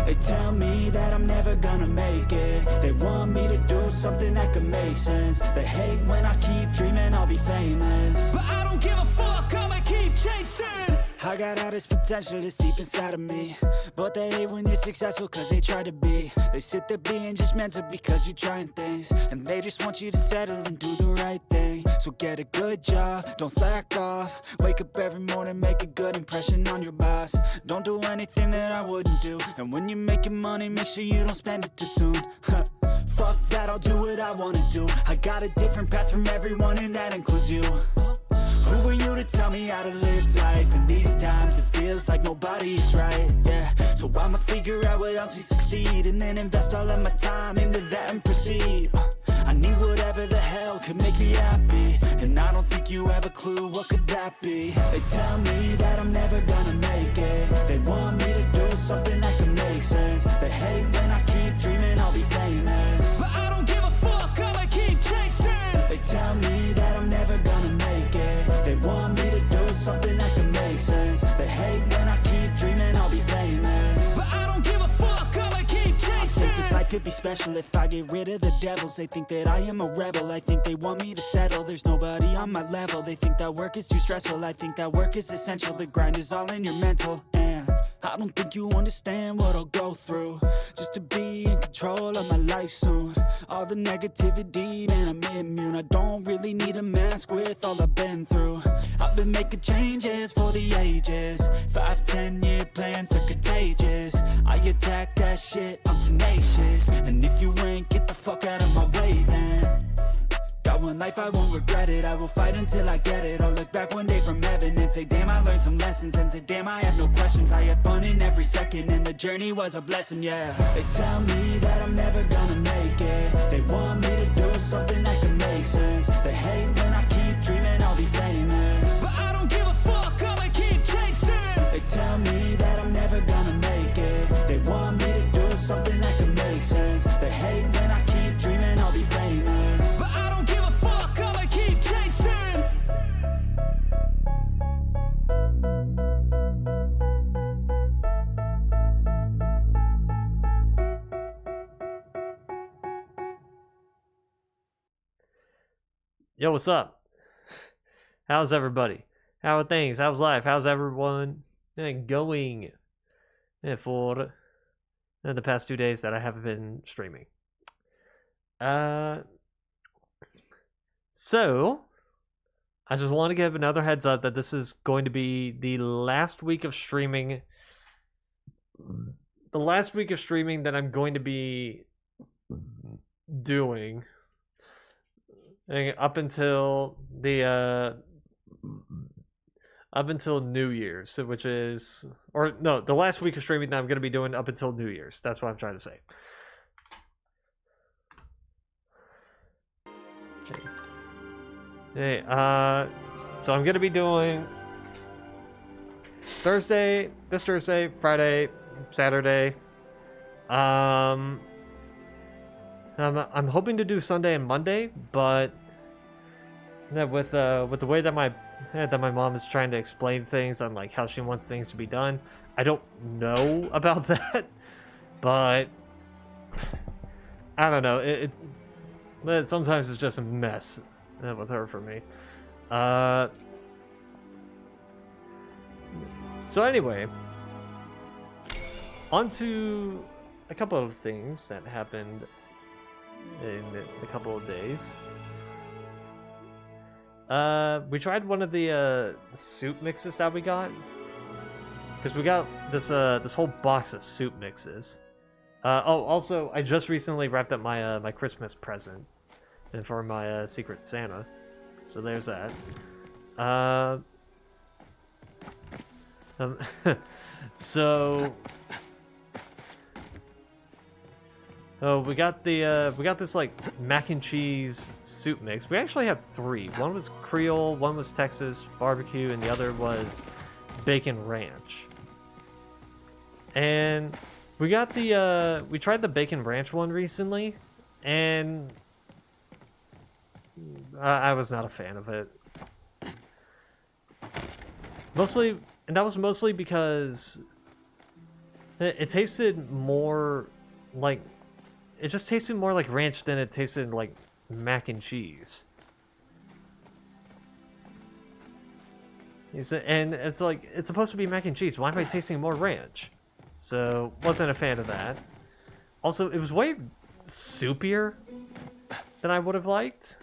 They tell me that I'm never gonna make it. They want me to do something that could make sense. They hate when I keep dreaming I'll be famous, but I don't give a fuck, I'ma keep chasing. I got all this potential that's deep inside of me, but they hate when you're successful cause they try to be. They sit there being judgmental because you're trying things, and they just want you to settle and do the right thing. So get a good job, don't slack off. Wake up every morning, make a good impression on your boss. Don't do anything that I wouldn't do, and when you're making money, make sure you don't spend it too soon. Fuck that, I'll do what I wanna do. I got a different path from everyone, and that includes you. Who are you to tell me how to live life? In these times it feels like nobody's right, yeah. So I'ma figure out what else we succeed, and then invest all of my time into that and proceed. I need whatever the hell could make me happy, and I don't think you have a clue what could that be. They tell me that I'm never gonna make it. They want me to do something that could make sense. They hate when I keep dreaming I'll be famous, but I don't give a fuck, I'ma keep chasing. They tell me that I'm never gonna make it. They want me to do something that can make sense. They hate when I keep dreaming I'll be famous, but I don't give a fuck, I'ma keep chasing. I think this life could be special if I get rid of the devils. They think that I am a rebel, I think they want me to settle. There's nobody on my level. They think that work is too stressful, I think that work is essential. The grind is all in your mental, and I don't think you understand what I'll go through just to be in control of my life soon. All the negativity, man, I'm immune. I don't really need a mask with all I've been through. I've been making changes for the ages. 5-10 year plans are contagious. I attack that shit, I'm tenacious. And if you ain't, get the fuck out of my way then. Got one life, I won't regret it. I will fight until I get it. I'll look back one day from heaven and say, damn, I learned some lessons. And say, damn, I had no questions. I had fun in every second, and the journey was a blessing, yeah. They tell me that I'm never gonna make it. They want me to do something that can make sense. They hate when I keep dreaming I'll be famous, but I don't give a fuck, I'ma keep chasing. They tell me that I'm never gonna make it. They want me to do something that can make sense. They hate when I keep dreaming I'll be famous, but I don't give a fuck, I'ma keep chasing. Yo, what's up? How's everybody? How are things? How's life? How's everyone going for the past 2 days that I haven't been streaming? So, I just want to give another heads up that this is going to be the last week of streaming. The last week of streaming that I'm going to be doing up until the up until New Year's, which is, or no, the last week of streaming that I'm going to be doing up until New Year's. That's what I'm trying to say. Okay. Hey, so I'm going to be doing Thursday, this Thursday, Friday, Saturday. I'm hoping to do Sunday and Monday, but with the way that my mom is trying to explain things on like how she wants things to be done, I don't know about that. But I don't know. It sometimes it's just a mess with her for me. So anyway, on to a couple of things that happened in a couple of days. We tried one of the soup mixes that we got, because we got this this whole box of soup mixes. Oh, also, I just recently wrapped up my my Christmas present and for my Secret Santa, so there's that. So. Oh, we got this like mac and cheese soup mix. We actually had 3. One was Creole, one was Texas barbecue, and the other was bacon ranch. And we got the we tried the bacon ranch one recently, and I was not a fan of it. And that was mostly because It tasted more like, it just tasted more like ranch than it tasted like mac and cheese. And it's like, it's supposed to be mac and cheese. Why am I tasting more ranch? So, wasn't a fan of that. Also, it was way soupier than I would have liked.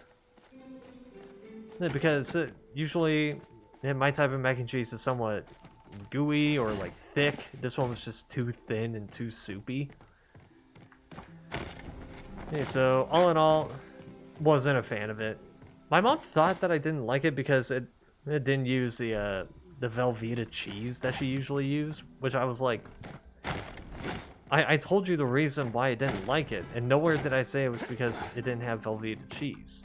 Because usually, my type of mac and cheese is somewhat gooey or like thick. This one was just too thin and too soupy. Okay, so all in all, wasn't a fan of it. My mom thought that I didn't like it because it didn't use the Velveeta cheese that she usually used, which I was like, I told you the reason why I didn't like it, and nowhere did I say it was because it didn't have Velveeta cheese.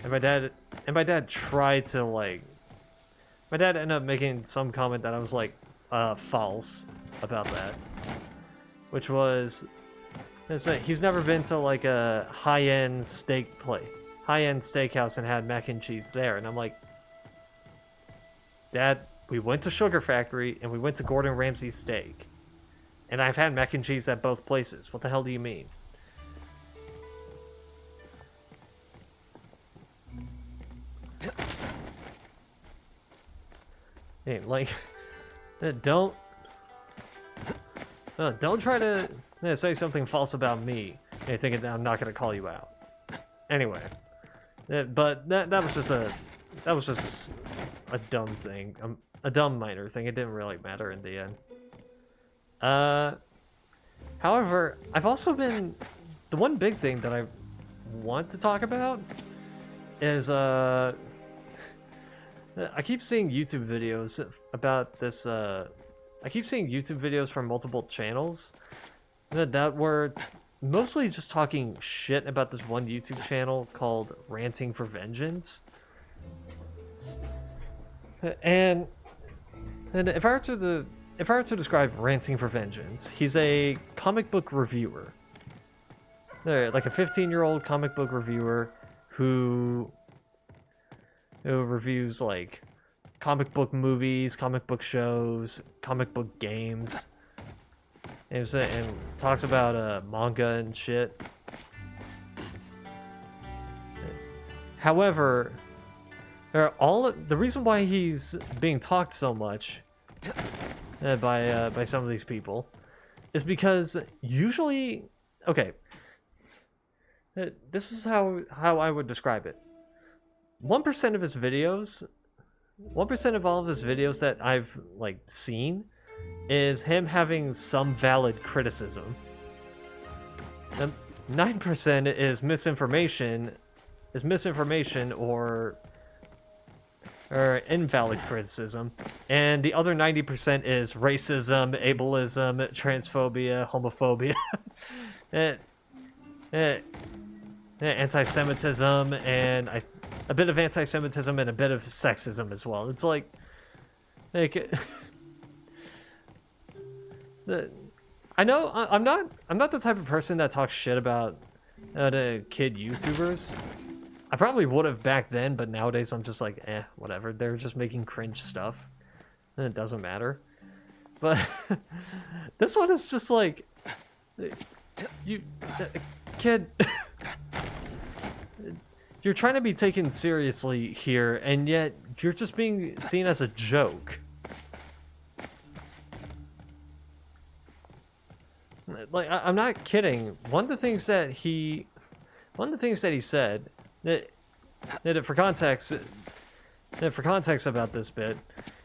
And my dad tried to like, my dad ended up making some comment that I was like, false about that. Which was, he's never been to like a high-end high-end steakhouse and had mac and cheese there. And I'm like, Dad, we went to Sugar Factory and we went to Gordon Ramsay's Steak. And I've had mac and cheese at both places. What the hell do you mean? Hey, like, don't try to say something false about me and thinking that I'm not going to call you out. Anyway, but that was just a dumb thing, a dumb minor thing. It didn't really matter in the end. However, I've also been, the one big thing that I want to talk about is I keep seeing YouTube videos about this. I keep seeing YouTube videos from multiple channels that were mostly just talking shit about this one YouTube channel called Ranting for Vengeance. And if I were to describe Ranting for Vengeance, he's a comic book reviewer. Like a 15-year-old comic book reviewer who reviews like comic book movies, comic book shows, comic book games, and talks about manga and shit. However, the reason why he's being talked so much by some of these people is because usually, okay, this is how I would describe it. 1% of his videos, 1% of all of his videos that I've like seen is him having some valid criticism. And 9% is misinformation or invalid criticism, and the other 90% is racism, ableism, transphobia, homophobia, anti-Semitism, and a bit of anti-Semitism and a bit of sexism as well. It's like I know I'm not the type of person that talks shit about the kid YouTubers. I probably would have back then, but nowadays I'm just like, whatever. They're just making cringe stuff, and it doesn't matter. But this one is just like, kid. You're trying to be taken seriously here, and yet you're just being seen as a joke. Like, I'm not kidding. One of the things that he said, that for context about this bit,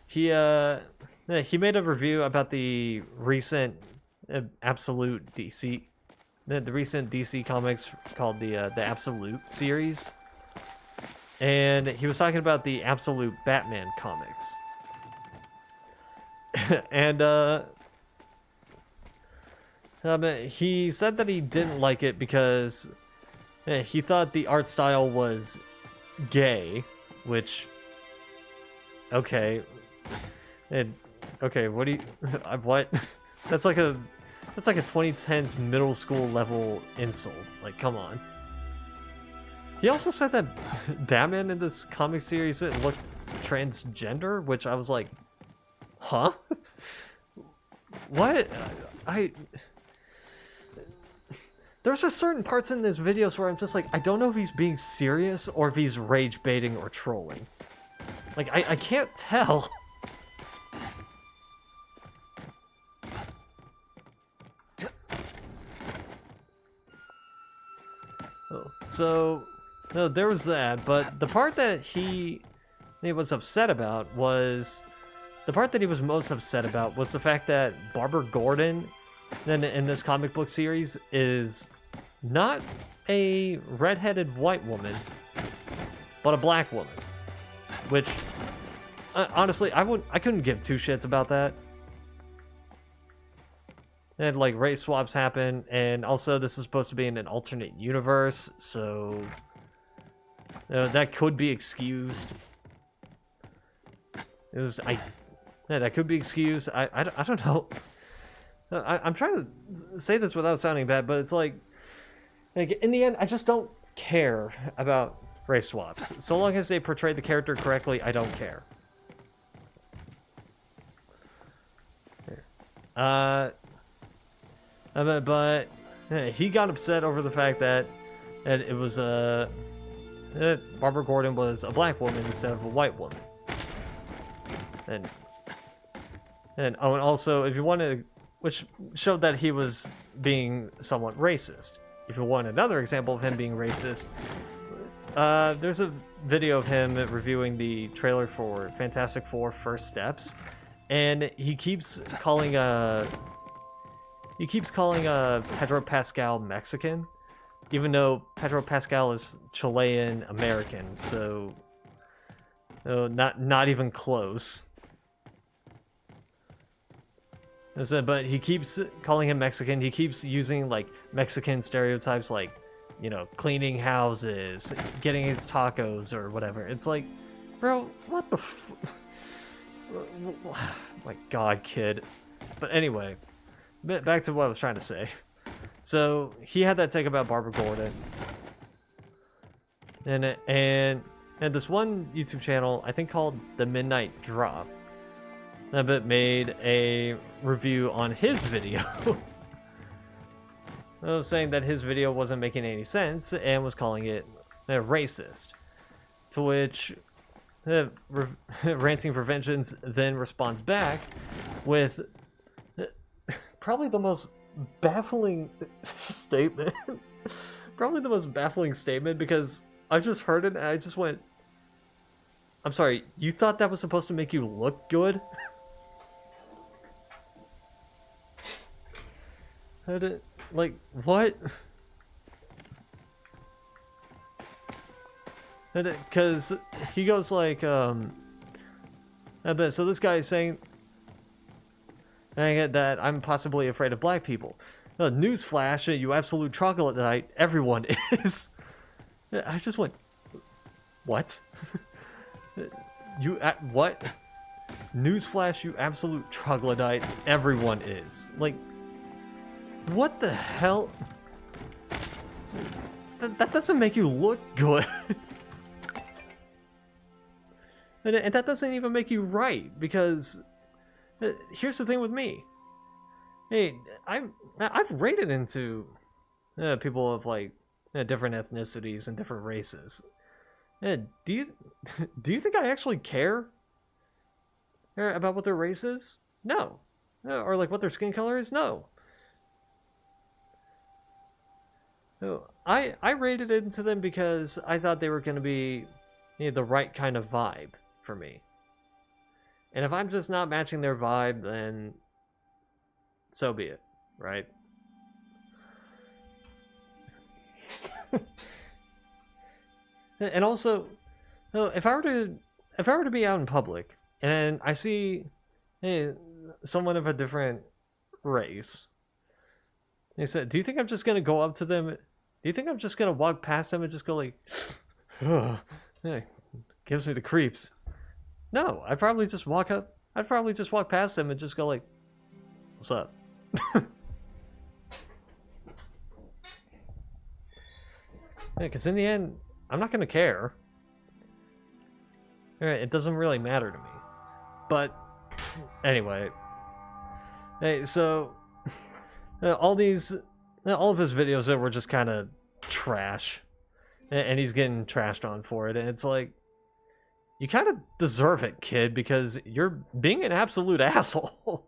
he made a review about the recent Absolute DC, the recent DC comics called the Absolute series. And he was talking about the Absolute Batman comics. And he said that he didn't like it because he thought the art style was gay, which, okay, what do you, what? That's like a 2010s middle school level insult. Like, come on. He also said that Batman in this comic series looked transgender, which I was like, Huh? What? There's just certain parts in this videos where I'm just like, I don't know if he's being serious or if he's rage baiting or trolling. Like, I can't tell. Oh, so, no, there was that, but the part that he was upset about was... The part that he was most upset about was the fact that Barbara Gordon, then in this comic book series, is not a redheaded white woman, but a black woman. Which, honestly, I couldn't give two shits about that. And like race swaps happen, and also this is supposed to be in an alternate universe, so that could be excused. Yeah, that could be excused. I don't know. I'm trying to say this without sounding bad, but it's like in the end, I just don't care about race swaps. So long as they portray the character correctly, I don't care. But he got upset over the fact that it was Barbara Gordon was a black woman instead of a white woman. And also, if you want to, which showed that he was being somewhat racist. If you want another example of him being racist, there's a video of him reviewing the trailer for Fantastic Four: First Steps, and he keeps calling Pedro Pascal Mexican, even though Pedro Pascal is Chilean American, so not even close. But he keeps calling him Mexican. He keeps using like Mexican stereotypes, like, you know, cleaning houses, getting his tacos or whatever. It's like, bro, what the my god, kid. But anyway, back to what I was trying to say. So he had that take about Barbara Gordon, and this one YouTube channel, I think called The Midnight Drop, but made a review on his video. I was saying that his video wasn't making any sense and was calling it racist. To which Ranting for Vengeance then responds back with probably the most baffling statement. Probably the most baffling statement, because I just heard it and I just went, I'm sorry, you thought that was supposed to make you look good? Like, what? Because he goes like, I bet, so this guy is saying that I'm possibly afraid of black people. Newsflash, you absolute troglodyte, everyone is. I just went, what? What? Newsflash, you absolute troglodyte, everyone is. Like, what the hell? That doesn't make you look good. And that doesn't even make you right, because here's the thing with me. Hey, I've rated into people of like different ethnicities and different races. Do you think I actually care about what their race is? No. Or like what their skin color is? No. No, I rated into them because I thought they were going to be the right kind of vibe for me. And if I'm just not matching their vibe, then so be it, right? And also, if I were to be out in public and I see someone of a different race, they said, do you think I'm just gonna go up to them? Do you think I'm just gonna walk past them and just go like, oh, yeah, gives me the creeps? No, I'd probably just walk up. I'd probably just walk past them and just go like, what's up? Because in the end, I'm not gonna care. It doesn't really matter to me. But Anyway, hey, so all of his videos that were just kind of trash, and he's getting trashed on for it, and it's like, you kind of deserve it, kid, because you're being an absolute asshole.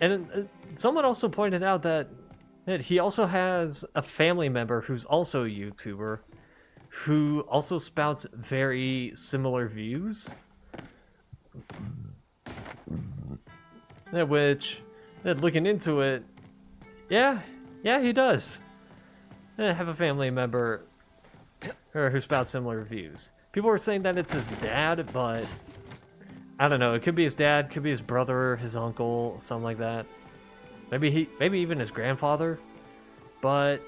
And someone also pointed out that he also has a family member who's also a YouTuber who also spouts very similar views. Which, looking into it, yeah, he does have a family member who spouts similar views. People are saying that it's his dad, but I don't know. It could be his dad, could be his brother, his uncle, something like that. Maybe even his grandfather. But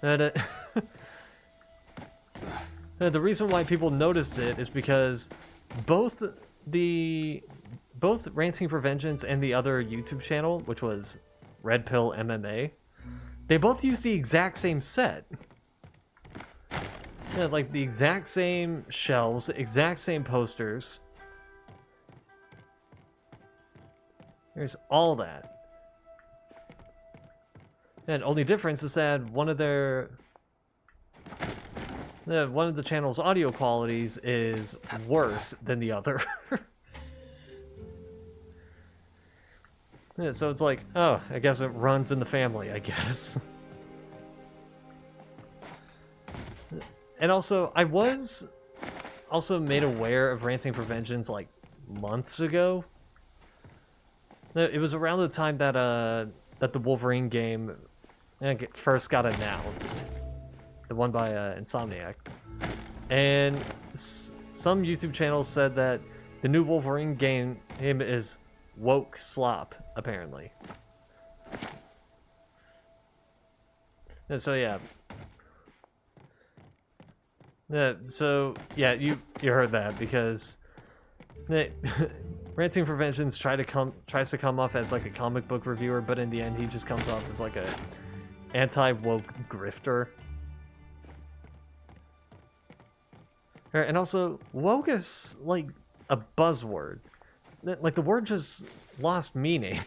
the reason why people noticed it is because both Ranting for Vengeance and the other YouTube channel, which was Red Pill MMA, they both use the exact same set. Yeah, like the exact same shelves, exact same posters. There's all that. And only difference is that one of the channel's audio qualities is worse than the other. Yeah, so it's like, oh, I guess it runs in the family, I guess. And also, I was also made aware of Ranting for Vengeance like months ago. It was around the time that the Wolverine game first got announced, the one by Insomniac, and some YouTube channels said that the new Wolverine game is woke slop, apparently. And so yeah. So yeah, you heard that, because Ranting for Vengeance tries to come off as like a comic book reviewer, but in the end he just comes off as like a anti-woke grifter. And also, woke is like a buzzword. Like the word just lost meaning.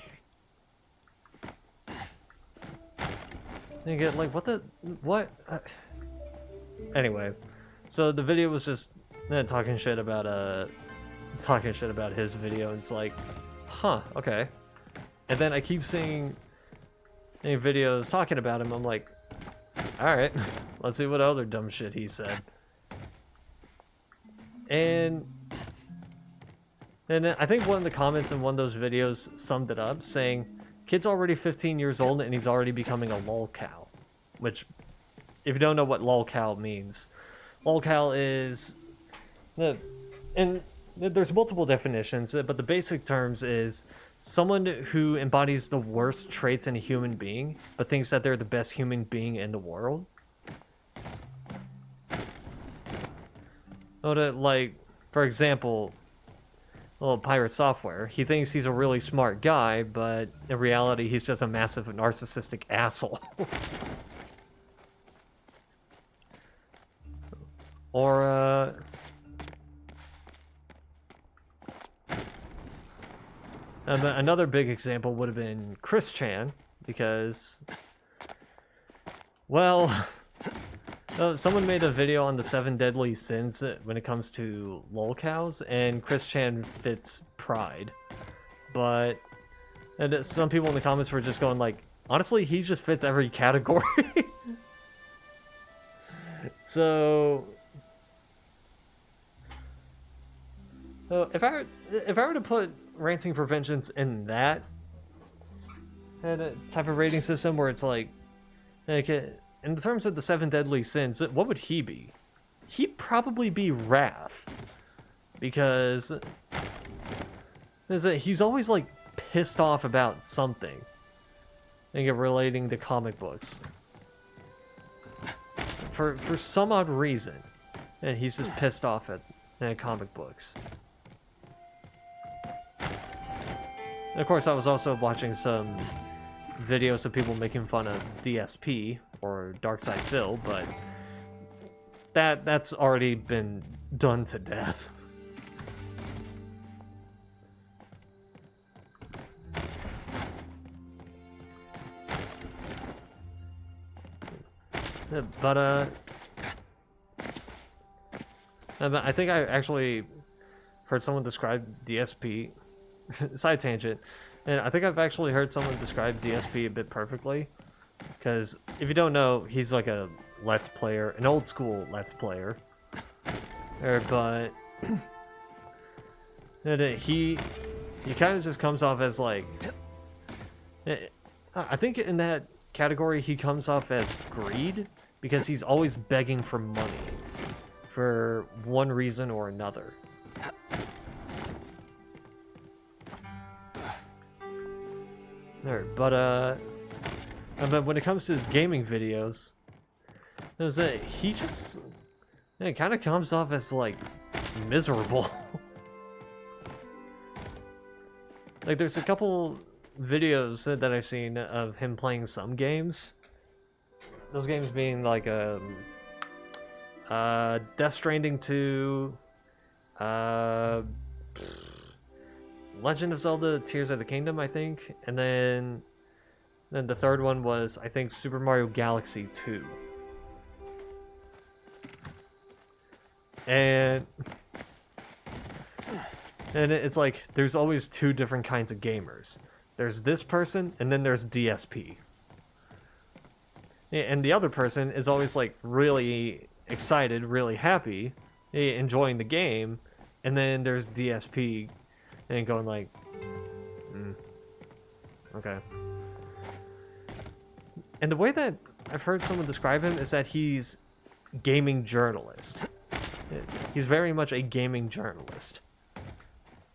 You get like, what? Anyway, so the video was just talking shit about his video, and it's like, huh, okay. And then I keep seeing any videos talking about him. I'm like, all right, let's see what other dumb shit he said. And I think one of the comments in one of those videos summed it up, saying, kid's already 15 years old and he's already becoming a lolcow. Which, if you don't know what lolcow means, lolcow is, and there's multiple definitions, but the basic terms is someone who embodies the worst traits in a human being, but thinks that they're the best human being in the world. Like, for example, Pirate Software. He thinks he's a really smart guy, but in reality, he's just a massive narcissistic asshole. Or, another big example would have been Chris Chan, because, well, someone made a video on the 7 deadly sins when it comes to lolcows, and Chris Chan fits pride. But some people in the comments were just going like, honestly, he just fits every category. So if I were to put Ranting for Vengeance in that type of rating system, where it's like in terms of the 7 deadly sins, what would he be? He'd probably be Wrath, because he's always like pissed off about something, relating to comic books for some odd reason, and he's just pissed off at comic books. And of course, I was also watching some videos of people making fun of DSP, or Darkside Phil, but that's already been done to death. But I think I actually heard someone describe DSP, side tangent, and I think I've actually heard someone describe DSP a bit perfectly, because if you don't know, he's like a Let's Player, an old school Let's Player, but and he kind of just comes off as like, I think in that category he comes off as greed, because he's always begging for money for one reason or another. But when it comes to his gaming videos, is that he just kind of comes off as like miserable. Like there's a couple videos that I've seen of him playing some games. Those games being like Death Stranding 2, Legend of Zelda Tears of the Kingdom, I think, and then the third one was, I think, Super Mario Galaxy 2. And it's like there's always two different kinds of gamers. There's this person, and then there's DSP. And the other person is always like really excited, really happy, enjoying the game, and then there's DSP and going like, okay. And the way that I've heard someone describe him is that he's gaming journalist. He's very much a gaming journalist,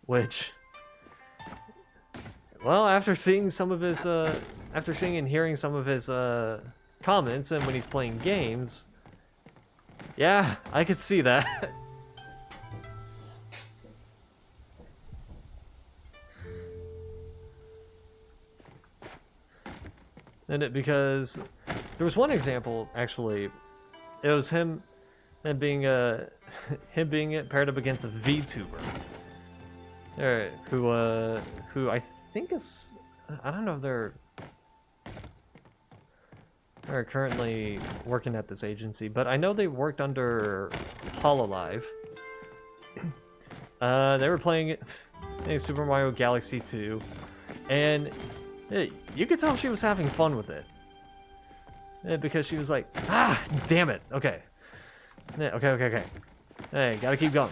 which, well, after seeing some of his, after seeing and hearing some of his comments and when he's playing games, yeah, I could see that. And because there was one example, actually, it was him and being him being paired up against a VTuber, who I think is, I don't know if they're currently working at this agency, but I know they worked under Hololive. They were playing Super Mario Galaxy 2, and you could tell she was having fun with it. Because she was like, damn it, okay. Okay. Hey, gotta keep going.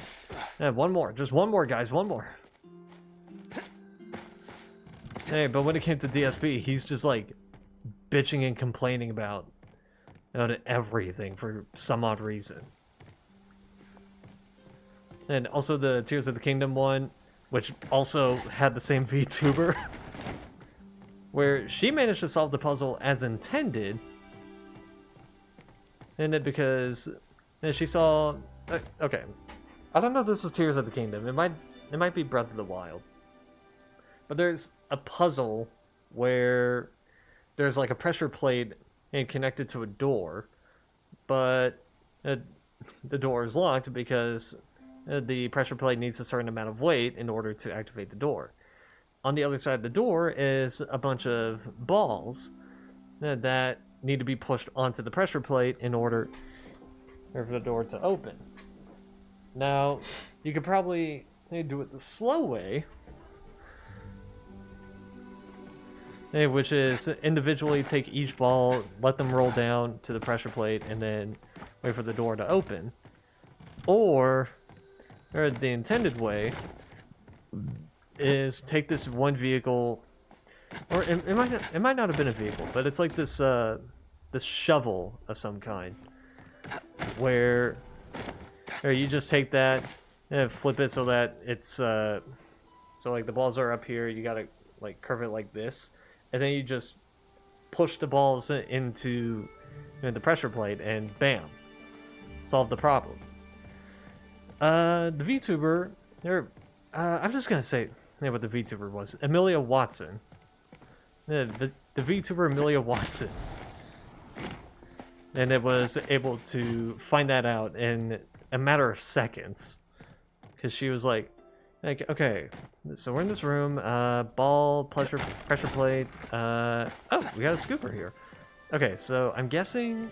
One more, just one more, guys, one more. Hey, but when it came to DSP, he's just like bitching and complaining about everything for some odd reason. And also the Tears of the Kingdom one, which also had the same VTuber, where she managed to solve the puzzle as intended, and it because she saw, okay, I don't know if this is Tears of the Kingdom. It might be Breath of the Wild, but there's a puzzle where there's like a pressure plate and connected to a door, but the door is locked because the pressure plate needs a certain amount of weight in order to activate the door. On the other side of the door is a bunch of balls that need to be pushed onto the pressure plate in order for the door to open. Now, you could probably do it the slow way, which is individually take each ball, let them roll down to the pressure plate, and then wait for the door to open. Or the intended way is take this one vehicle, or it might not have been a vehicle, but it's like this this shovel of some kind, where you just take that and flip it so that it's so like the balls are up here, you gotta like curve it like this, and then you just push the balls into the pressure plate and bam, solve the problem. The VTuber, I'm just gonna say what the VTuber was. Amelia Watson. The VTuber Amelia Watson and it was able to find that out in a matter of seconds. Because she was like, okay, so we're in this room, ball, pressure plate, oh, we got a scooper here. Okay, so I'm guessing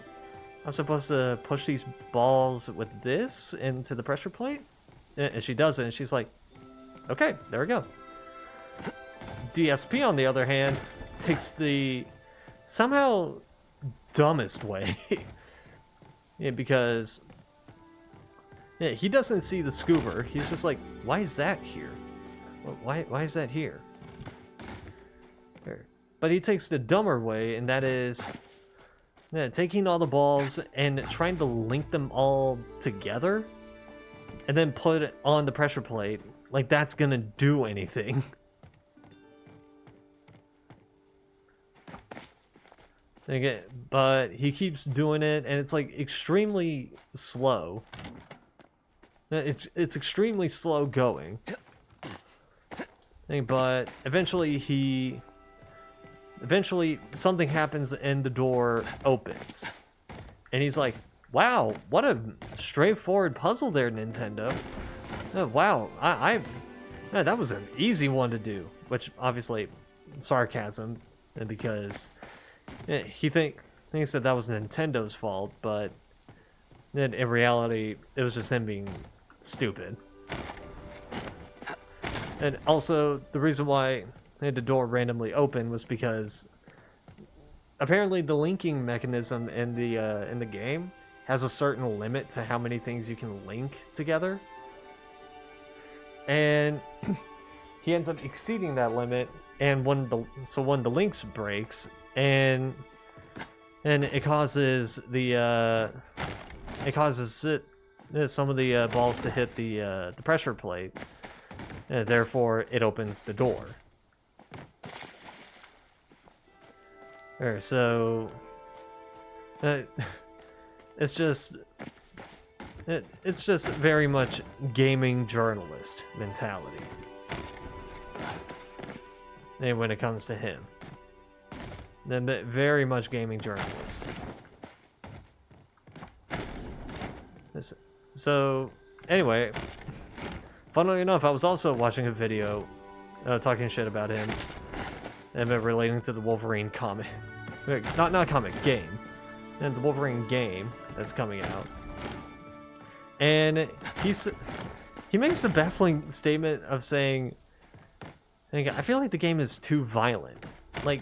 I'm supposed to push these balls with this into the pressure plate? And she does it, and she's like, okay, there we go. DSP, on the other hand, takes the somehow dumbest way. Yeah, because yeah, he doesn't see the scooper. He's just like, why is that here? Why is that here? There. But he takes the dumber way, and that is taking all the balls and trying to link them all together and then put it on the pressure plate like that's gonna do anything. Okay, but he keeps doing it, and it's like extremely slow. It's extremely slow going. But eventually something happens and the door opens. And he's like, wow, what a straightforward puzzle there, Nintendo. Wow, that was an easy one to do. Which, obviously, sarcasm, because he thinks that was Nintendo's fault, but then in reality, it was just him being stupid. And also, the reason why the door randomly opened was because apparently the linking mechanism in the game has a certain limit to how many things you can link together, and he ends up exceeding that limit. And when the links breaks, and it causes some of the balls to hit the pressure plate. Therefore, it opens the door. So it's just very much gaming journalist mentality. And when it comes to him, then very much gaming journalist. So anyway. Funnily enough, I was also watching a video talking shit about him and relating to the Wolverine comic. Not comic, game. And the Wolverine game that's coming out. And he makes the baffling statement of saying, I feel like the game is too violent. Like,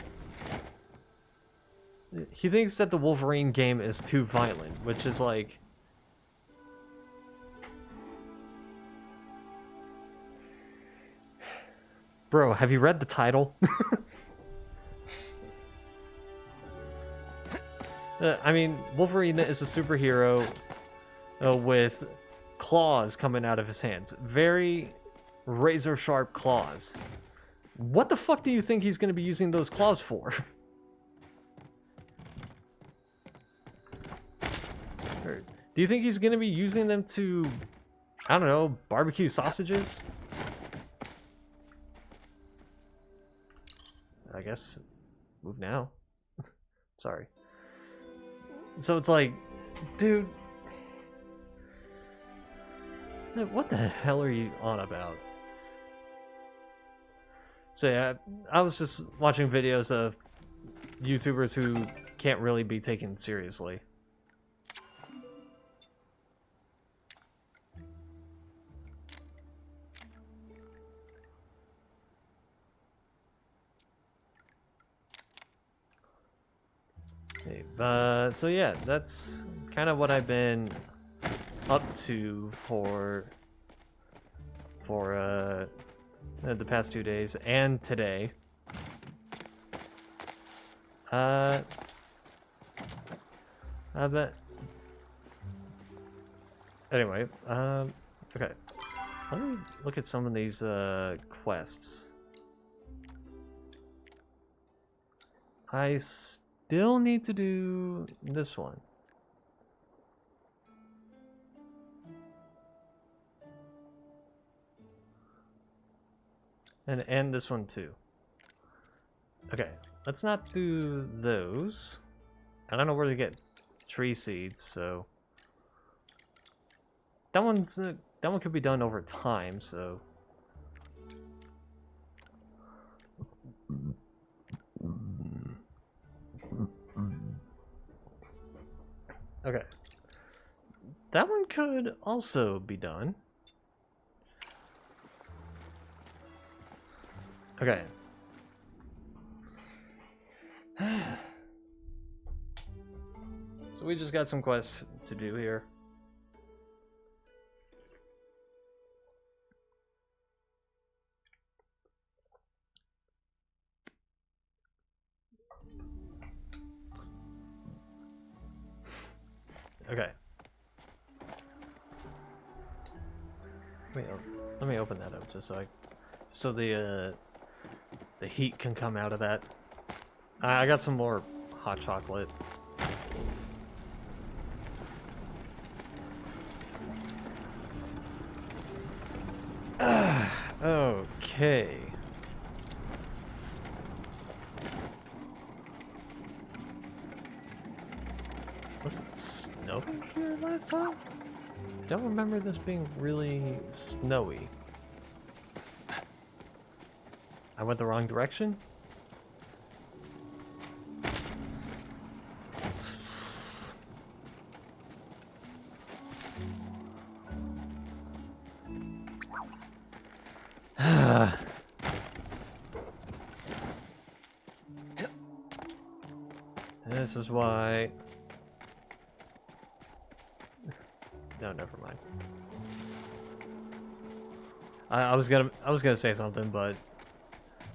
he thinks that the Wolverine game is too violent, which is like... Bro, have you read the title? I mean, Wolverine is a superhero with claws coming out of his hands. Very razor-sharp claws. What the fuck do you think he's going to be using those claws for? Do you think he's going to be using them to, I don't know, barbecue sausages? I guess move now. Sorry. So it's like, dude, what the hell are you on about? So yeah, I was just watching videos of YouTubers who can't really be taken seriously. So yeah, that's kind of what I've been up to for the past 2 days and today. I bet. Anyway, okay. Let me look at some of these quests. I still need to do this one. And this one too. Okay, let's not do those. I don't know where to get tree seeds, so that one could be done over time. So okay, that one could also be done. Okay. So we just got some quests to do here. Okay. Let me open that up just so the heat can come out of that. I got some more hot chocolate. Okay. Was it snowing here last time? I don't remember this being really snowy. I went the wrong direction? This is why... No, never mind. I was gonna say something, but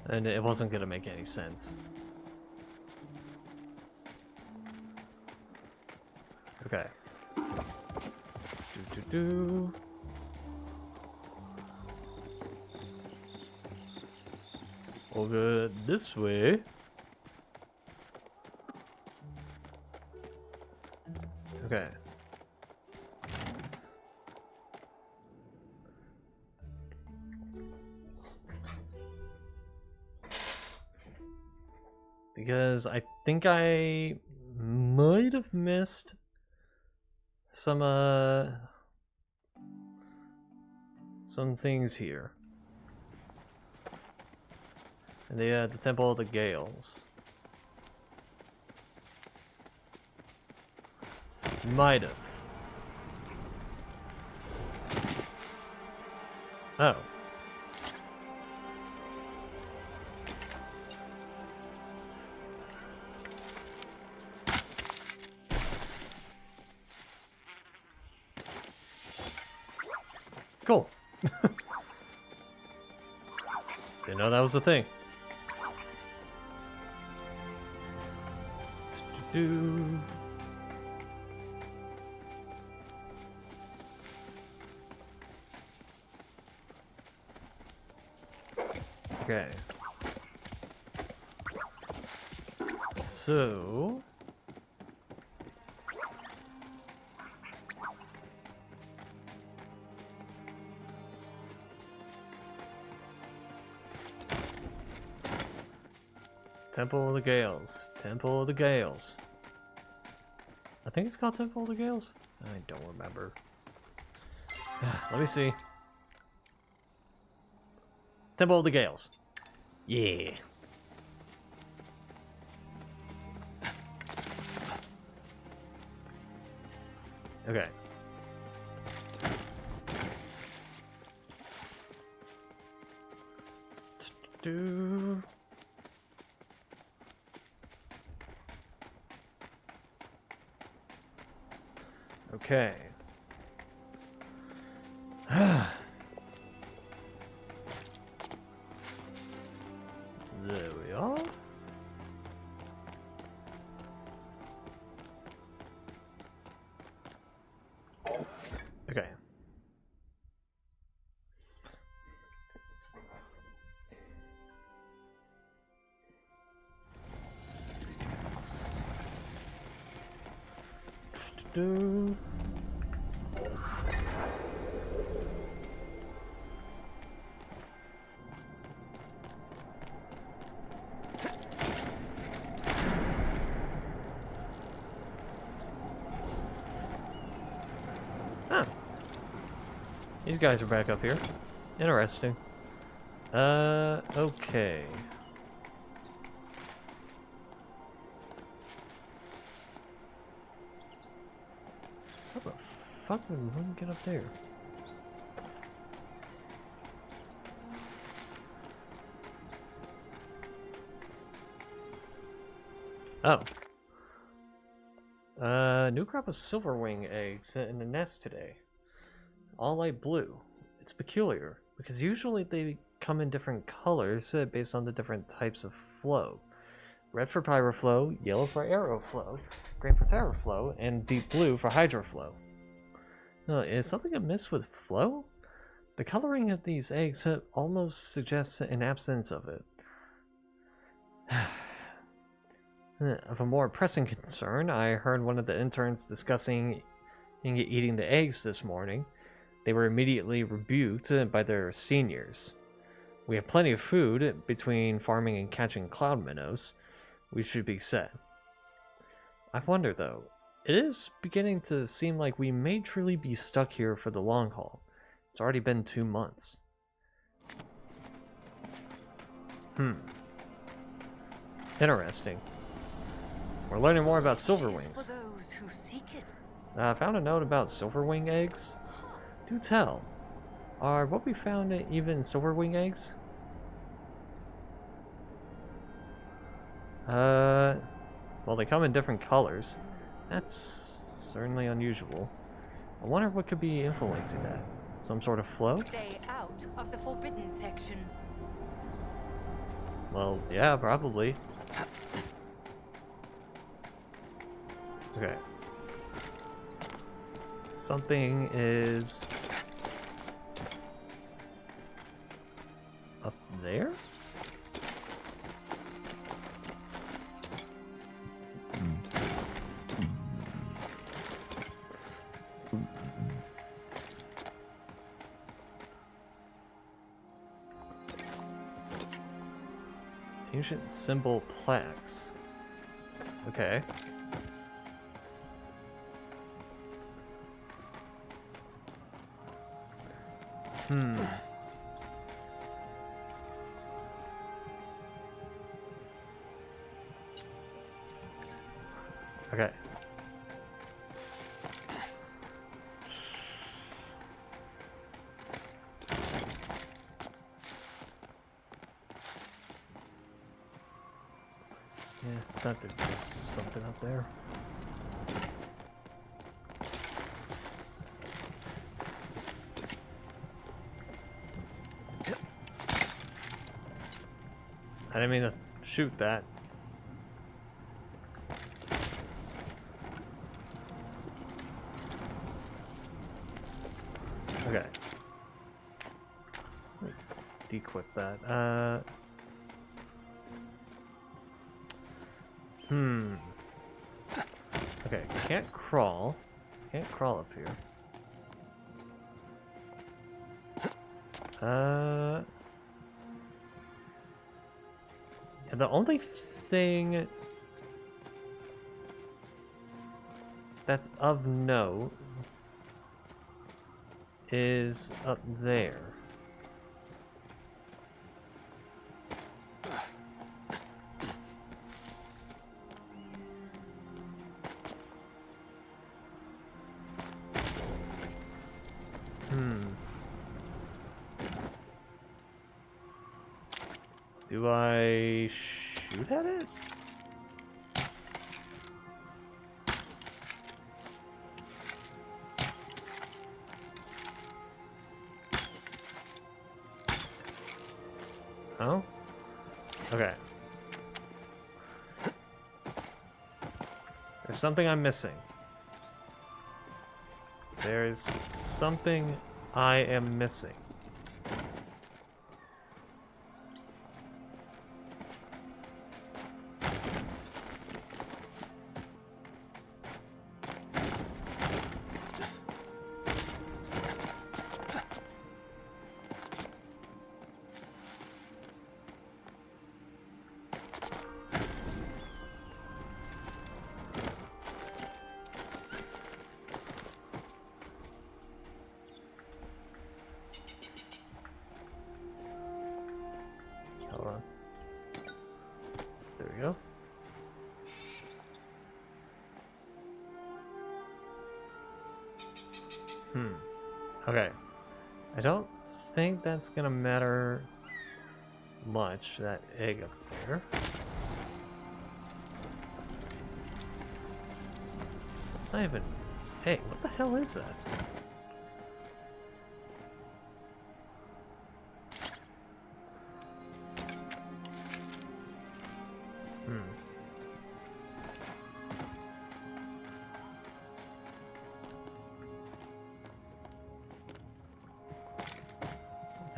and it wasn't gonna make any sense. Okay. Do. We'll go this way. Okay. Because I think I might have missed some things here. And the Temple of the Gales. Might have. Oh. Cool. Didn't know that was a thing. Okay. So... Temple of the Gales. Temple of the Gales. I think it's called Temple of the Gales? I don't remember. Let me see. Temple of the Gales. Yeah. Okay. Do. Okay. There we are. Okay. Do. Huh. These guys are back up here. Interesting. Okay. How the fuck would one get up there? Oh. New crop of silverwing eggs in the nest today. All light blue. It's peculiar, because usually they come in different colors based on the different types of flow. Red for pyroflow, yellow for aeroflow, green for terraflow, and deep blue for hydroflow. Is something amiss with flow? The coloring of these eggs almost suggests an absence of it. Of a more pressing concern, I heard one of the interns discussing eating the eggs this morning. They were immediately rebuked by their seniors. We have plenty of food between farming and catching cloud minnows. We should be set. I wonder though, it is beginning to seem like we may truly be stuck here for the long haul. It's already been 2 months. Interesting. We're learning more about silverwings. For those who seek it. I found a note about silverwing eggs. Do tell. Are what we found even silverwing eggs? Well, they come in different colors. That's certainly unusual. I wonder what could be influencing that. Some sort of flow? Stay out of the forbidden section. Well, yeah, probably. Okay. Something is up there? Ancient symbol plaques. Okay. Okay. Yeah, I thought there was something up there. I didn't mean to shoot that. Okay. Dequip that. Okay, can't crawl. Can't crawl up here. Yeah, the only thing that's of note is up there. Do I shoot at it? Oh? Okay. There's something I'm missing. There's something I am missing. Okay. I don't think that's gonna matter much, that egg up there. It's not even... Hey, what the hell is that?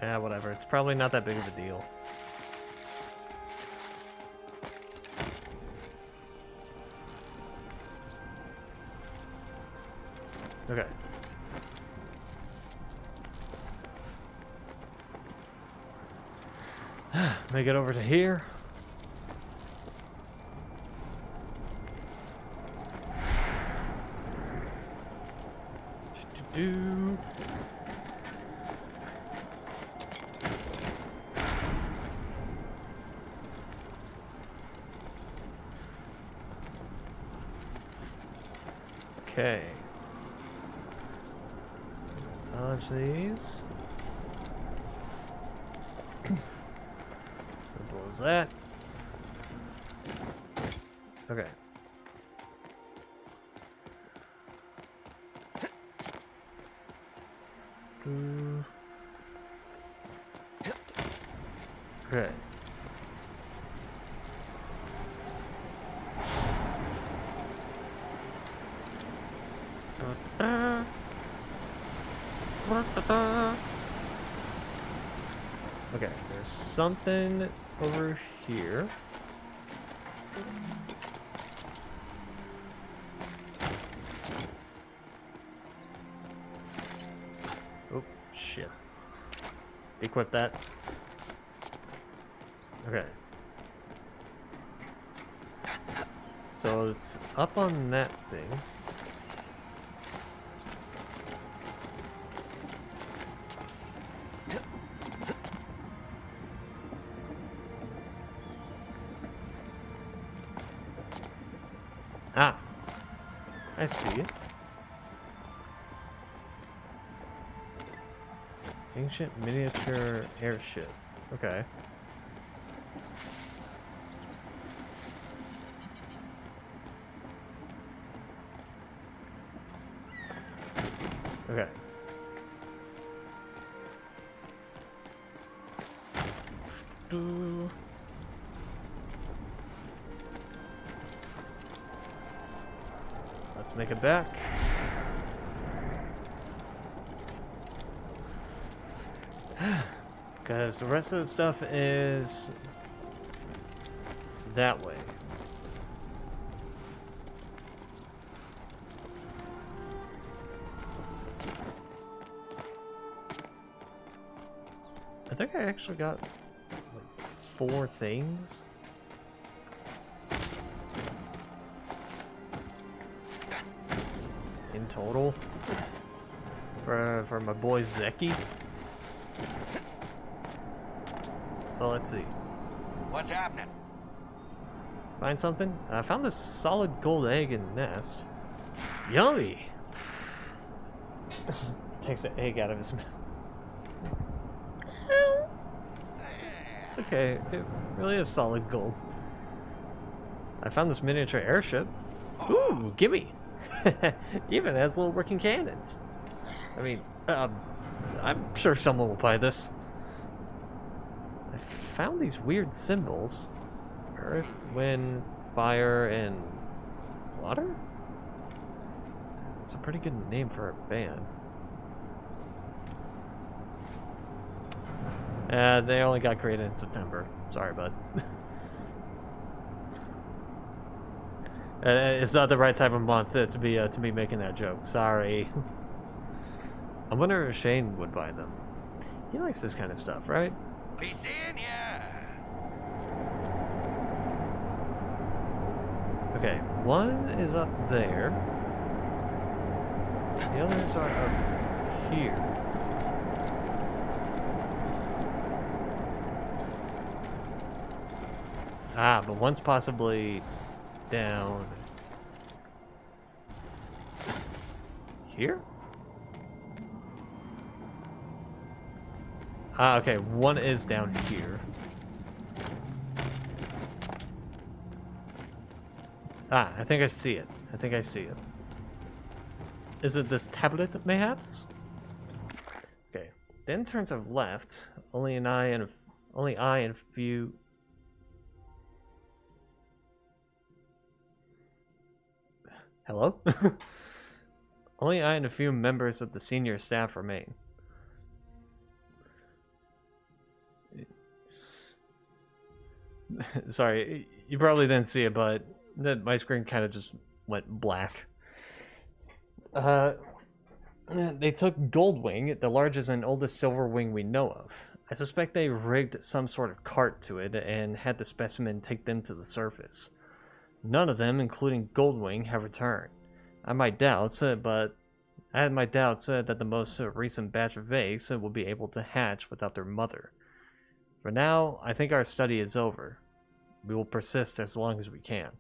Yeah, whatever. It's probably not that big of a deal. Okay. Make it over to here. Do. Okay. Dodge these. Simple as that. Okay. Okay. Okay, there's something over here. Oh, shit. Equip that. Okay. So it's up on that thing. Ah, I see it. Ancient miniature airship. Okay. Okay. Let's make it back. Because the rest of the stuff is that way. I think I actually got like 4 things. In total. For my boy Zeki. So let's see. What's happening? Find something? I found this solid gold egg and nest. Yummy! Takes the egg out of his mouth. Okay, it really is solid gold. I found this miniature airship. Ooh, gimme! Even has little working cannons. I mean, I'm sure someone will buy this. I found these weird symbols. Earth, wind, fire, and water? It's a pretty good name for a band. They only got created in September. Sorry, bud. It's not the right time of month to be making that joke. Sorry. I wonder if Shane would buy them. He likes this kind of stuff, right? Be seeing ya. Okay, one is up there. The others are up here. Ah, but one's possibly down here? Ah, okay, one is down here. Ah, I think I see it. I think I see it. Is it this tablet, mayhaps? Okay. Then turns of left. Only I and a few. Hello? Only I and a few members of the senior staff remain. Sorry, you probably didn't see it, but my screen kind of just went black. They took Goldwing, the largest and oldest silver wing we know of. I suspect they rigged some sort of cart to it and had the specimen take them to the surface. None of them, including Goldwing, have returned. I had my doubts that the most recent batch of eggs will be able to hatch without their mother. For now, I think our study is over. We will persist as long as we can.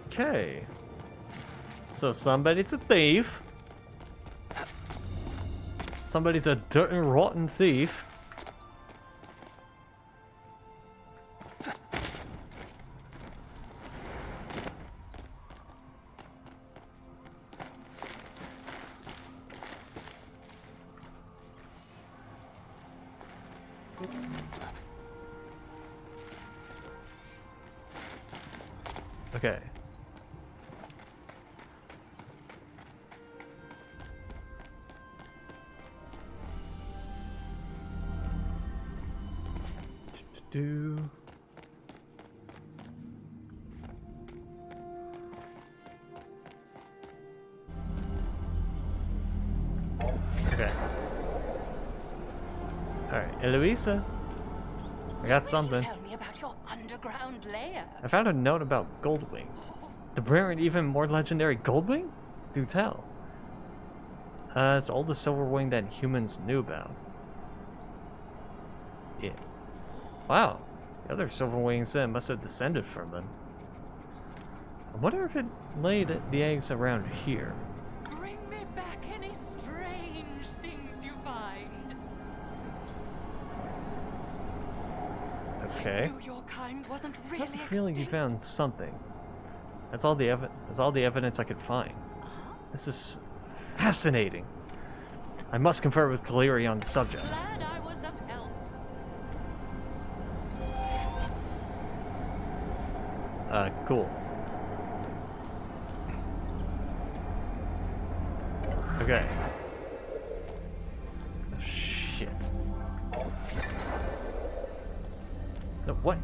Okay. So somebody's a thief. Somebody's a dirty, rotten thief. Okay. Do. Okay. Alright, Eloisa. I got something. Tell me about your underground lair. I found a note about Goldwing. The rare and even more legendary Goldwing? Do tell. It's the oldest silver wing that humans knew about. Yeah. Wow. The other silver wings must have descended from them. I wonder if it laid the eggs around here. Bring me back any strange things you find. Okay. I knew your kind wasn't I really have a feeling you extinct. found something. That's all the evidence I could find. This is fascinating. I must confer with Kaleri on the subject. Glad I was of help. Cool. Okay. Oh, shit. No, what?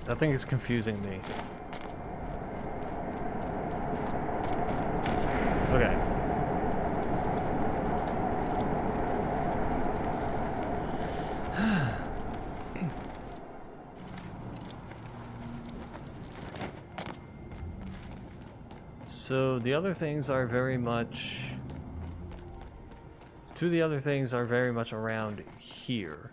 That thing is confusing me. Okay. So the other things are very much... Two of the other things are very much around here.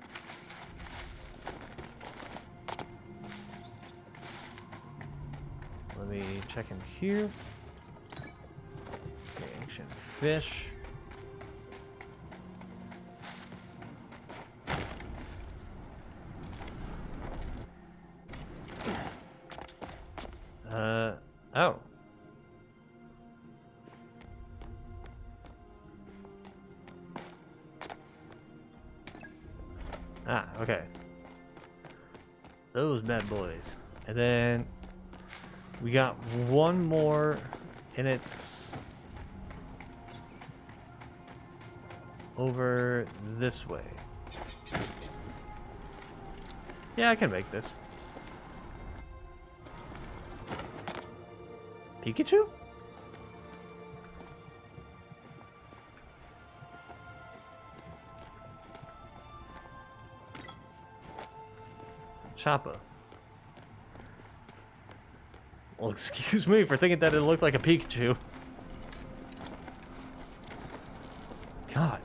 Let me check in here. Okay, ancient fish. Oh. Ah, okay. Those bad boys. And then we got one more, and it's over this way. Yeah, I can make this. Pikachu? It's a Choppa. Well, excuse me for thinking that it looked like a Pikachu. God.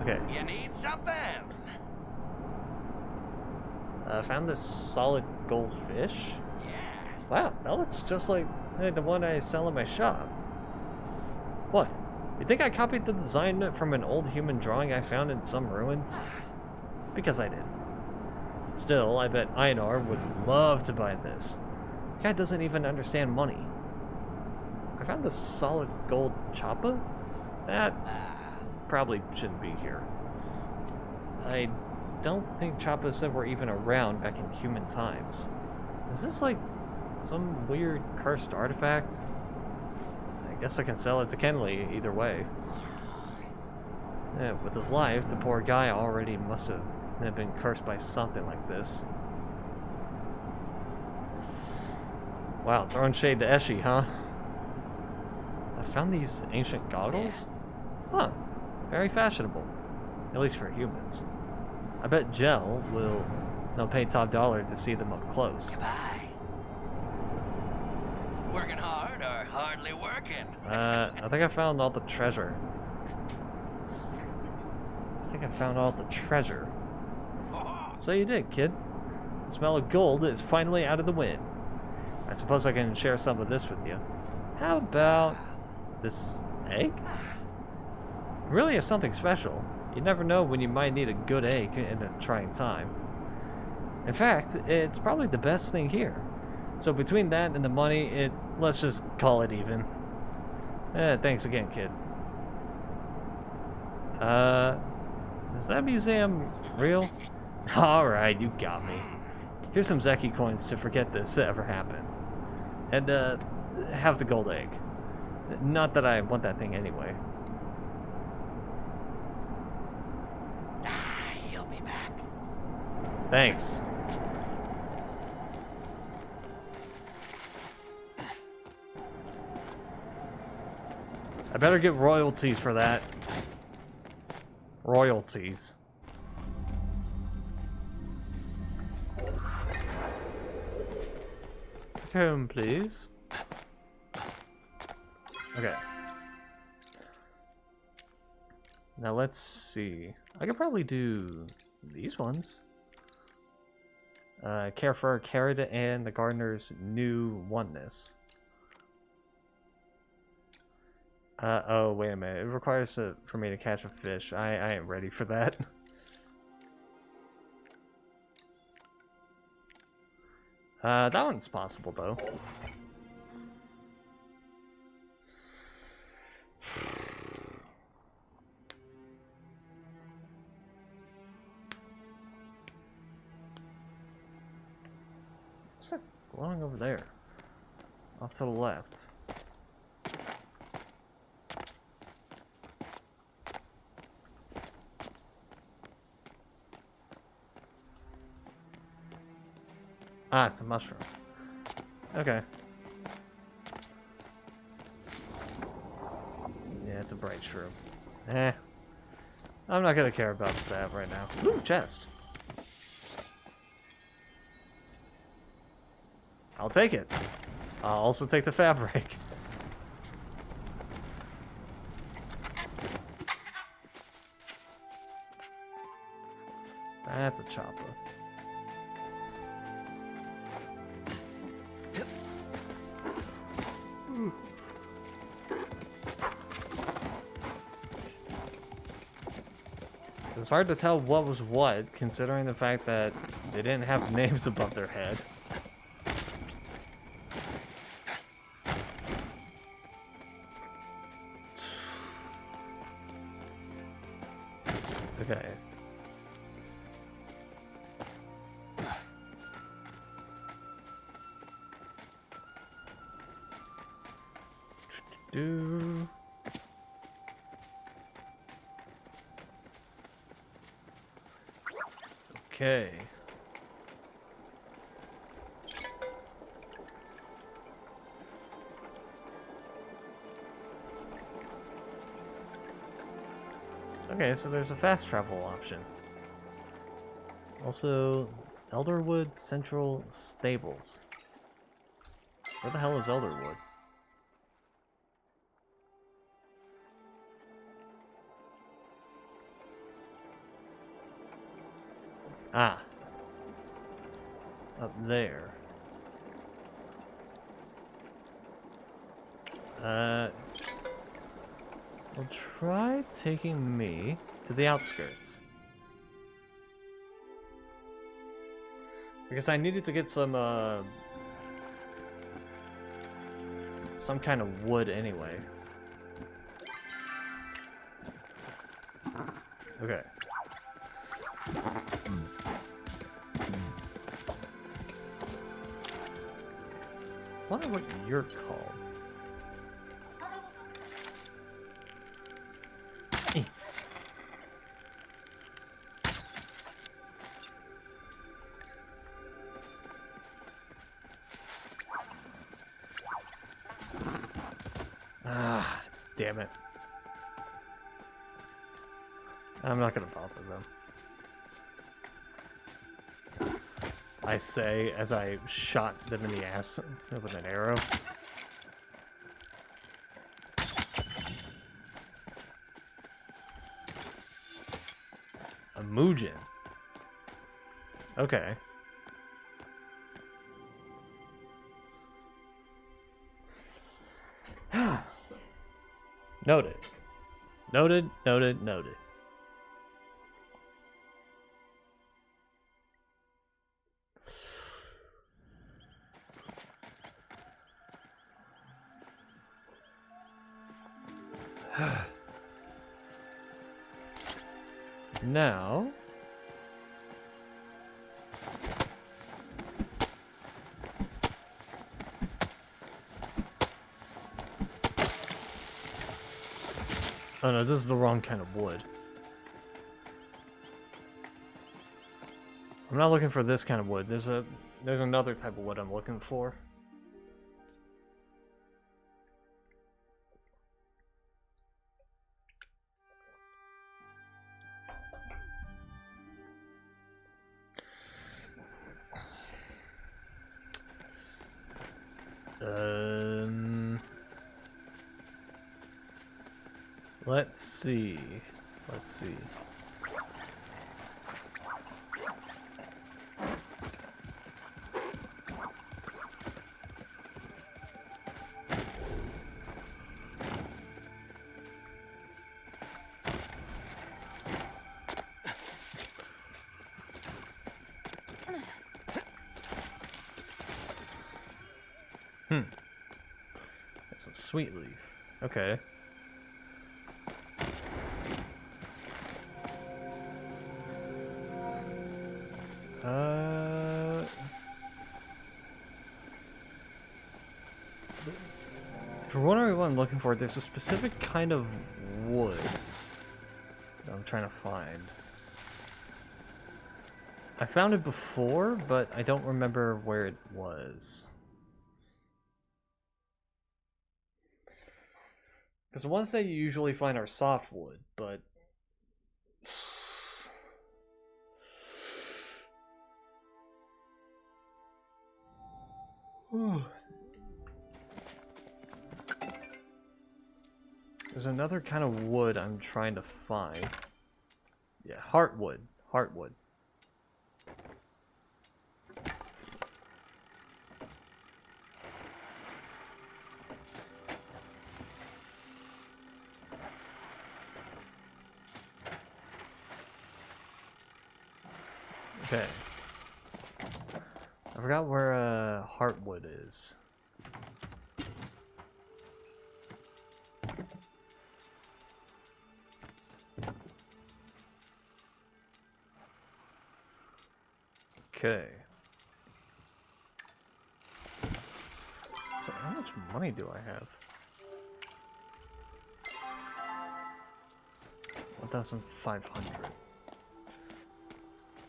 Okay. You need something? Found this solid gold fish. Yeah. Wow, that looks just like the one I sell in my shop. What? You think I copied the design from an old human drawing I found in some ruins? Because I did. Still, I bet Einar would love to buy this. The guy doesn't even understand money. I found this solid gold choppa? That probably shouldn't be here. I don't think choppas that were even around back in human times. Is this like some weird cursed artifact? I guess I can sell it to Kenley either way. Yeah, with his life, the poor guy already must have been cursed by something like this. Wow, throwing shade to Eshi, huh? I found these ancient goggles? Huh, very fashionable. At least for humans. I bet Gel will pay top dollar to see them up close. Goodbye. Working hard or hardly working? I think I found all the treasure. So you did, kid. The smell of gold is finally out of the wind. I suppose I can share some of this with you. How about this egg? It really is something special. You never know when you might need a good egg in a trying time. In fact, it's probably the best thing here. So between that and the money, let's just call it even. Thanks again, kid. Is that museum real? Alright, you got me. Here's some Zeki coins to forget this ever happened. And, have the gold egg. Not that I want that thing anyway. He'll be back. Thanks. I better get royalties for that. Royalties. Home, please. Okay. Now let's see. I could probably do these ones. Care for a carrot and the gardener's new oneness. Oh, wait a minute. It requires for me to catch a fish. I ain't ready for that. That one's possible, though. What's that glowing over there? Off to the left. Ah, it's a mushroom. Okay. Yeah, it's a bright shroom. I'm not gonna care about that right now. Ooh, chest. I'll take it. I'll also take the fabric. That's a chopper. It's hard to tell what was what, considering the fact that they didn't have names above their head. Okay. Okay. Okay, so there's a fast travel option. Also, Elderwood Central Stables. Where the hell is Elderwood? Ah. Up there. Well, try taking me to the outskirts. Because I needed to get some kind of wood anyway. Okay. I wonder what you're called. Eh. Ah, damn it. I'm not gonna bother them. I say as I shot them in the ass with an arrow. A Muujin. Okay. Noted. Noted, noted, noted. Now... Oh no, this is the wrong kind of wood. I'm not looking for this kind of wood. There's another type of wood I'm looking for. Let's see. Let's see. That's some sweet leaf. Okay. If you're wondering what I'm looking for, there's a specific kind of wood that I'm trying to find. I found it before, but I don't remember where it was. Because the ones that you usually find are softwood, but... There's another kind of wood I'm trying to find. Yeah, heartwood. Heartwood. Okay. I forgot where heartwood is. Okay. So how much money do I have? 1,500.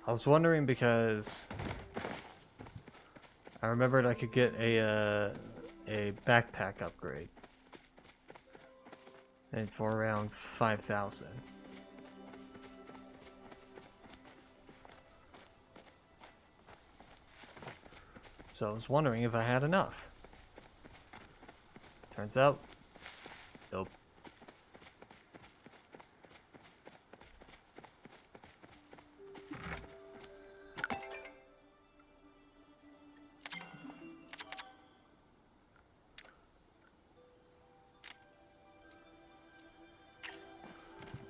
I was wondering because I remembered I could get a backpack upgrade, and for around 5,000. So I was wondering if I had enough. Turns out, nope.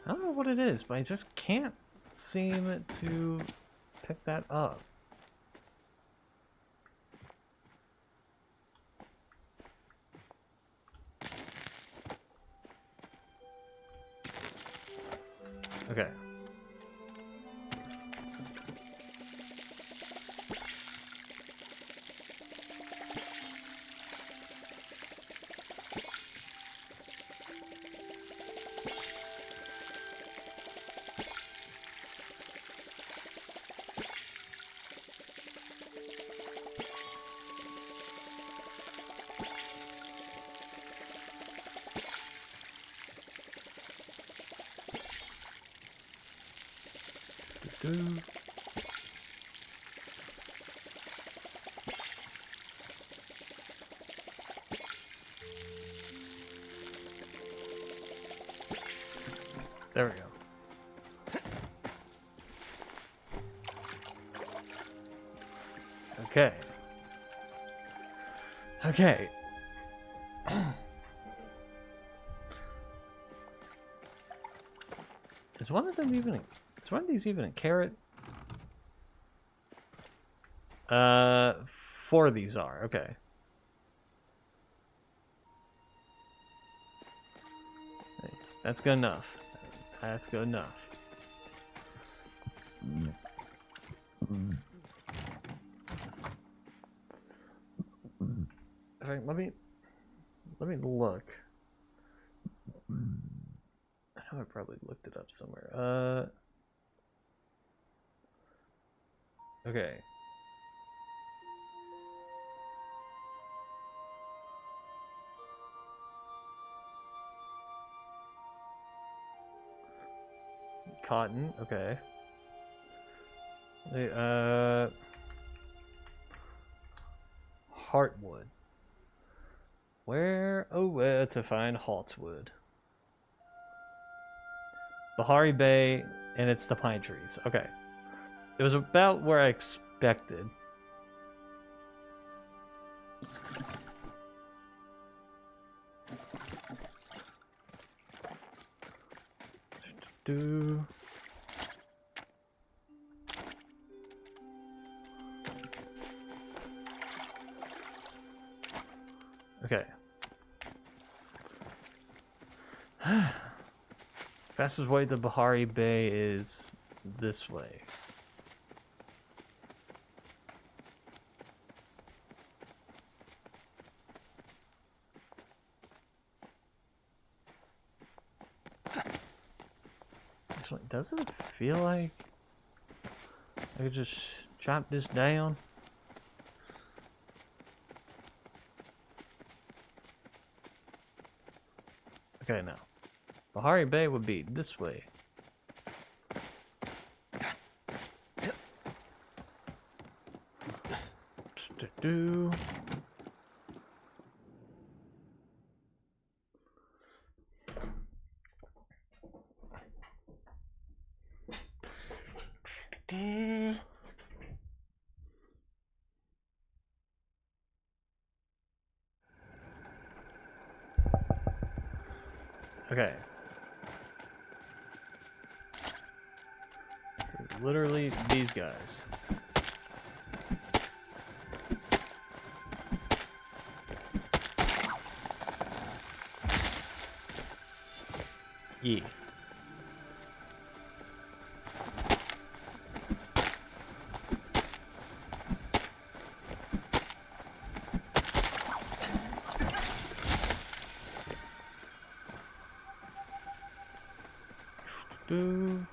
I don't know what it is, but I just can't seem to pick that up. Okay. Do. There we go. Okay. Okay. Is one of them even a, is one of these even a carrot? 4 of these are, okay. Hey, that's good enough. That's good enough. Alright, let me look. I know I probably looked it up somewhere. Okay. Cotton, okay. Heartwood. Where to find Haltwood? Bahari Bay, and it's the pine trees. Okay. It was about where I expected. Do. Okay. Fastest way to Bahari Bay is this way. Actually, doesn't it feel like I could just chop this down? Okay, now. Bahari Bay would be this way. Do. Okay. So literally these guys. Yeah. Do.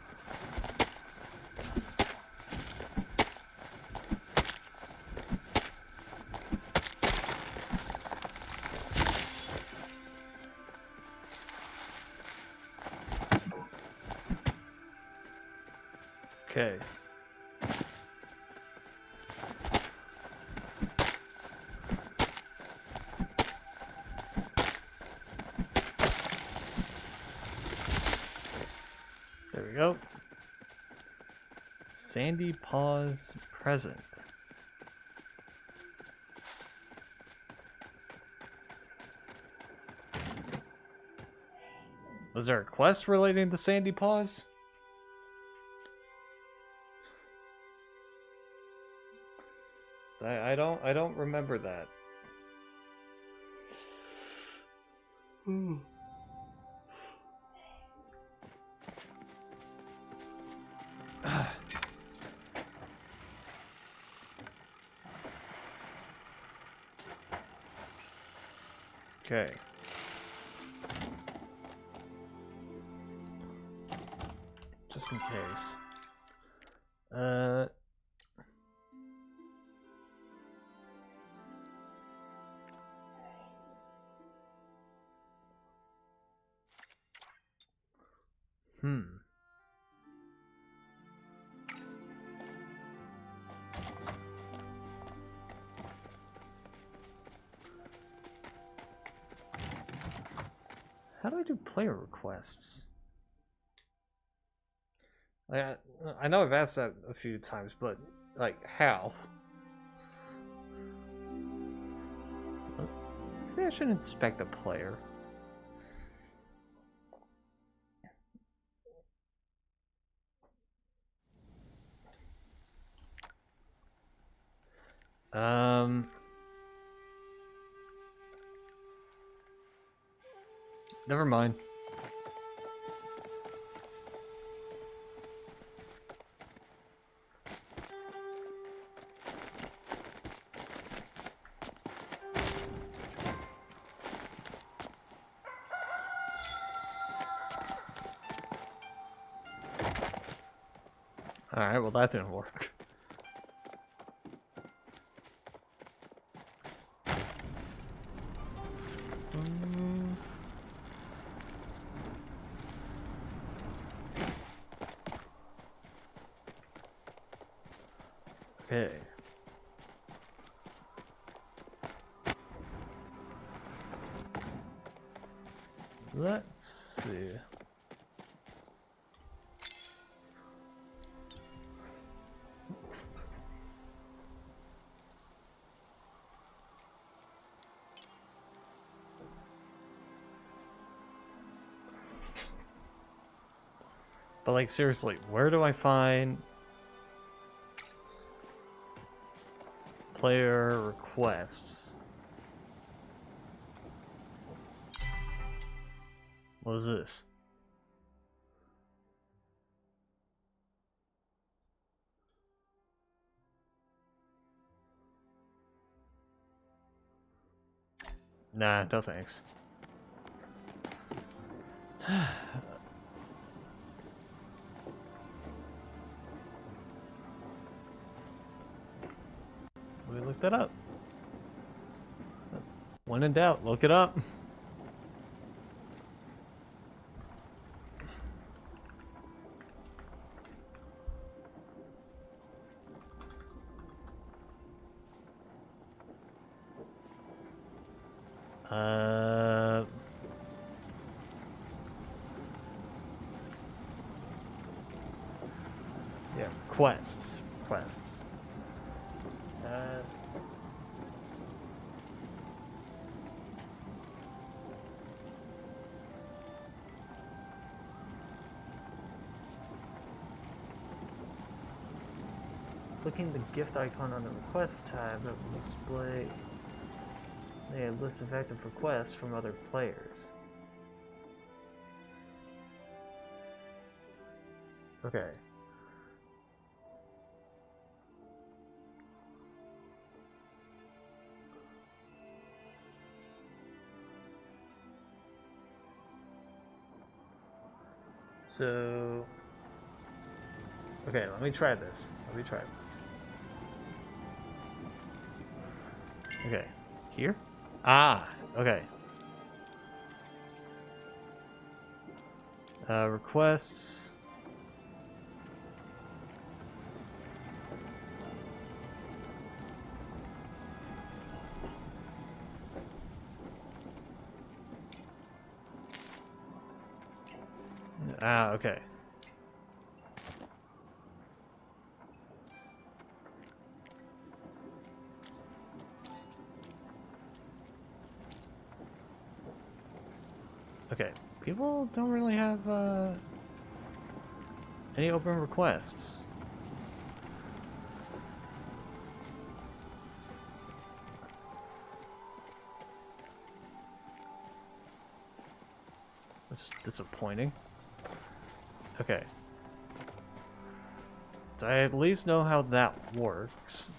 Okay. There we go. Sandy Paws present. Was there a quest relating to Sandy Paws? I don't remember that. Okay. Just in case. How do I do player requests? I know I've asked that a few times, but like how? Maybe I should inspect a player. Never mind. Alright, well that didn't work. Okay. Let's see. But like seriously, where do I find player requests? What is this? Nah, no thanks. We looked that up. When in doubt, look it up. Yeah, quests. Clicking the gift icon on the request tab, it will display a list of active requests from other players. Okay. So, okay, let me try this. Okay, here? Ah, okay. Requests. Ah, okay. Okay, people don't really have any open requests. Which is disappointing. Okay. So I at least know how that works.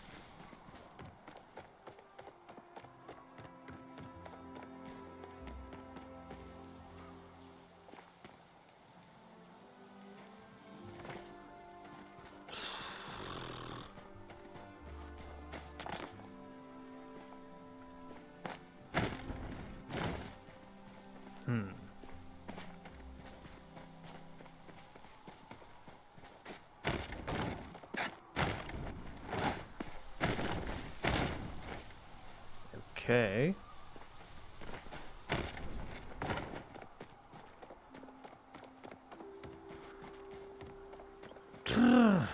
Okay. I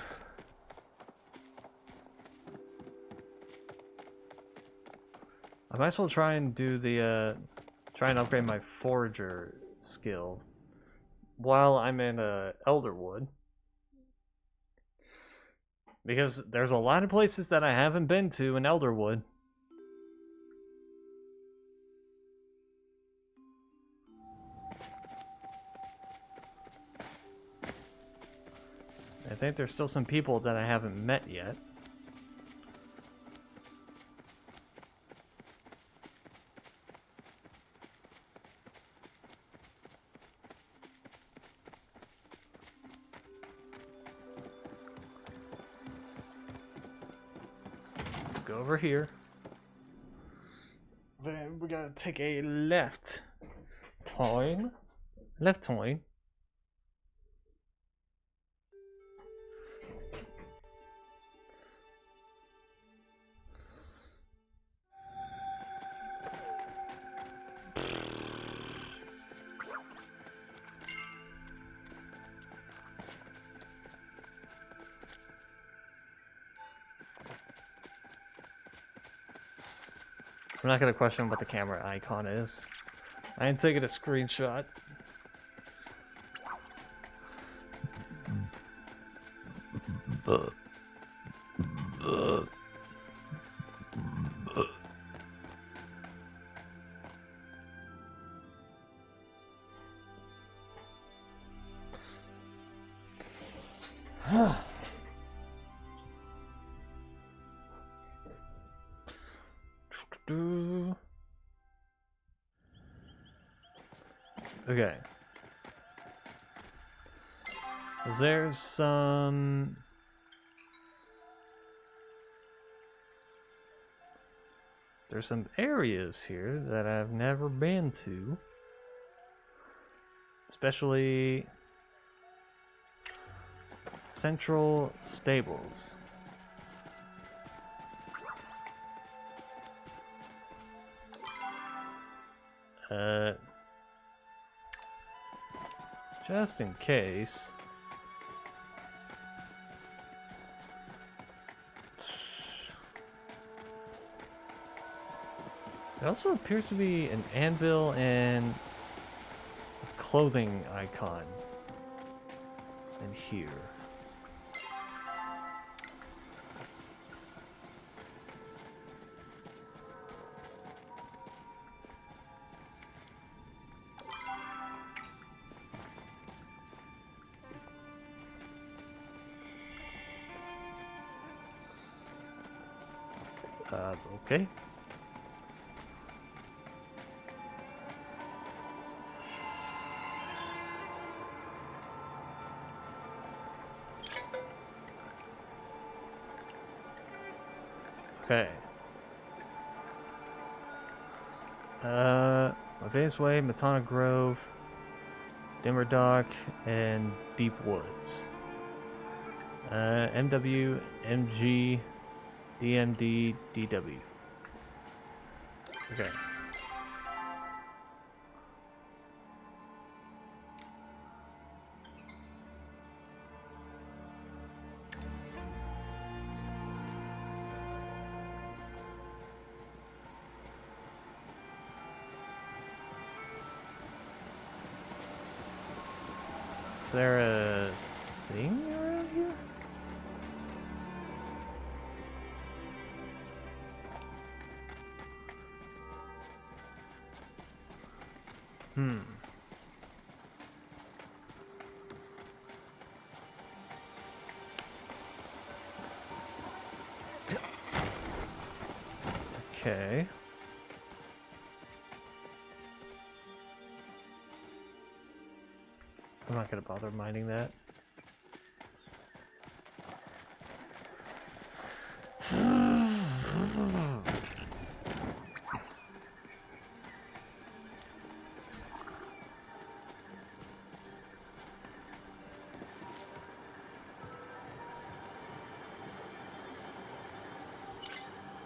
might as well try and do the try and upgrade my forager skill while I'm in Elderwood. Because there's a lot of places that I haven't been to in Elderwood. I think there's still some people that I haven't met yet. Let's go over here. Then we gotta take a left turn. Left turn. I'm not gonna question what the camera icon is. I ain't taking a screenshot. Okay. There's some... There's some areas here that I've never been to. Especially... Central Stables. Just in case. There also appears to be an anvil and a clothing icon in here. Okay. Okay. Advanced Way, Matana Grove, Dimmer Dock, and Deep Woods. MW, MG, DMD, DW. Okay. there a thing around here? Hmm. Okay. I'm not gonna bother mining that.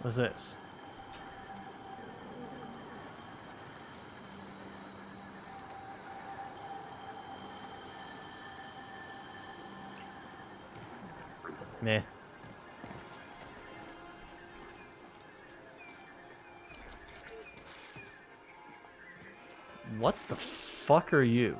What's this? Meh. What the fuck are you?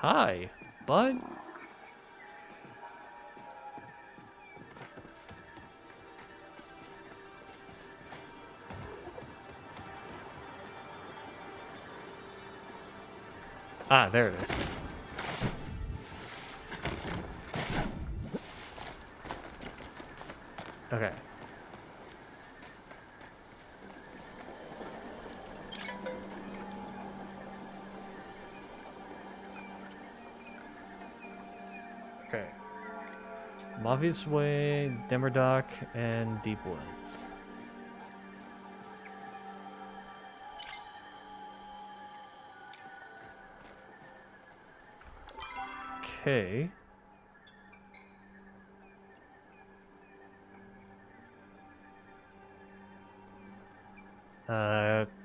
Hi, bud? Ah, there it is. Okay. Okay. Mavi's Way, Demmerdock, and Deep Woods. Okay.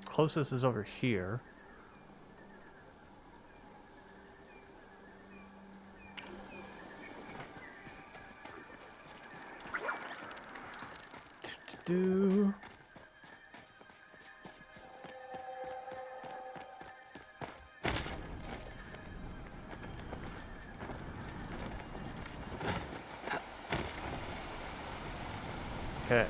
Closest is over here. Do. Okay.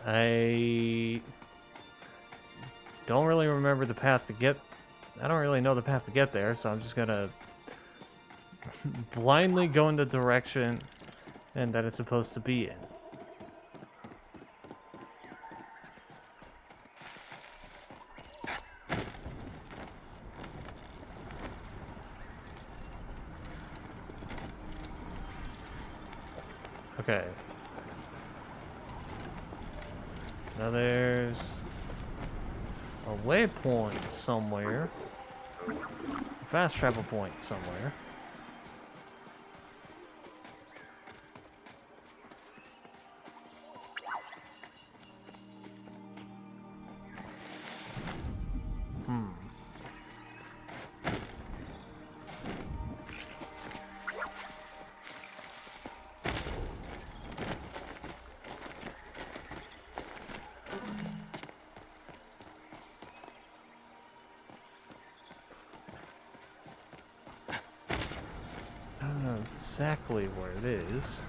I don't really remember the path to get... I don't really know the path to get there, so I'm just gonna blindly go in the direction and that it's supposed to be in. Okay. Now there's a waypoint somewhere. A fast travel point somewhere. I don't know exactly where it is.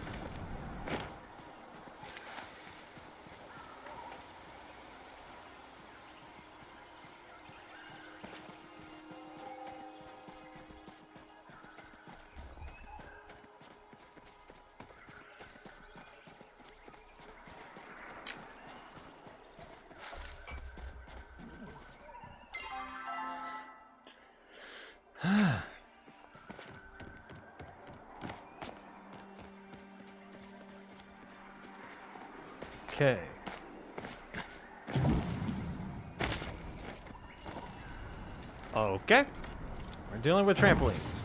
Okay. Okay. We're dealing with trampolines.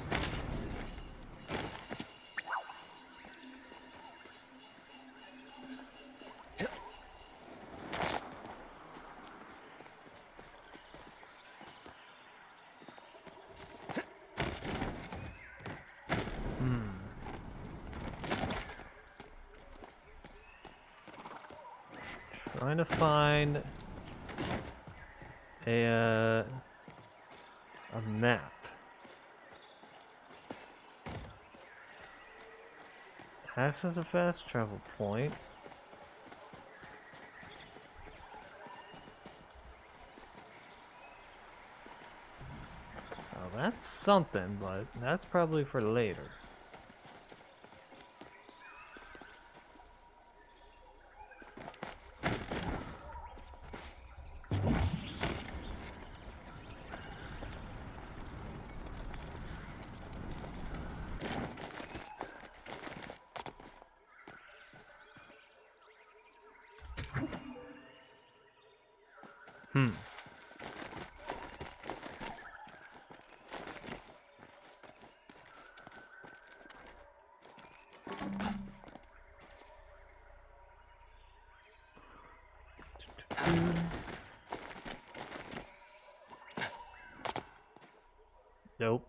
Trying to find a map. Access a fast travel point. Oh, that's something, but that's probably for later. Nope.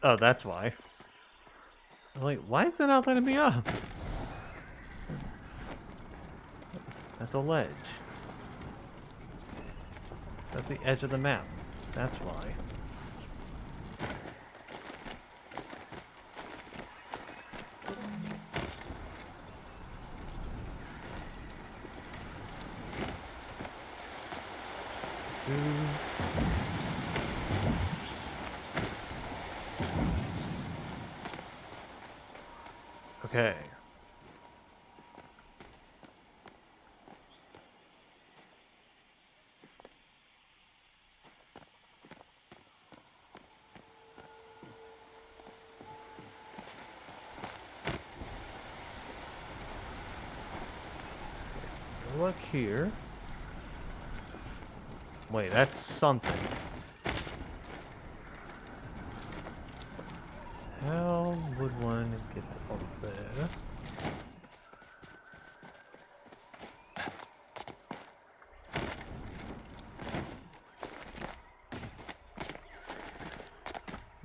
Oh, that's why. I'm like, why is it not letting me up? That's a ledge. That's the edge of the map. That's why. Okay. Look here. Wait, that's something. How would one get up there?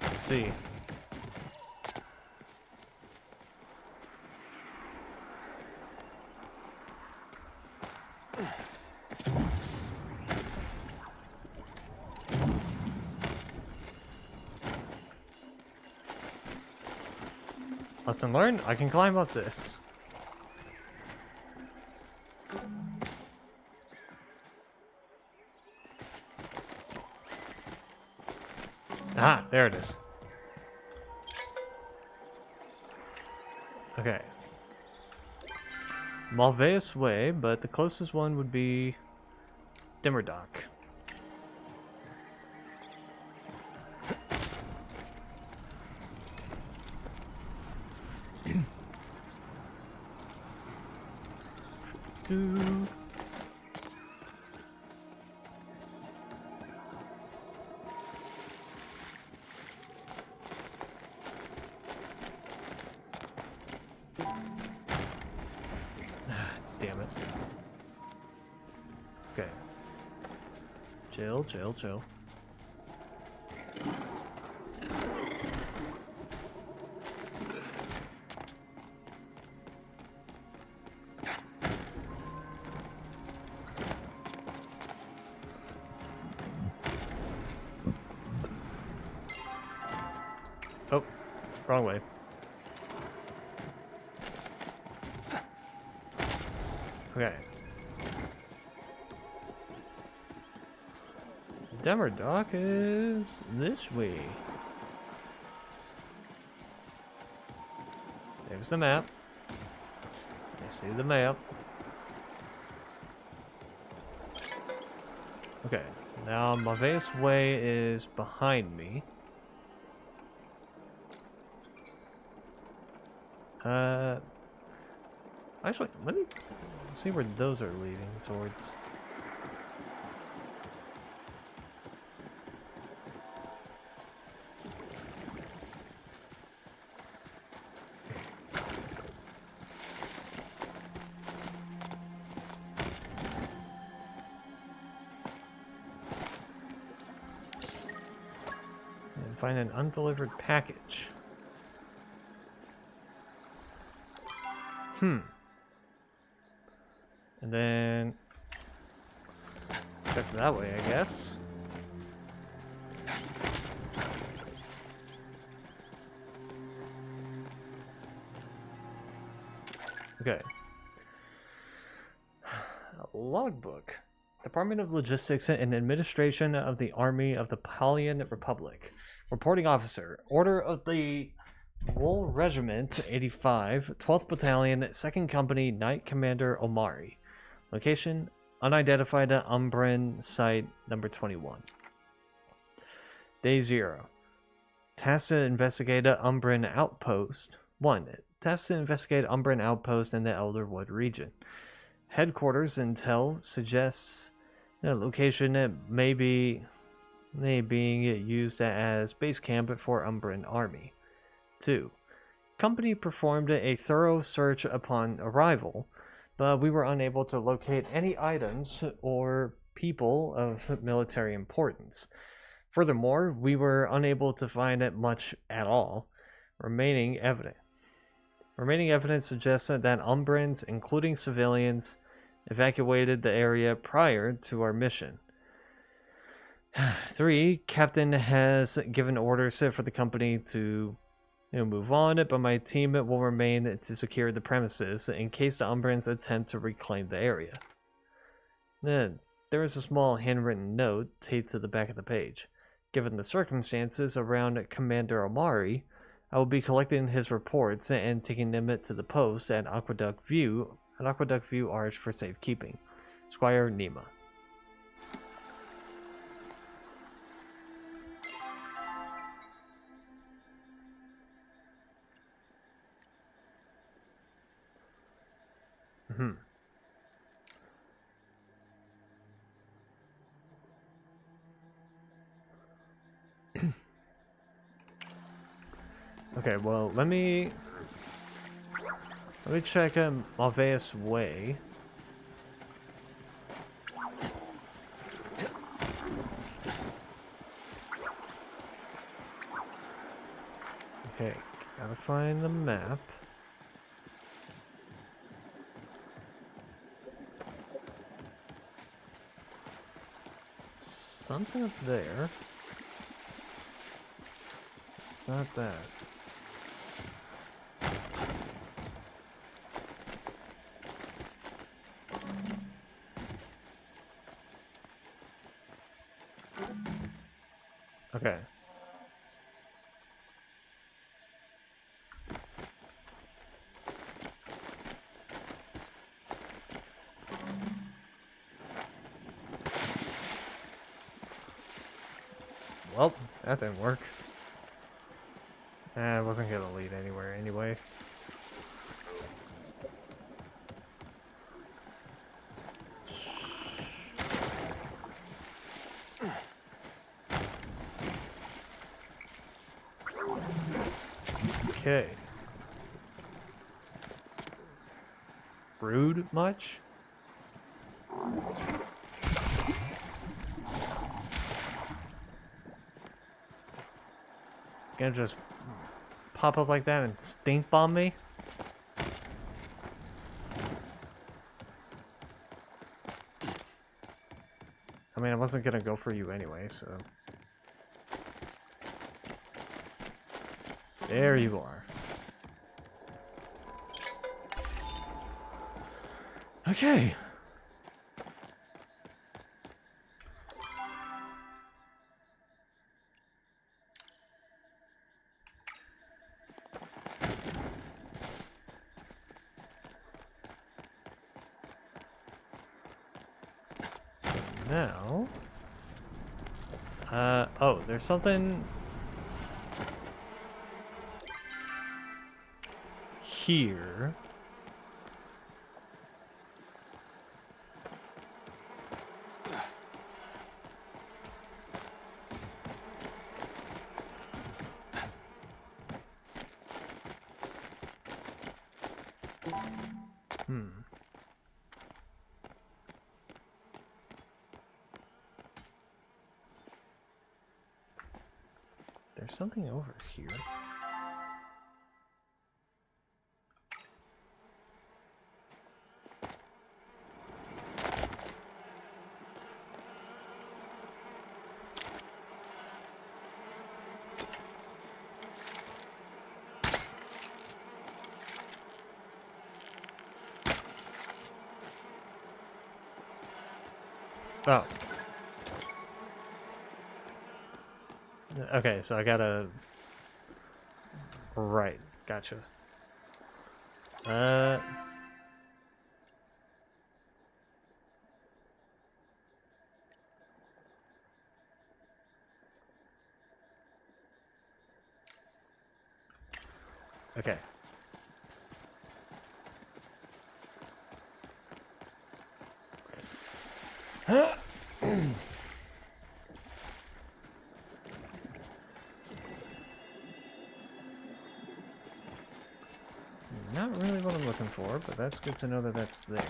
Let's see. Lesson learned, I can climb up this. Ah, there it is. Okay. Malveus Way, but the closest one would be Dimmerdock. Damn it. Okay. Chill, chill, chill. Oh, wrong way. Okay. Dimmerdock is this way. There's the map. I see the map. Okay. Now, Maveus Way is behind me. Actually, let me see where those are leading towards. And find an undelivered package. And then check that way, I guess. Okay. A logbook. Department of Logistics and Administration of the Army of the Palian Republic. Reporting Officer. Order of the Wool Regiment 85, 12th Battalion, 2nd Company, Knight Commander Omari. Location, unidentified Umbran Site number 21. Day 0. Task to investigate Umbran Outpost. 1. Task to investigate Umbran Outpost in the Elderwood region. Headquarters intel suggests the location may be being used as base camp for Umbran Army. 2. Company performed a thorough search upon arrival, but we were unable to locate any items or people of military importance. Furthermore, we were unable to find much at all. Remaining evidence suggests that Umbrans, including civilians, evacuated the area prior to our mission. 3. Captain has given orders for the company to move on, but my team will remain to secure the premises in case the Umbrans attempt to reclaim the area. Then, there is a small handwritten note taped to the back of the page. Given the circumstances around Commander Omari, I will be collecting his reports and taking them to the post at Aqueduct View Arch for safekeeping. Squire Nima. Okay, well, let me check Maveus Way. Okay, gotta find the map. Something up there. It's not that. Okay. Well, that didn't work. I wasn't gonna lead anywhere anyway. Okay. Rude much? Gonna just pop up like that and stink bomb me? I mean, I wasn't gonna go for you anyway, so... There you are. Okay. So now... Oh, there's something here. There's something over here. Oh. Okay, so I gotta... Right, gotcha. Okay. Not really what I'm looking for, but that's good to know that that's there.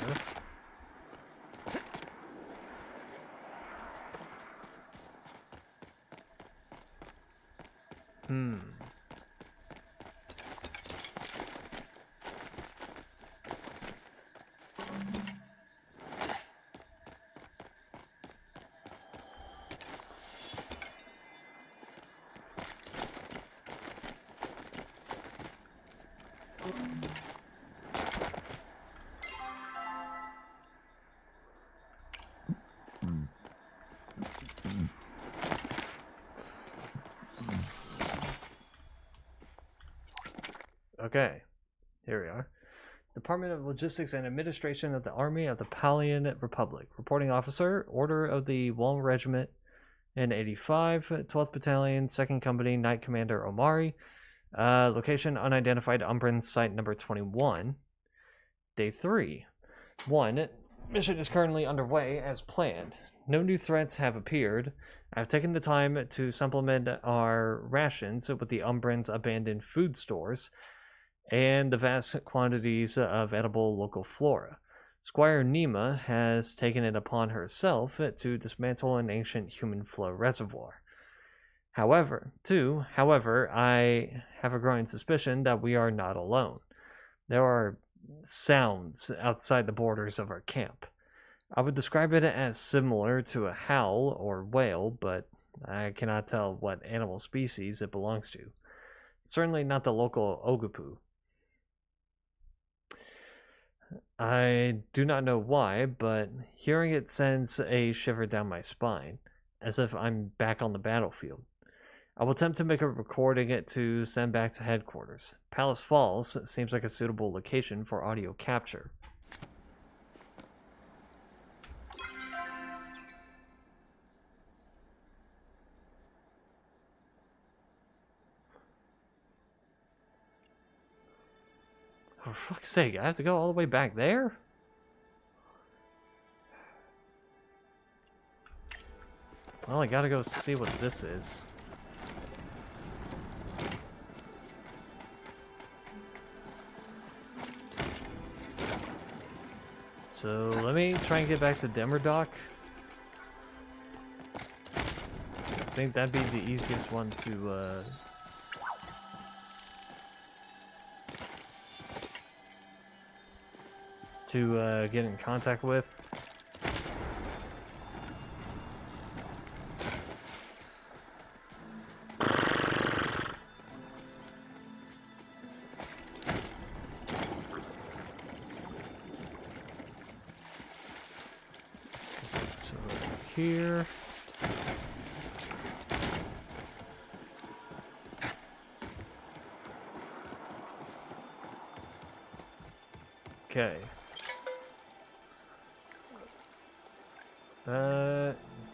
Okay, here we are. Department of Logistics and Administration of the Army of the Palian Republic. Reporting officer, Order of the Wall Regiment N85, 12th Battalion, 2nd Company, Knight Commander Omari. Location unidentified Umbran site number 21. Day 3. 1. Mission is currently underway as planned. No new threats have appeared. I've taken the time to supplement our rations with the Umbran's abandoned food stores and the vast quantities of edible local flora. Squire Nima has taken it upon herself to dismantle an ancient human flow reservoir. However, I have a growing suspicion that we are not alone. There are sounds outside the borders of our camp. I would describe it as similar to a howl or wail, but I cannot tell what animal species it belongs to. Certainly not the local Ogupu. I do not know why, but hearing it sends a shiver down my spine, as if I'm back on the battlefield. I will attempt to make a recording to send back to headquarters. Palace Falls seems like a suitable location for audio capture. Oh, for fuck's sake, I have to go all the way back there? Well, I gotta go see what this is. So, let me try and get back to Demerdock. I think that'd be the easiest one to get in contact with. It's over here. Okay.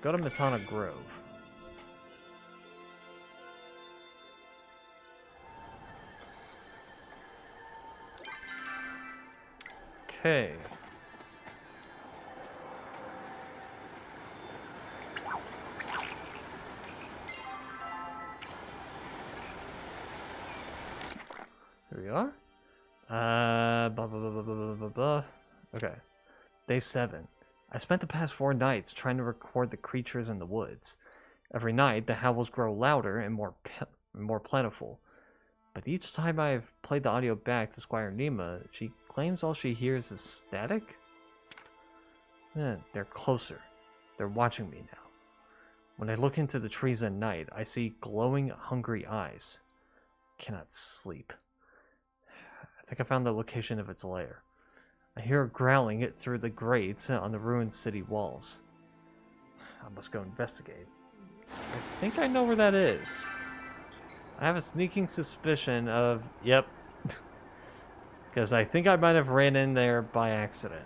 Go to Matana Grove. Okay. Here we are. Blah, blah, blah, blah, blah, blah, blah. Okay. Day 7. I spent the past 4 nights trying to record the creatures in the woods. Every night, the howls grow louder and more plentiful. But each time I've played the audio back to Squire Nima, she claims all she hears is static? They're closer. They're watching me now. When I look into the trees at night, I see glowing, hungry eyes. Cannot sleep. I think I found the location of its lair. I hear it growling it through the grates on the ruined city walls. I must go investigate. I think I know where that is. I have a sneaking suspicion of... Yep. Because I think I might have ran in there by accident.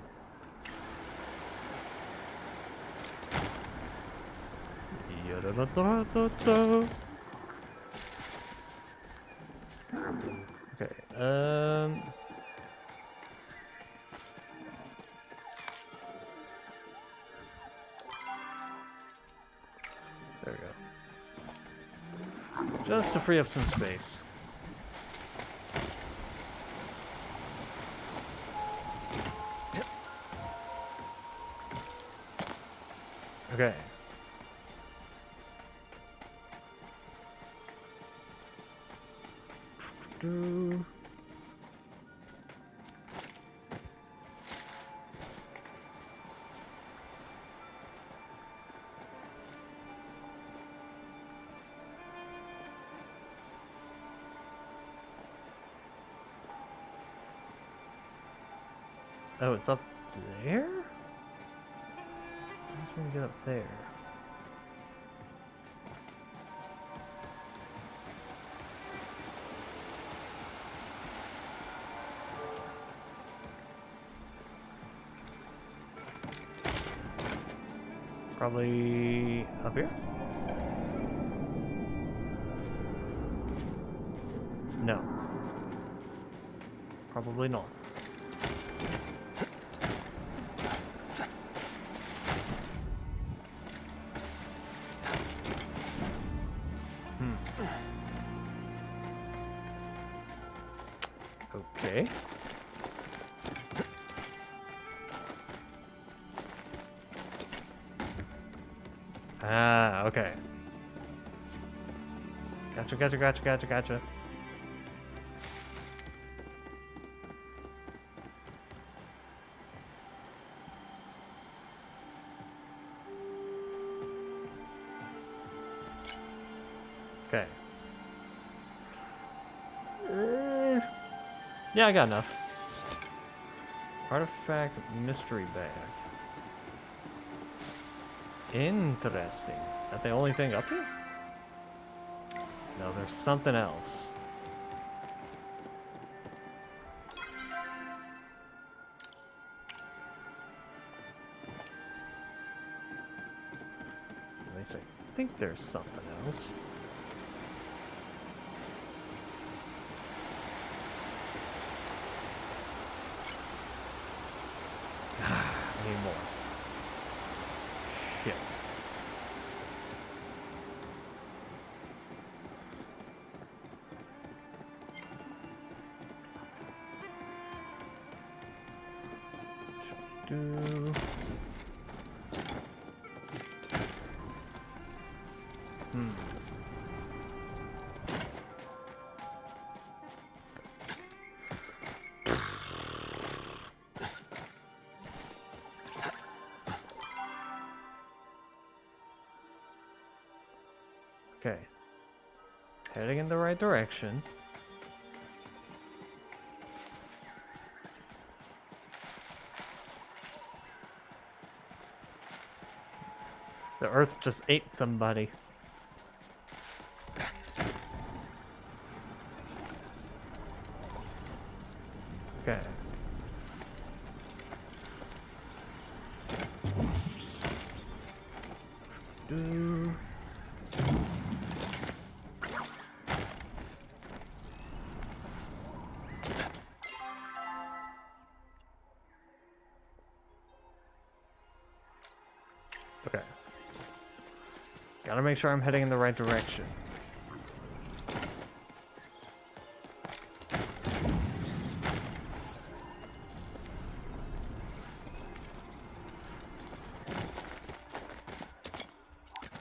Okay, there we go. Just to free up some space. Okay. Oh, it's up there? How can we get up there? Probably up here? No. Probably not. Okay. Ah, okay. Gotcha. Okay. Yeah, I got enough. Artifact mystery bag. Interesting. Is that the only thing up here? No, there's something else. At least I think there's something else. I need more. Shit. Okay. Heading in the right direction. The earth just ate somebody. Okay. Gotta make sure I'm heading in the right direction.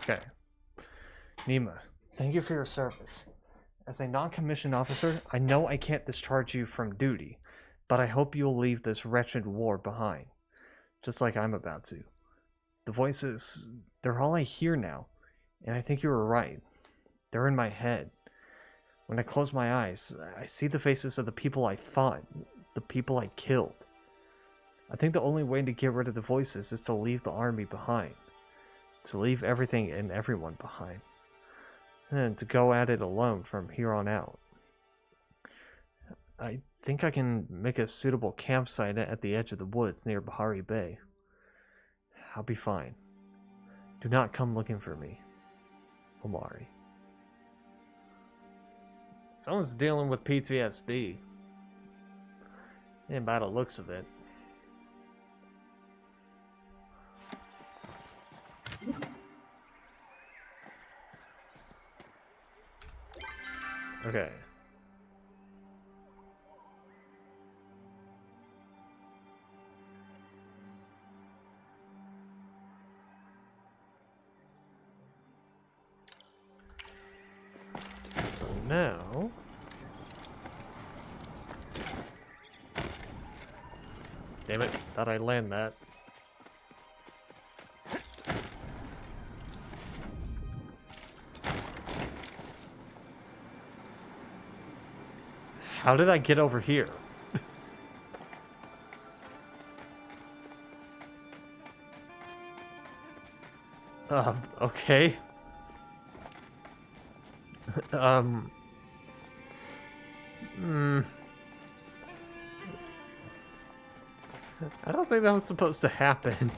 Okay. Nima, thank you for your service. As a non-commissioned officer, I know I can't discharge you from duty, but I hope you'll leave this wretched war behind, just like I'm about to. The voices, they're all I hear now, and I think you were right. They're in my head. When I close my eyes, I see the faces of the people I fought, the people I killed. I think the only way to get rid of the voices is to leave the army behind, to leave everything and everyone behind, and to go at it alone from here on out. I think I can make a suitable campsite at the edge of the woods near Bahari Bay. I'll be fine. Do not come looking for me, Omari. Someone's dealing with PTSD. And by the looks of it. Okay. So now... Damn it, thought I'd land that. How did I get over here? Okay. I don't think that was supposed to happen.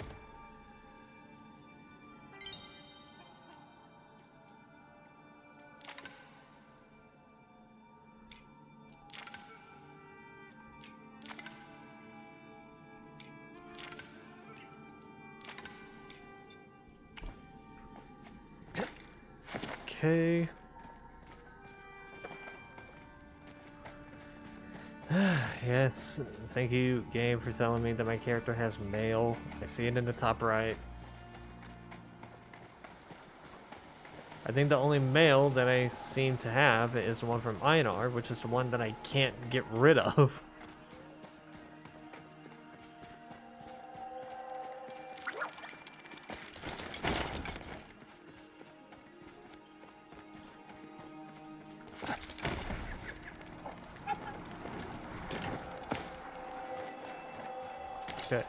Okay. Yes, thank you, game, for telling me that my character has mail. I see it in the top right. I think the only mail that I seem to have is the one from Einar, which is the one that I can't get rid of. Okay.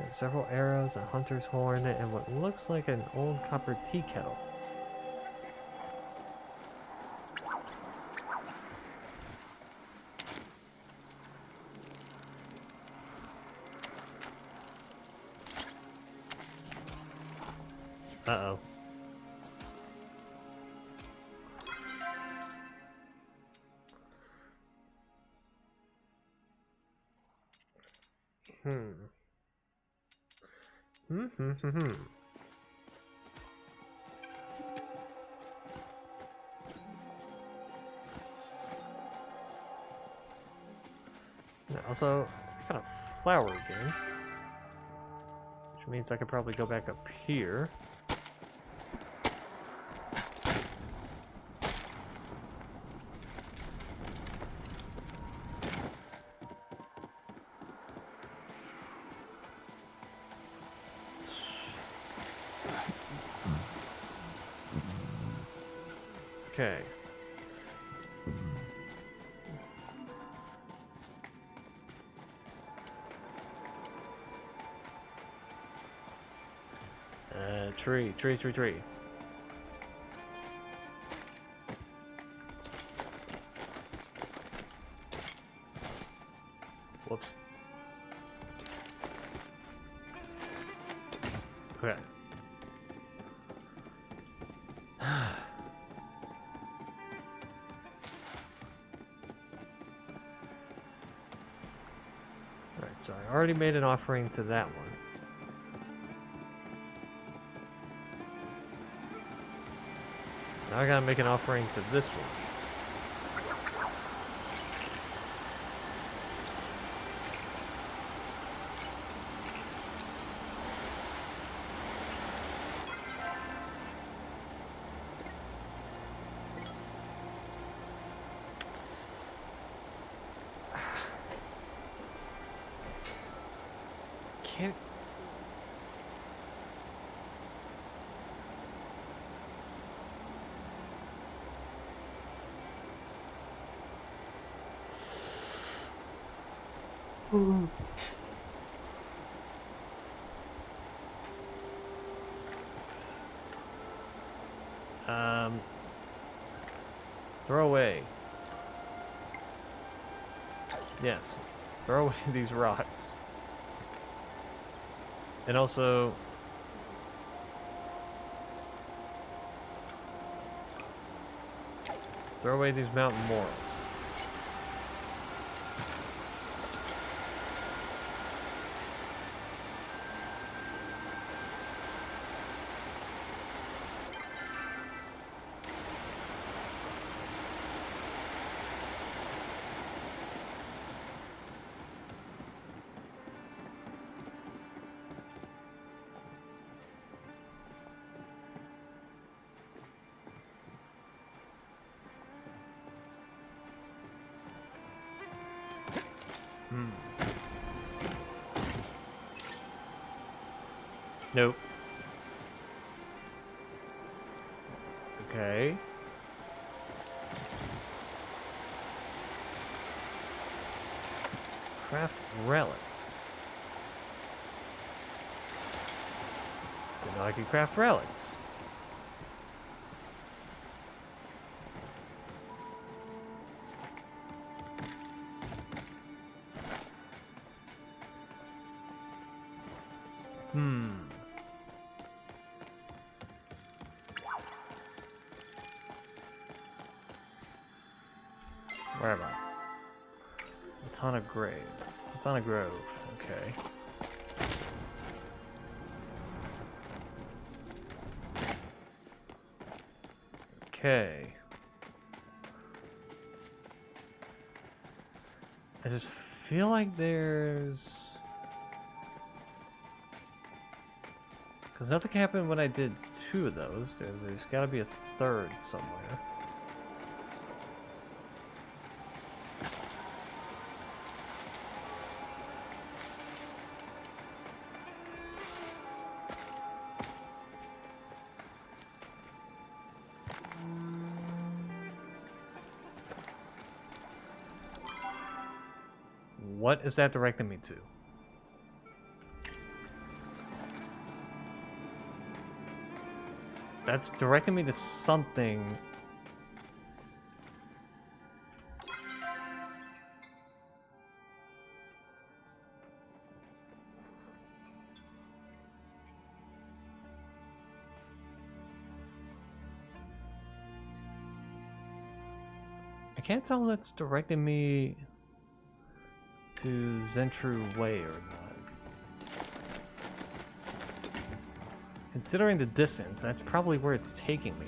There's several arrows, a hunter's horn, and what looks like an old copper tea kettle. Uh-oh. Also, I got a flower again, which means I could probably go back up here. Okay. Tree. Whoops. Okay. Alright, So I already made an offering to that one. Now I gotta make an offering to this one. Can't. Throw away. Yes, throw away these rocks. And also, throw away these mountain morals. Nope. Okay. Craft relics. Didn't know I could craft relics. Where am I? Matana Grave. Matana Grove. Okay. Okay. I just feel like there's... Because nothing happened when I did 2 of those. There's got to be a third somewhere. What is that directing me to? That's directing me to something. I can't tell if that's directing me to Zentru Way or not. Considering the distance, that's probably where it's taking me.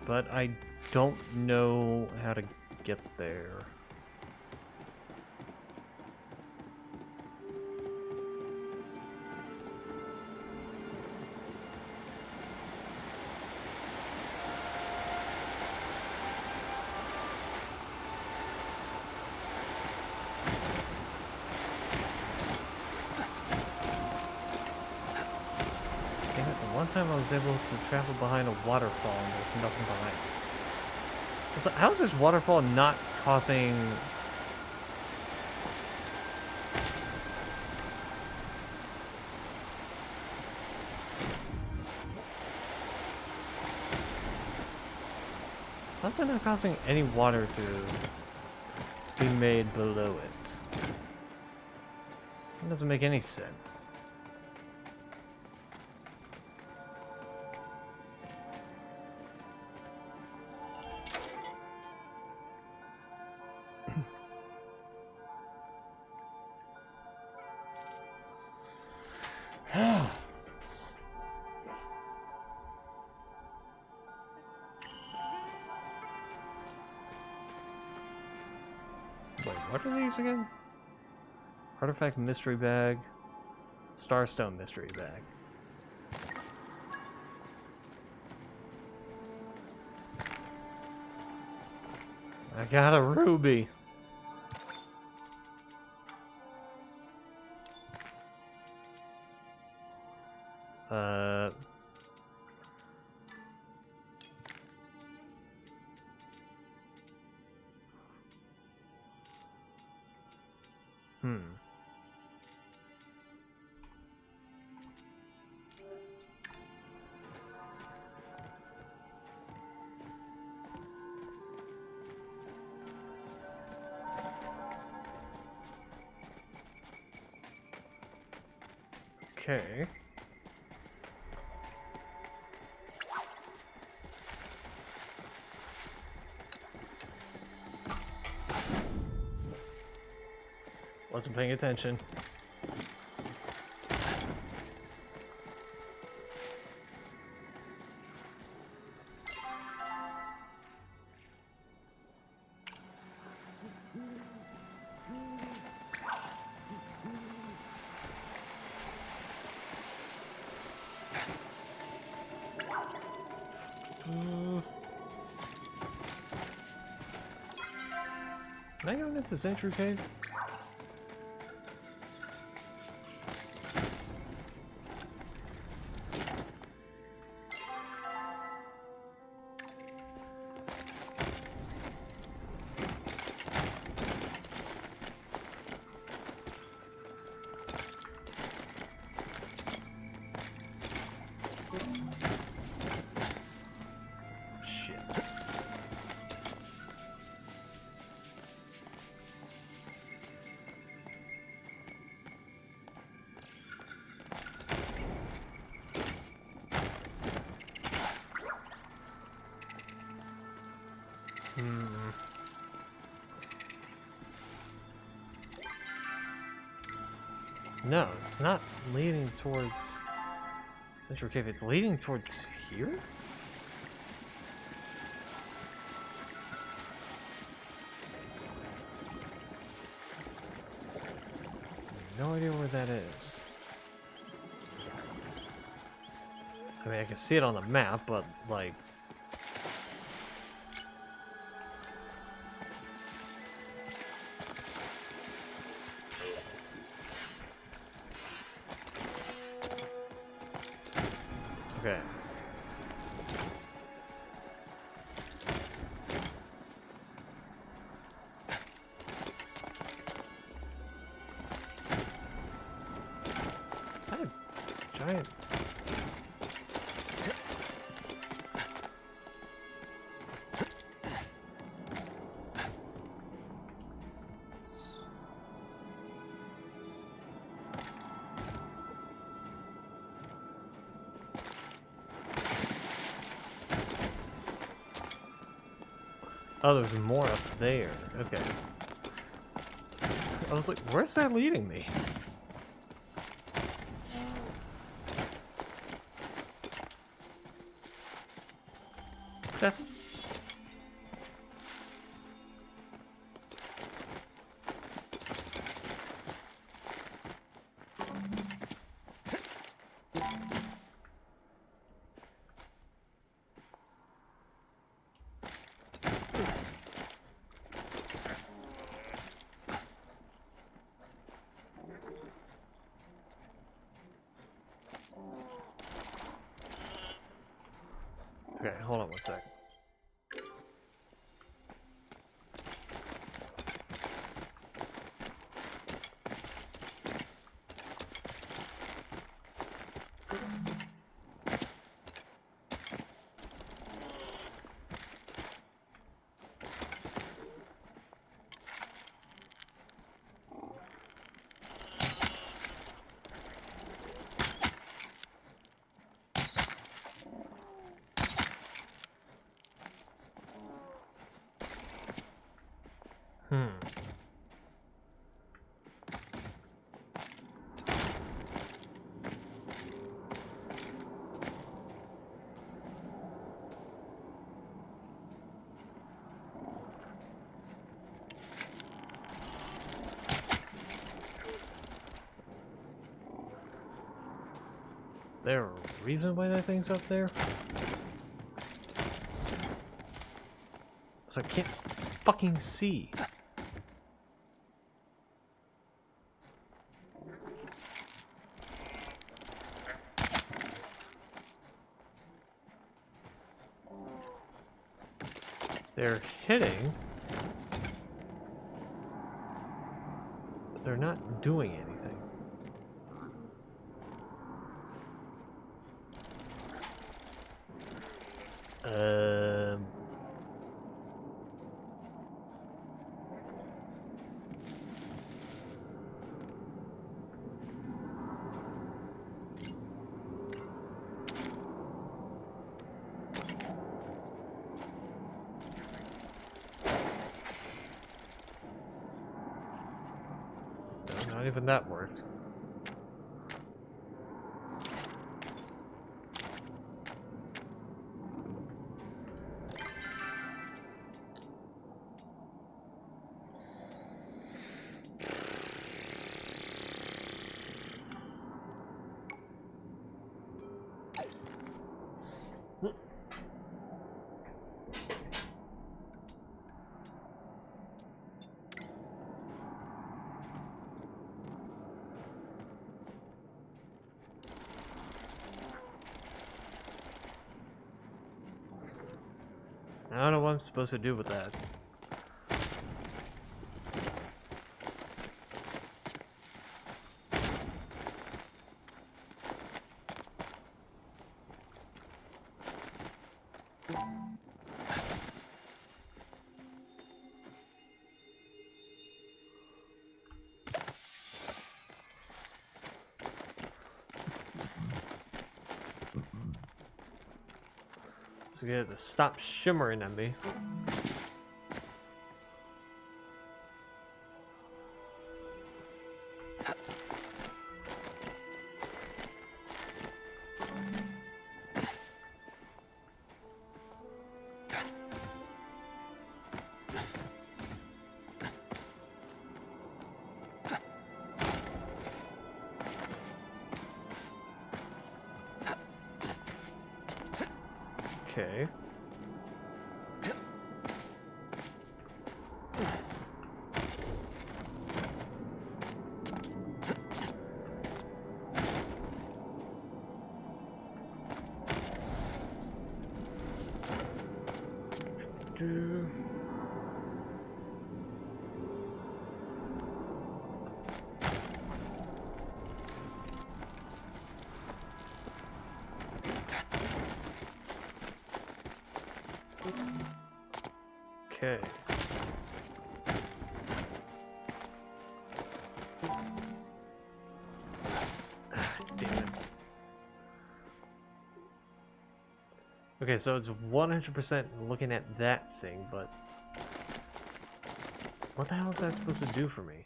But I don't know how to get there. One time I was able to travel behind a waterfall and there's nothing behind it. So how is this waterfall not causing... How's it not causing any water to be made below it? It doesn't make any sense. Wait, what are these again? Artifact mystery bag. Starstone mystery bag. I got a ruby. Uh... Hmm. Okay. Wasn't paying attention. Am I going into Century Cave? Shit. No, it's not leading towards Central Cave. It's leading towards here? No idea where that is. I mean, I can see it on the map, but, like... Okay. Is that a giant... Oh, there's more up there. Okay. I was like, where's that leading me? That's... Okay, hold on one sec. there a reason why that thing's up there? So I can't fucking see. They're hitting, but they're not doing anything. No, not even that worked. I don't know what I'm supposed to do with that. So get it to stop shimmering at me. Okay. Do. Okay. Damn it. Okay, so it's 100% looking at that thing, but what the hell is that supposed to do for me?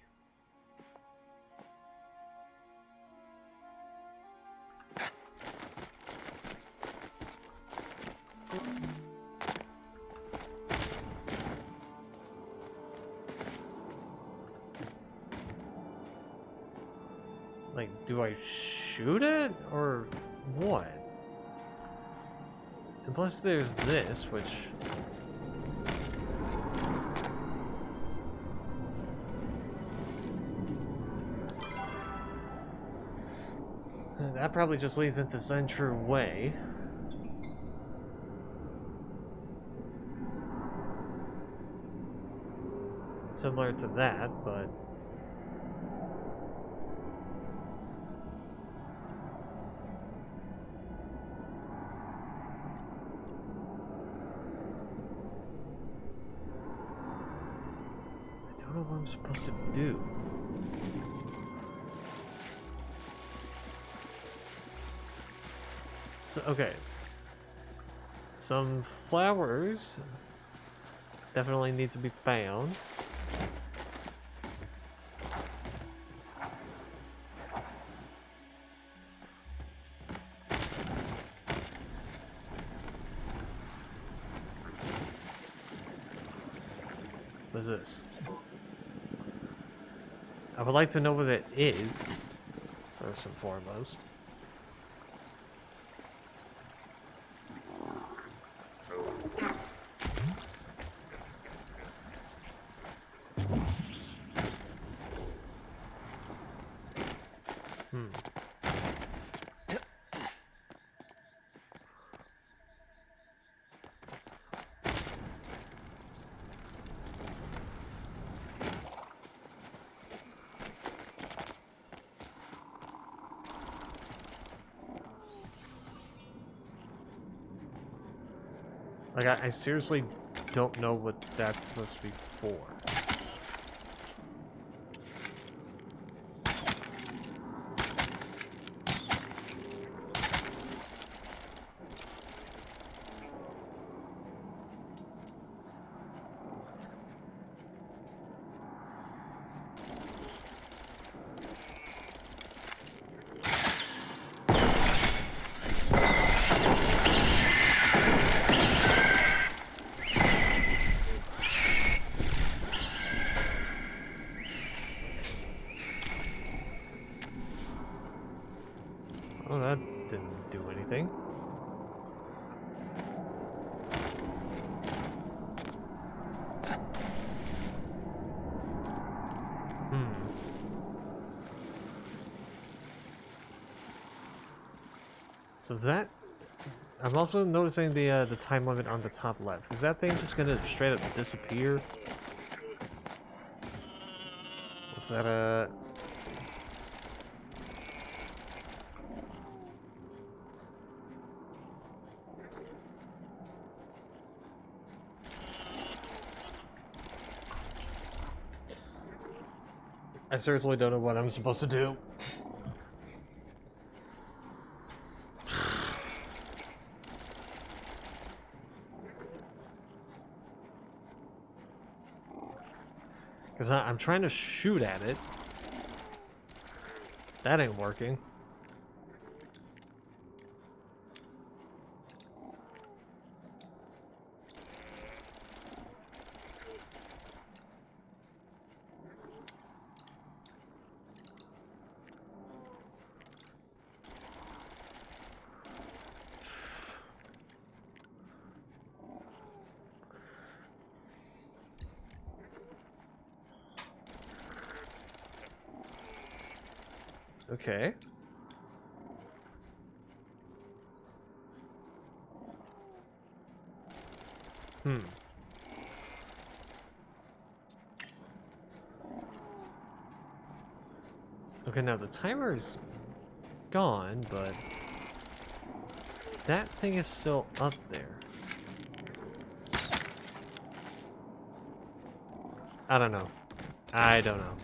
Like, do I shoot it or what? And plus there's this, which... that probably just leads into Central Way. Similar to that, but... I don't know what I'm supposed to do. So, okay. Some flowers definitely need to be found. What is this? I would like to know what it is, first and foremost. Hmm. Like, I seriously don't know what that's supposed to be for. Oh, that didn't do anything. So that... I'm also noticing the time limit on the top left. Is that thing just gonna straight up disappear? Was that a... I seriously don't know what I'm supposed to do. Because I'm trying to shoot at it. That ain't working. Okay. Okay, now the timer's gone, but that thing is still up there. I don't know. I don't know.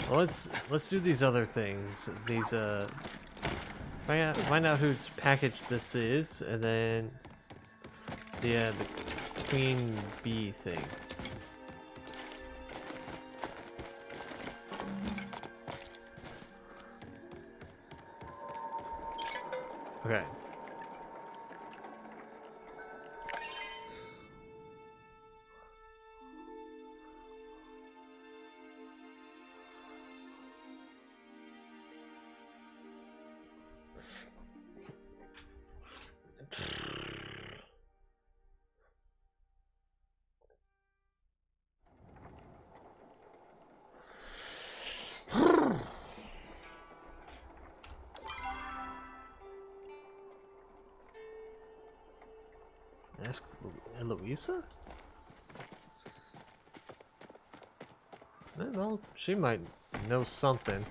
Well, let's do these other things. These find out whose package this is, and then the queen bee thing. Okay. Ask Eloisa? Well, she might know something.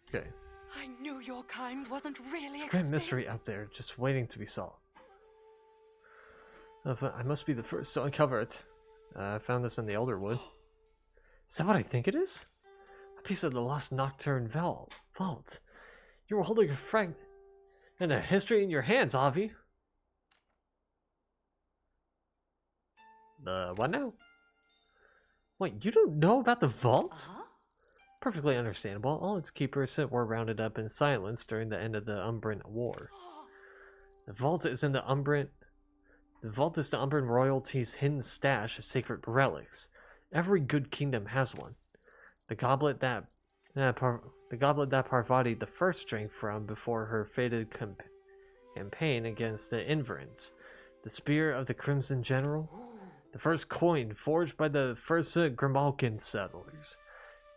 Okay. I knew your kind wasn't really Great extinct. mystery out there, just waiting to be solved. I must be the first to uncover it. I found this in the Elderwood. Is that what I think it is? A piece of the lost Nocturne vault. You were holding a fragment and a history in your hands, Avi. What now? Wait, you don't know about the vault? Uh-huh. Perfectly understandable. All its keepers were rounded up and silenced during the end of the Umbrant War. The vault is the Umbrant royalty's hidden stash of sacred relics. Every good kingdom has one. The goblet that the goblet that Parvati the First drank from before her fated campaign against the Inverns. The spear of the Crimson General. The first coin forged by the first Grimalkin settlers.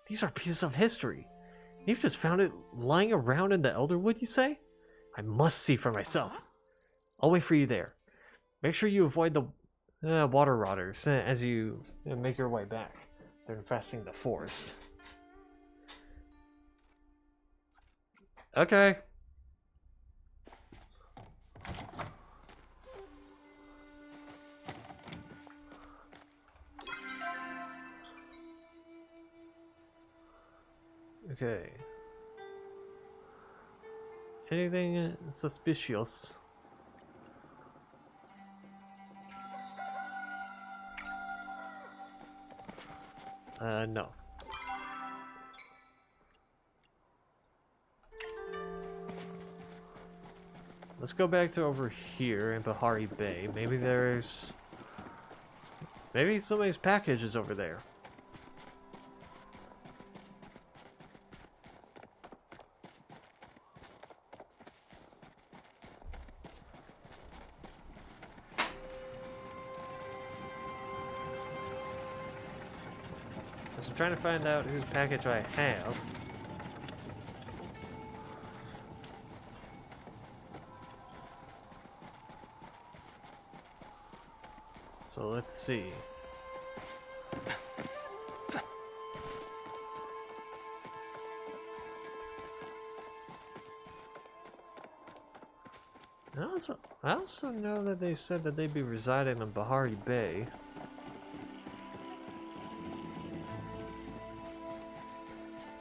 These are pieces of history. You've just found it lying around in the Elderwood, you say? I must see for myself. I'll wait for you there. Make sure you avoid the water rotters as you make your way back. They're infesting the forest. Okay. Okay. Anything suspicious? No. Let's go back to over here in Bahari Bay. Maybe somebody's package is over there. So I'm trying to find out whose package I have. So let's see. I also know that they said that they'd be residing in Bahari Bay.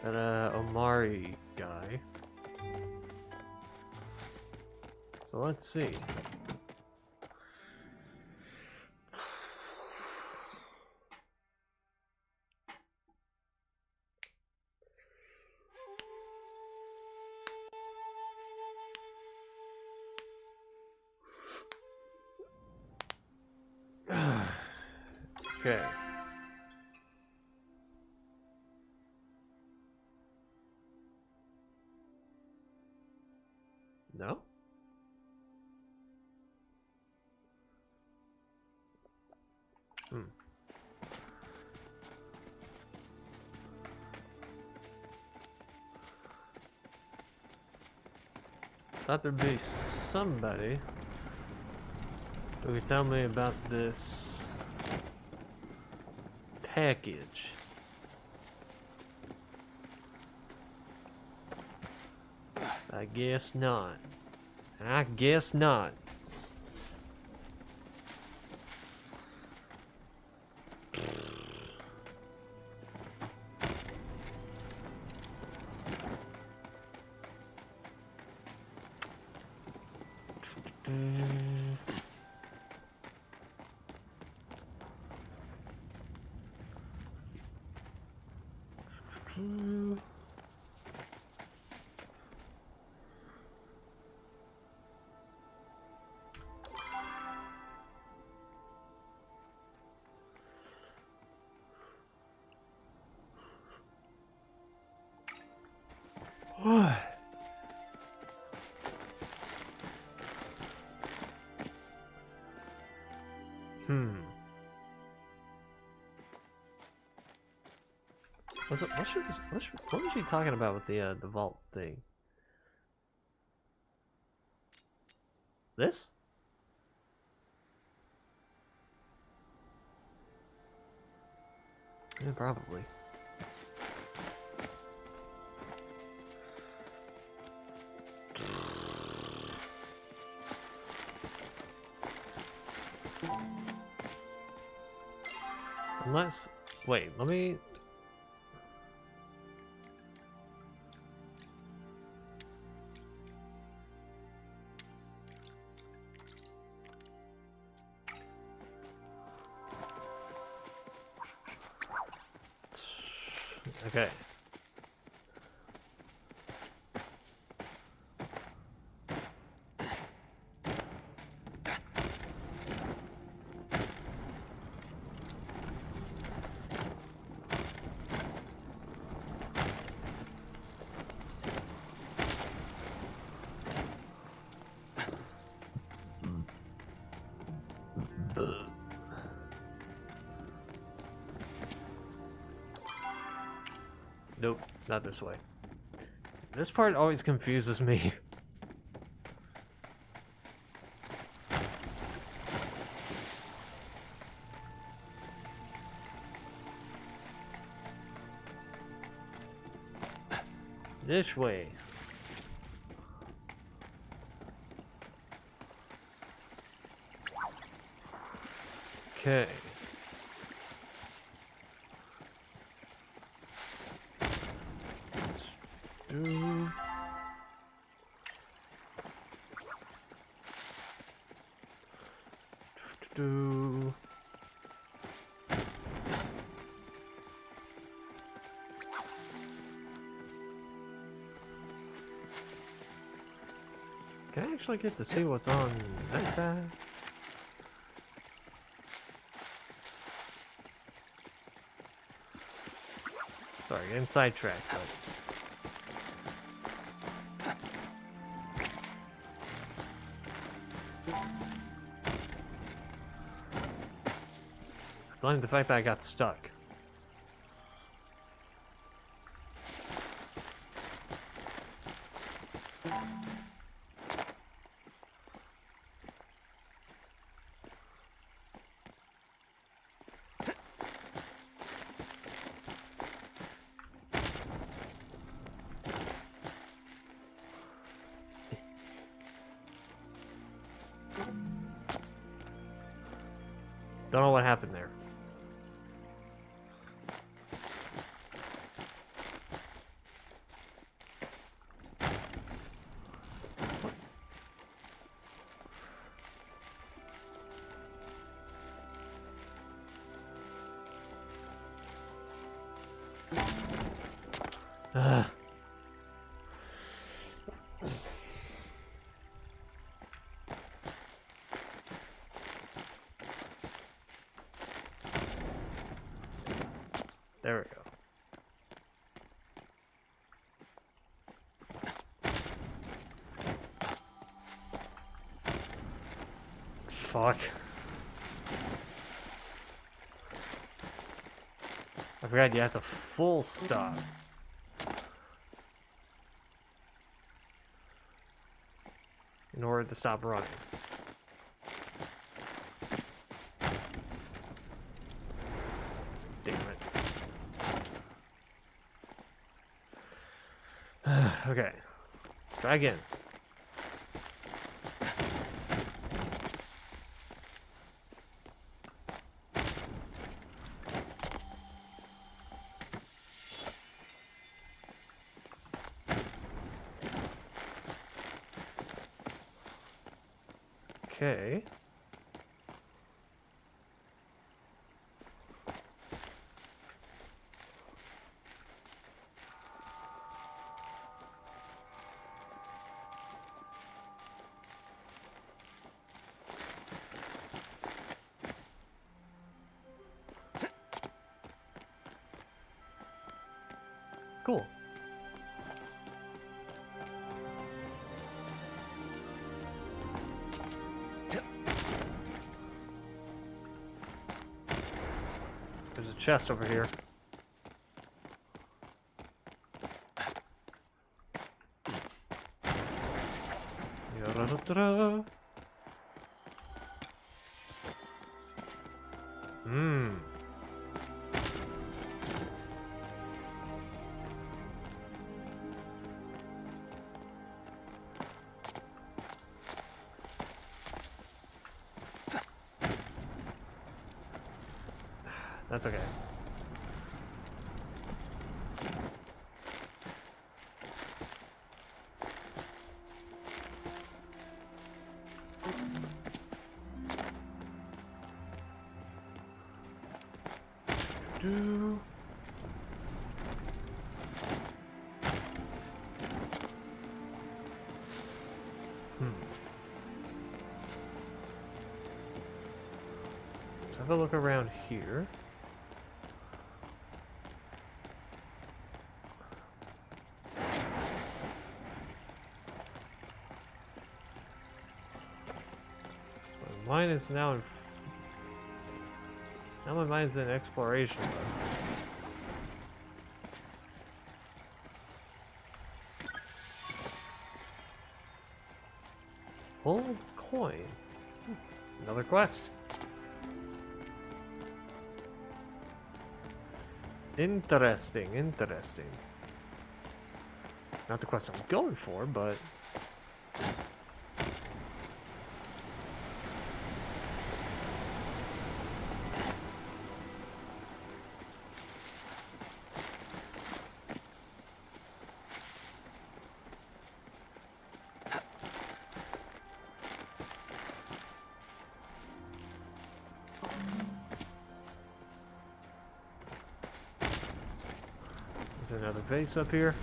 That Omari guy. So let's see. Okay. No? Thought there'd be somebody who could tell me about this package. I guess not. I guess not. What was she talking about with the vault thing? This? Yeah, probably. Unless, wait, let me. Okay. Nope, not this way. This part always confuses me. This way. Okay. Let's do... do... Can I actually get to see what's on that side? Sorry, getting sidetracked, but... I blame the fact that I got stuck. Don't know what happened there. Ugh. There we go. Fuck. I forgot you have to full stop. In order to stop running. Damn it. Okay. Try again. Okay. Cool. There's a chest over here. Hmm. That's okay. Do. Let's have a look around here. Mine is now in. Now my mind's in exploration mode. Old coin. Another quest. Interesting, interesting. Not the quest I'm going for, but... There's another vase up here.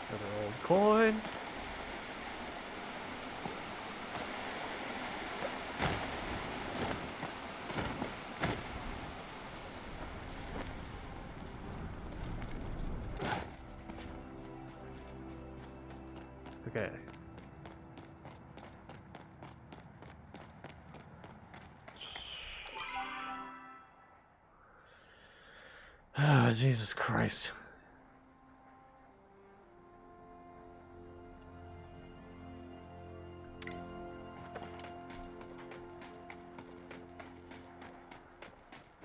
Another old coin. Okay. Ah, Jesus Christ.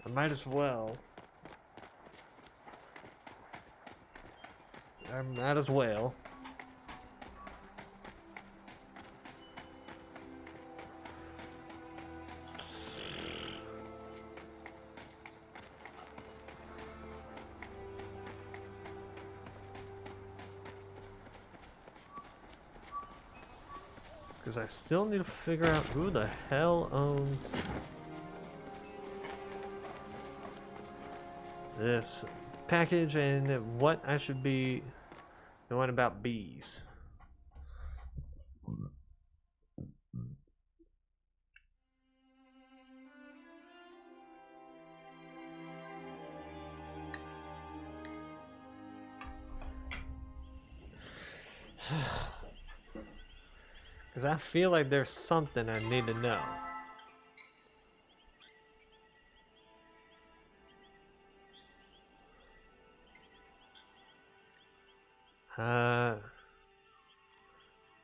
I might as well. I might as well. Because I still need to figure out who the hell owns this package and what I should be knowing about bees. Because I feel like there's something I need to know.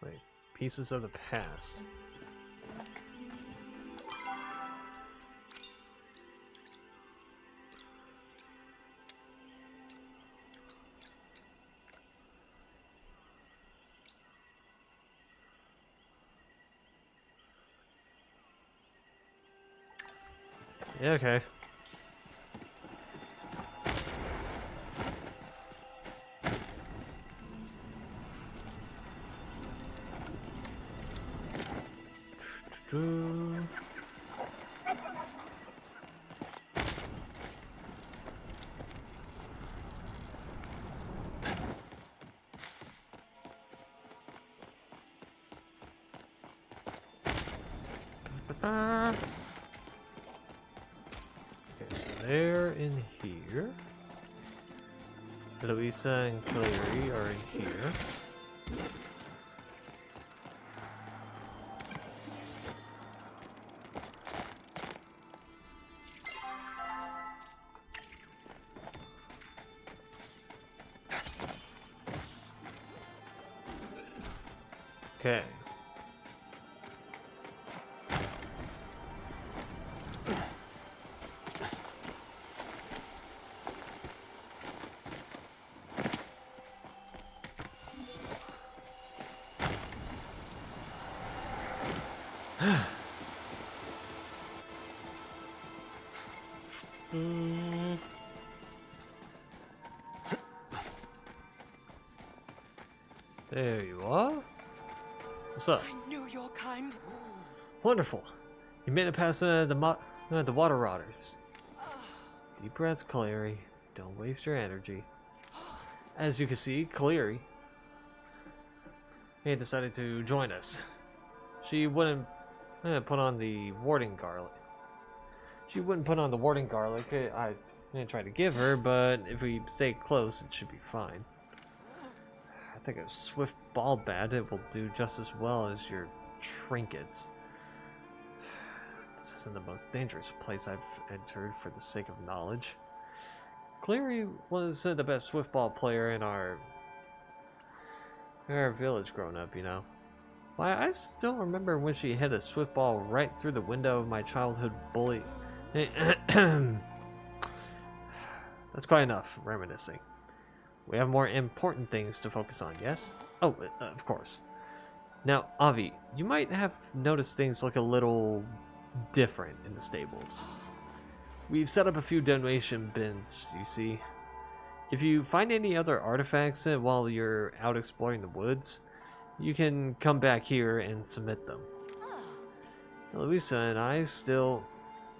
Wait, pieces of the past. Yeah, okay. Okay, so they're in here. Louisa and Clary are in here. Okay. There you are. What's up? I knew your kind. Wonderful. You made it past the water rotters. Deep breaths, Clary. Don't waste your energy. As you can see, Clary decided to join us. She wouldn't put on the warding garlic. She wouldn't put on the warding garlic I tried to give her, but if we stay close, it should be fine. I think a swift ball bat will do just as well as your trinkets. This isn't the most dangerous place I've entered for the sake of knowledge. Clary was the best swift ball player in our Her village grown up, you know. Why, I still remember when she hit a swift ball right through the window of my childhood bully. That's quite enough reminiscing. We have more important things to focus on, yes? Oh, of course. Now, Avi, you might have noticed things look a little different in the stables. We've set up a few donation bins, you see. If you find any other artifacts while you're out exploring the woods, you can come back here and submit them. Louisa and I still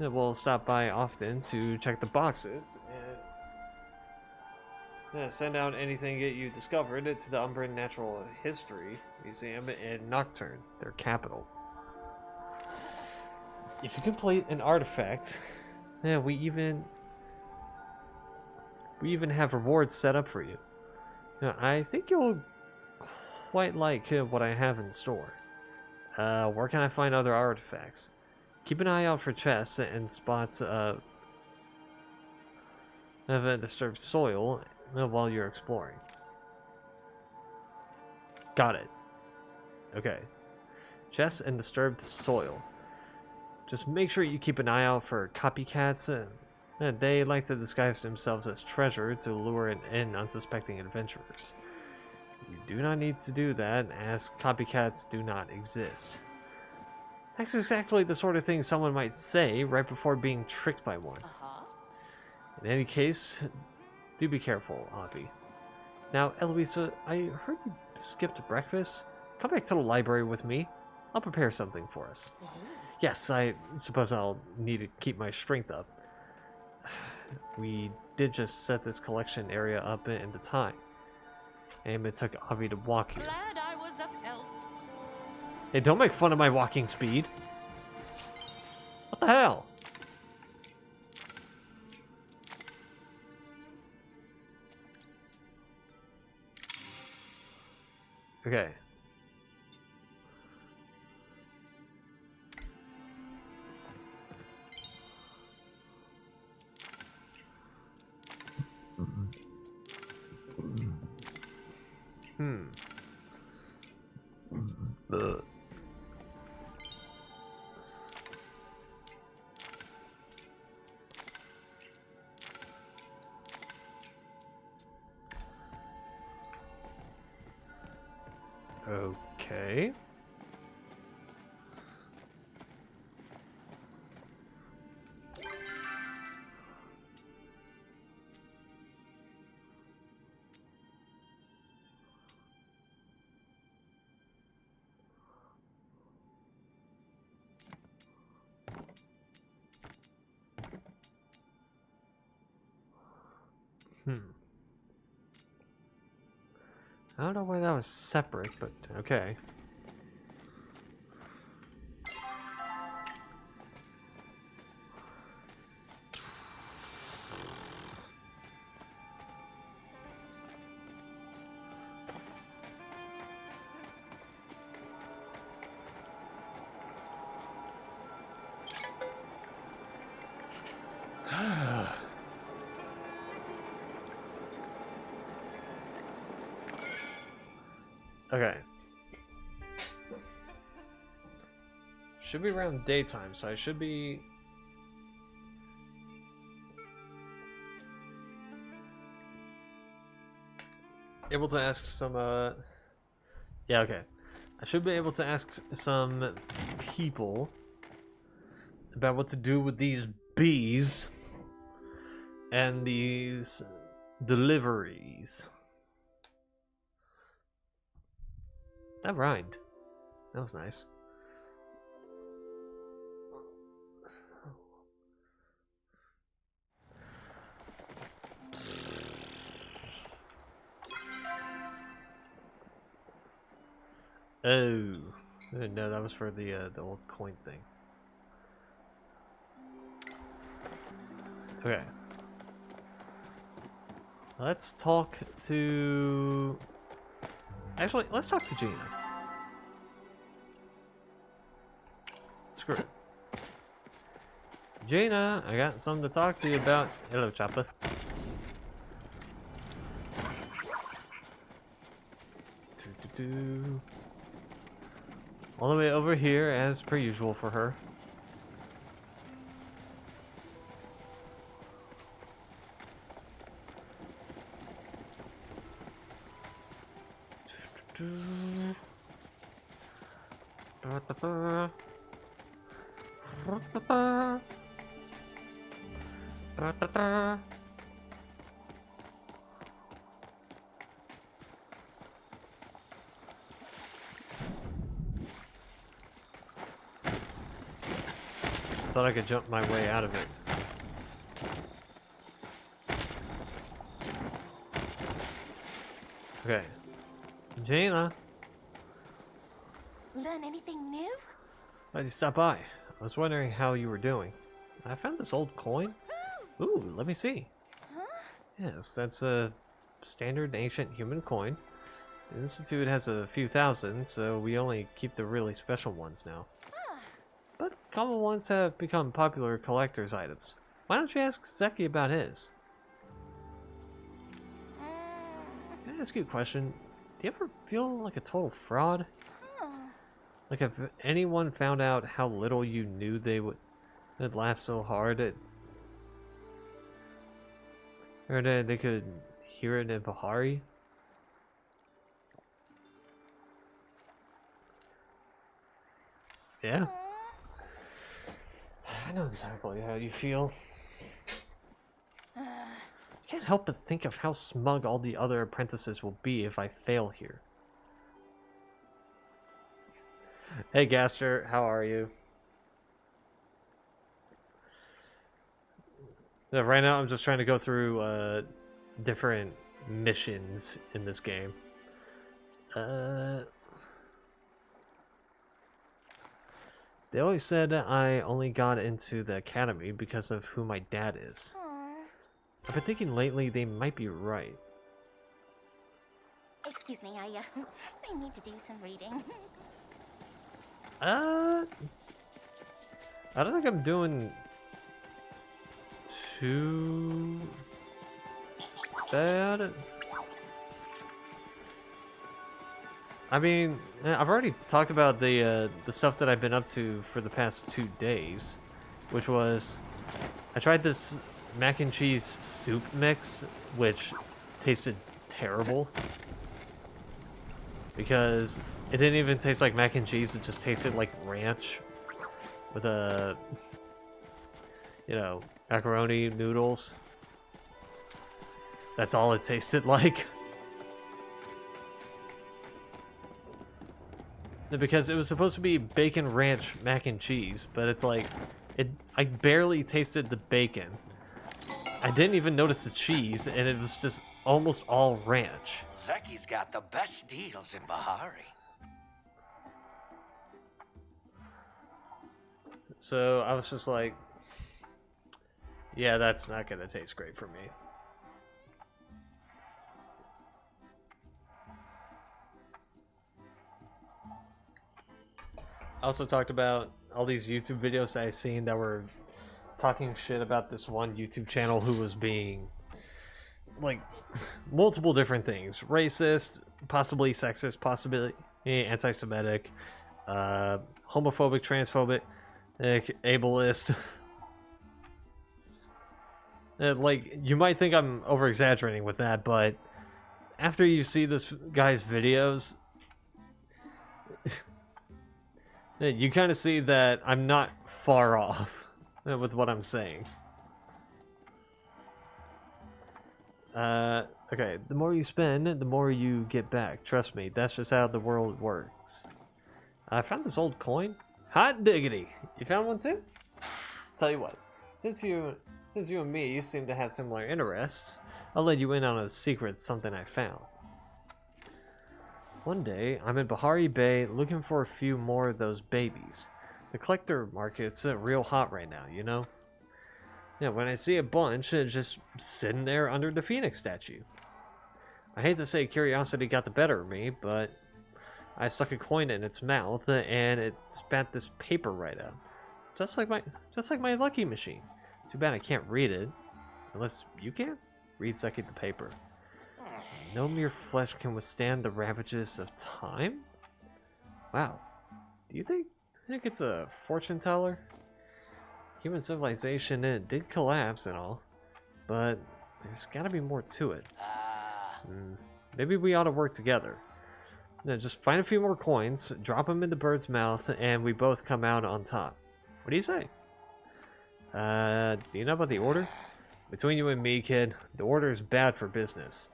will stop by often to check the boxes and send out anything that you discovered to the Umbran Natural History Museum in Nocturne, their capital. If you complete an artifact, we even have rewards set up for you. Now, I think you'll quite like what I have in store. Where can I find other artifacts? Keep an eye out for chests and spots of disturbed soil while you're exploring. Got it. Okay. Chests and disturbed soil. Just make sure you keep an eye out for copycats. They like to disguise themselves as treasure to lure in unsuspecting adventurers. You do not need to do that, as copycats do not exist. That's exactly the sort of thing someone might say right before being tricked by one. In any case, do be careful, Avi. Now, Eloisa, I heard you skipped breakfast. Come back to the library with me. I'll prepare something for us. Yes, I suppose I'll need to keep my strength up. We did just set this collection area up in the time. And it took Avi to walk here. Glad I was of help. Hey, don't make fun of my walking speed. What the hell? Okay. Okay. I don't know why that was separate, but okay. Okay. Should be around daytime, so I should be able to ask some yeah, okay. I should be able to ask some people about what to do with these bees and these deliveries. That rhymed. That was nice. Oh no, that was for the old coin thing. Okay. Let's talk to. Actually, let's talk to Gina. Screw it. Gina, I got something to talk to you about. Hello, Chopper. All the way over here, as per usual for her. Thought I could jump my way out of it. Okay. Jaina, Learn anything new? why'd you stop by? I was wondering how you were doing. I found this old coin. Ooh, let me see. Huh? Yes, that's a standard ancient human coin. The Institute has a few thousand, so we only keep the really special ones now. But common ones have become popular collector's items. Why don't you ask Zeki about his? Can I ask you a question? Do you ever feel like a total fraud? Like if anyone found out how little you knew they would laugh so hard at, or that they could hear it in Bahari? Yeah. I know exactly how you feel. I can't help but think of how smug all the other apprentices will be if I fail here. Hey Gaster, how are you? Right now I'm just trying to go through different missions in this game. They always said I only got into the academy because of who my dad is. I've been thinking lately they might be right. Excuse me, I need to do some reading. I don't think I'm doing too bad. I mean, I've already talked about the stuff that I've been up to for the past 2 days, which was I tried this mac and cheese soup mix, which tasted terrible because it didn't even taste like mac and cheese. It just tasted like ranch with a, you know, macaroni noodles. That's all it tasted like. Because it was supposed to be bacon ranch mac and cheese, but it's like I barely tasted the bacon. I didn't even notice the cheese, and it was just almost all ranch. Zeki's got the best deals in Bahari. So I was just like, yeah, that's not gonna taste great for me. I also talked about all these YouTube videos that I've seen that were talking shit about this one YouTube channel who was being like multiple different things: racist, possibly sexist, possibly anti-Semitic, homophobic, transphobic, ableist. Like, you might think I'm over exaggerating with that, but after you see this guy's videos, you kind of see that I'm not far off with what I'm saying. Okay, the more you spend, the more you get back. Trust me, that's just how the world works. I found this old coin. Hot diggity! You found one too? Tell you what, since you and me seem to have similar interests, I'll let you in on a secret, something I found. One day, I'm in Bahari Bay looking for a few more of those babies. The collector market's real hot right now, you know? Yeah, when I see a bunch just sitting there under the Phoenix statue. I hate to say curiosity got the better of me, but I stuck a coin in its mouth and it spat this paper right out. Just like my lucky machine. Too bad I can't read it. Unless you can? Read Zeki the paper. No mere flesh can withstand the ravages of time? Wow. Do you think it's a fortune teller? Human civilization, it did collapse and all, but there's gotta be more to it. Maybe we ought to work together. Just find a few more coins, drop them in the bird's mouth, and we both come out on top. What do you say? Do you know about the order? Between you and me, kid, the order is bad for business.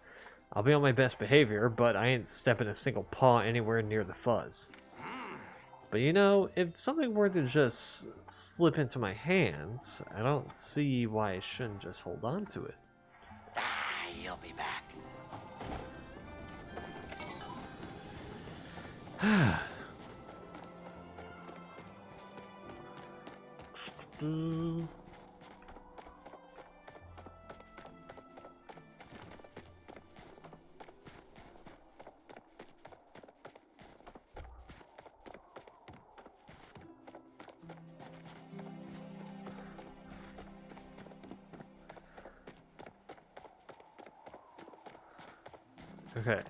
I'll be on my best behavior, but I ain't stepping a single paw anywhere near the fuzz. But you know, if something were to just slip into my hands, I don't see why I shouldn't just hold on to it. You'll be back. Okay.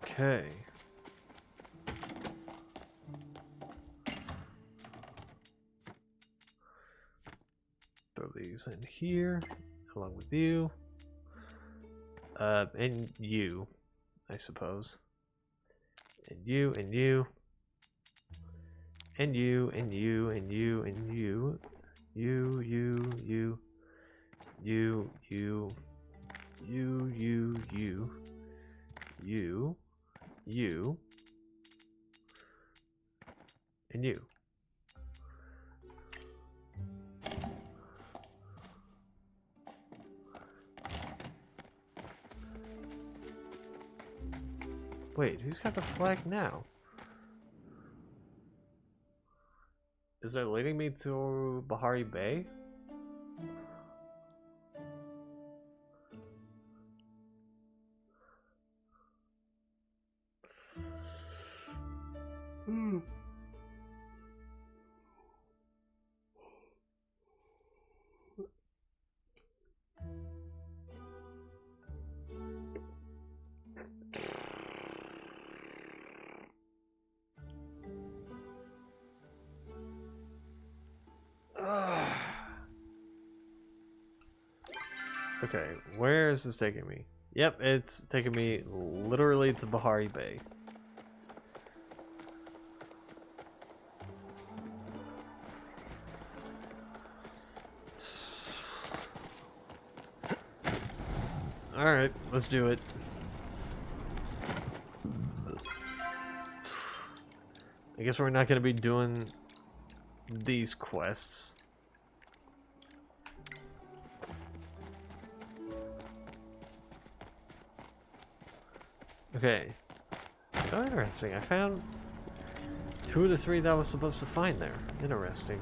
Okay. Throw these in here, along with you. And you, I suppose. And you, and you. And you, and you, and you, and you. You, you, you. You, you. You, you, you. You. You. And you. Wait, who's got the flag now? Is it leading me to Bahari Bay? Okay, where is this taking me? Yep, it's taking me literally to Bahari Bay. Alright, let's do it. I guess we're not going to be doing these quests. Okay. Oh, interesting. I found 2 of the 3 that I was supposed to find there. Interesting.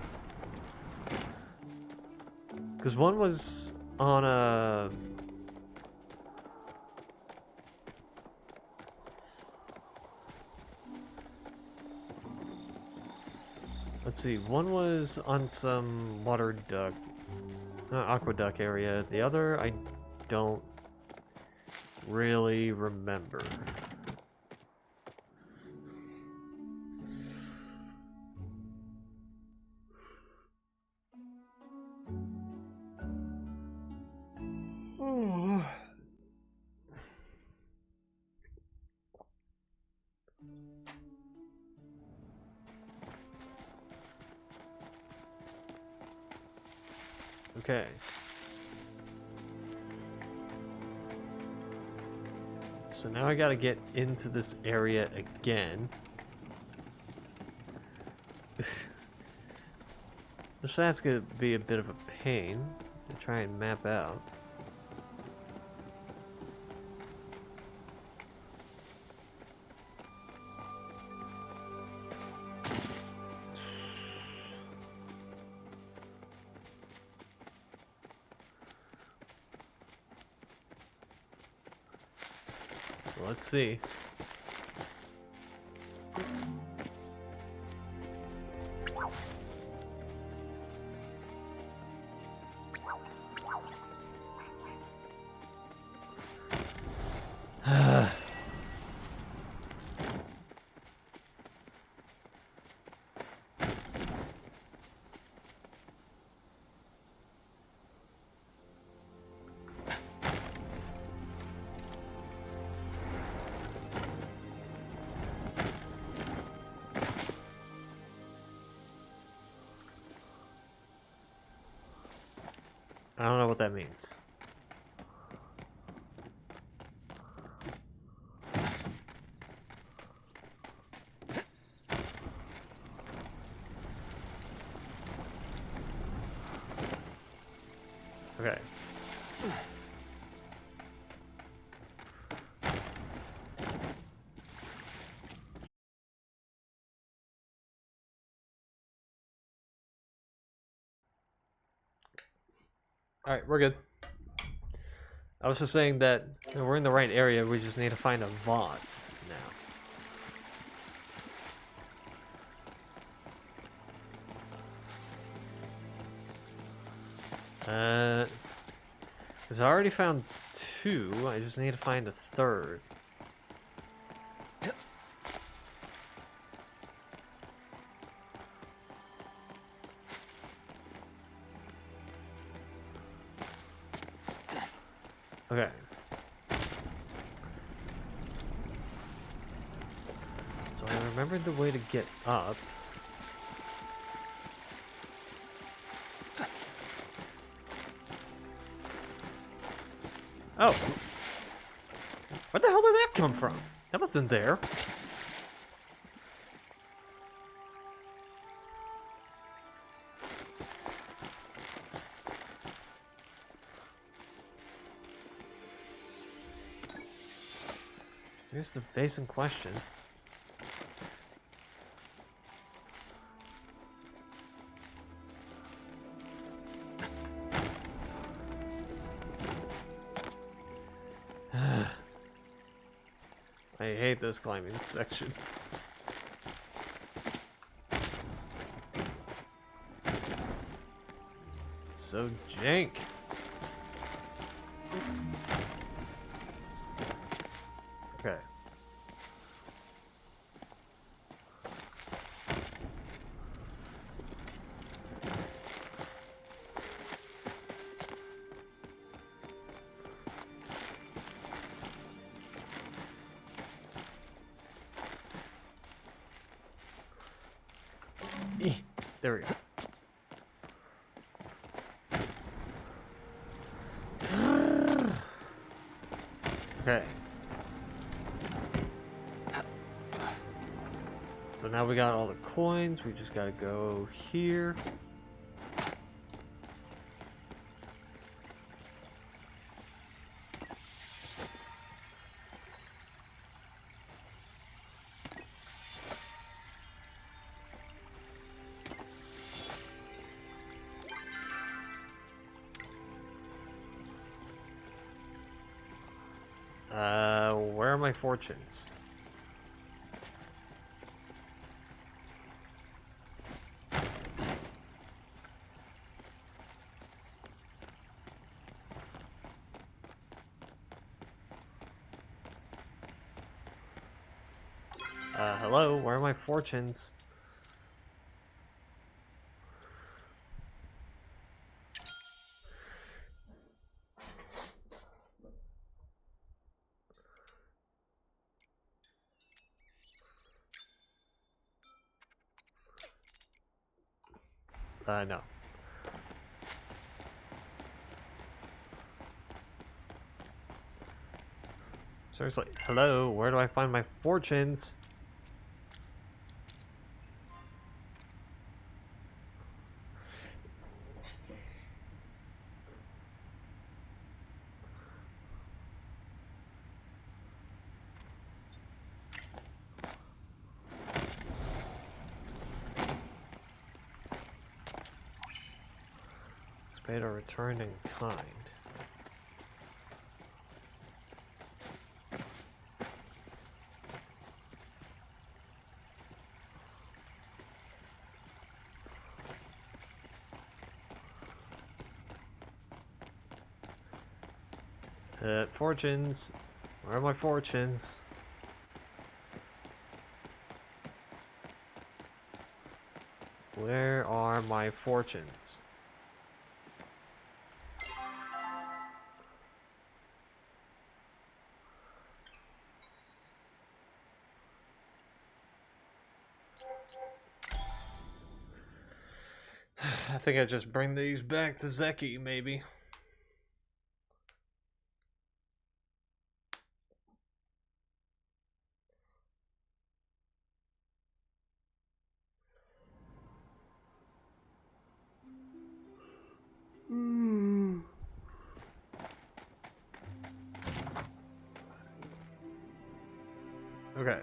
Because one was on a... Let's see, one was on some water duck, aqueduct area. The other, I don't really remember. Okay. So now I gotta get into this area again. Which that's gonna be a bit of a pain to try and map out. Let's see. I don't know what that means. Okay. Alright, we're good. I was just saying that we're in the right area, we just need to find a vase now. Because I already found 2, I just need to find a 3rd. Okay. So I remembered the way to get up. Oh. Where the hell did that come from? That wasn't there. Here's the vase in question. I hate this climbing section. So jank. Okay. There we go. Okay. So now we got all the coins. We just gotta go here. Where are my fortunes? Hello, where are my fortunes? No. Seriously, hello, where do I find my fortunes? Paid or returned in kind. Fortunes. Where are my fortunes? Where are my fortunes? I think I just bring these back to Zeki, maybe. Okay.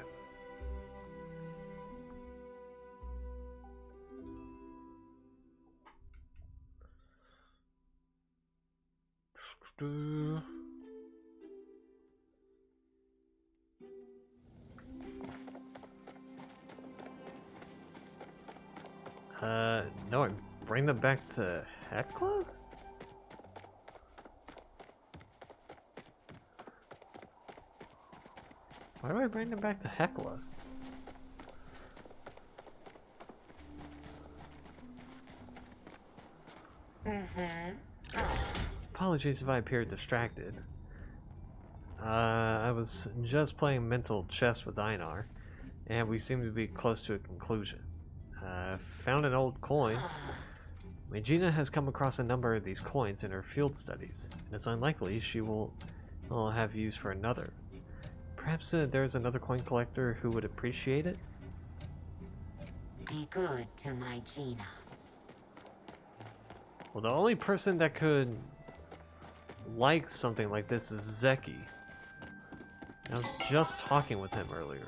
No, I bring them back to Hecla? Why do I bring them back to Hecla? Apologies if I appeared distracted. I was just playing mental chess with Einar, and we seem to be close to a conclusion. Found an old coin. Regina has come across a number of these coins in her field studies, and it's unlikely she will have use for another. Perhaps there's another coin collector who would appreciate it? Be good to my Gina. Well, the only person that could like something like this is Zeki. I was just talking with him earlier.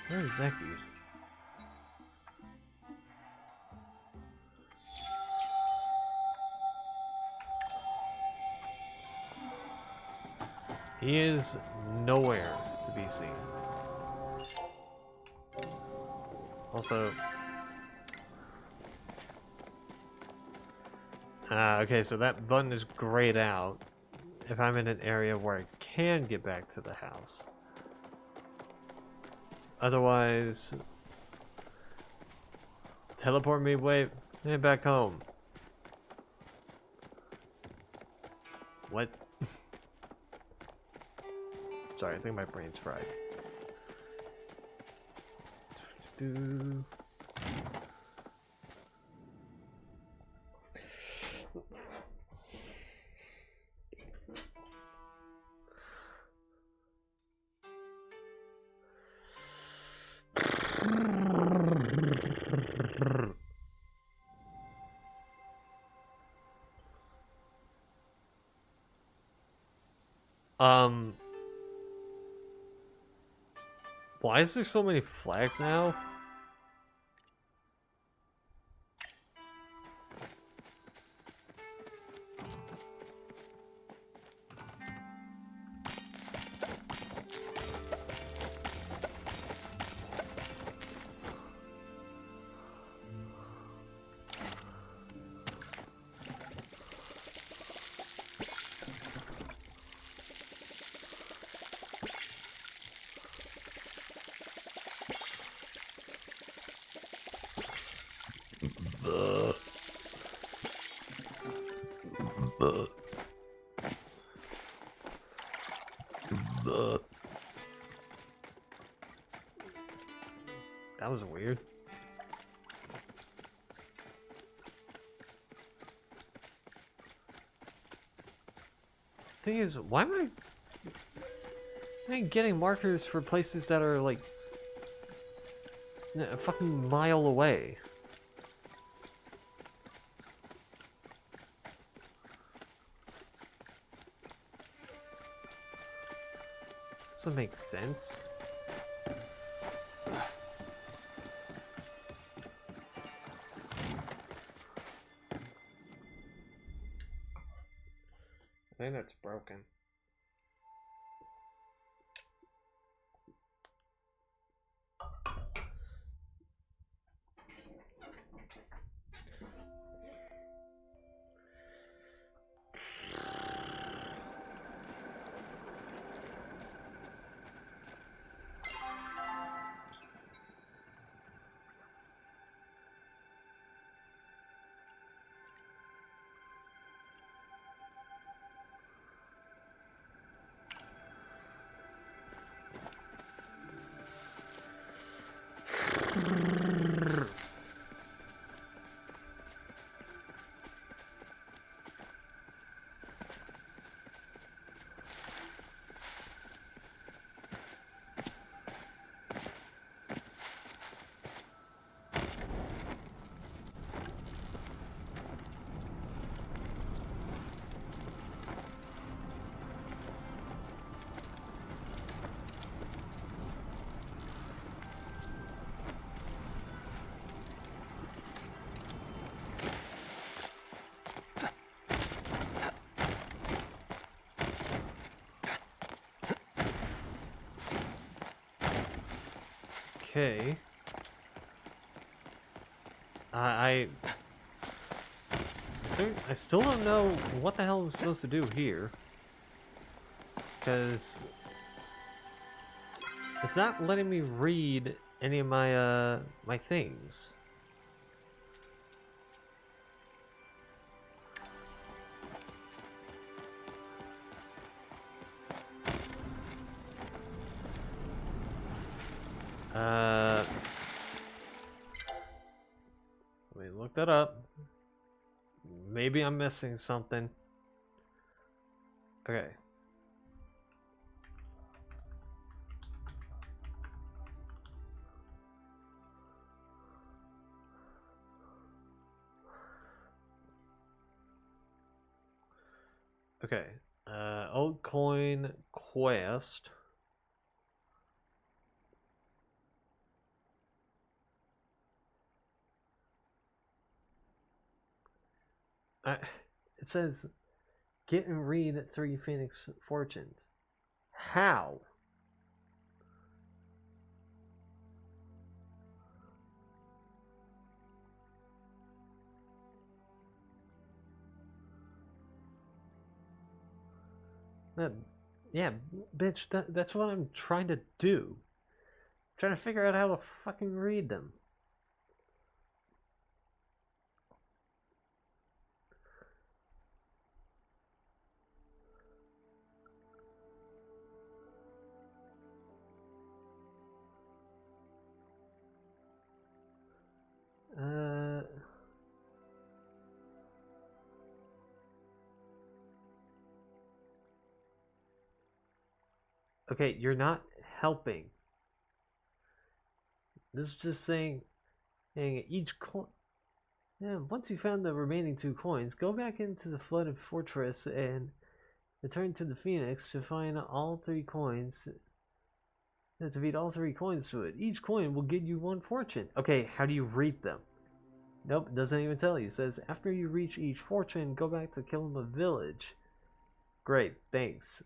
Where's Zeki? He is nowhere to be seen. Also... okay, so that button is grayed out if I'm in an area where I can get back to the house. Otherwise... teleport me way back home. What? Sorry, I think my brain's fried. Why is there so many flags now? That was weird. Thing is, why am I getting markers for places that are like a fucking mile away? Doesn't make sense. think that's broken. Okay. I still don't know what the hell I'm supposed to do here. Because it's not letting me read any of my my things. Let me look that up. Maybe I'm missing something. Okay. Okay. Old coin quest. It says, get and read 3 Phoenix Fortunes. How? Yeah, bitch, that's what I'm trying to do. I'm trying to figure out how to fucking read them. Okay, you're not helping. This is just saying each coin. Yeah, once you found the remaining 2 coins, go back into the flooded fortress and return to the Phoenix to find all 3 coins. And to feed all 3 coins to it. Each coin will give you 1 fortune. Okay, how do you read them? Nope, it doesn't even tell you. It says, after you reach each fortune, go back to Kilima Village. Great, thanks.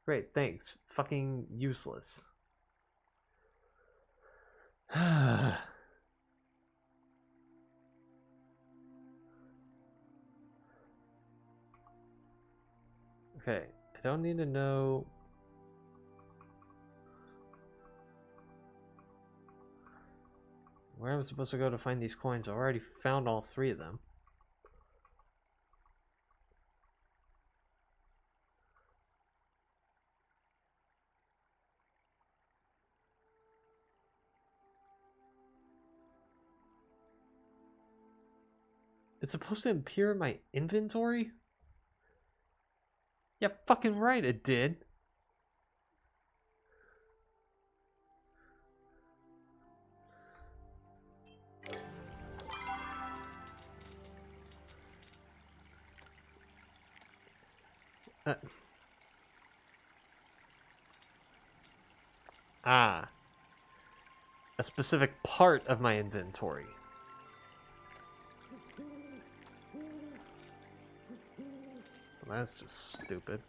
Great, thanks. Fucking useless. Okay, I don't need to know... where I'm supposed to go to find these coins. I've already found all 3 of them. It's supposed to appear in my inventory? Yeah, fucking right it did. A specific part of my inventory. That's just stupid.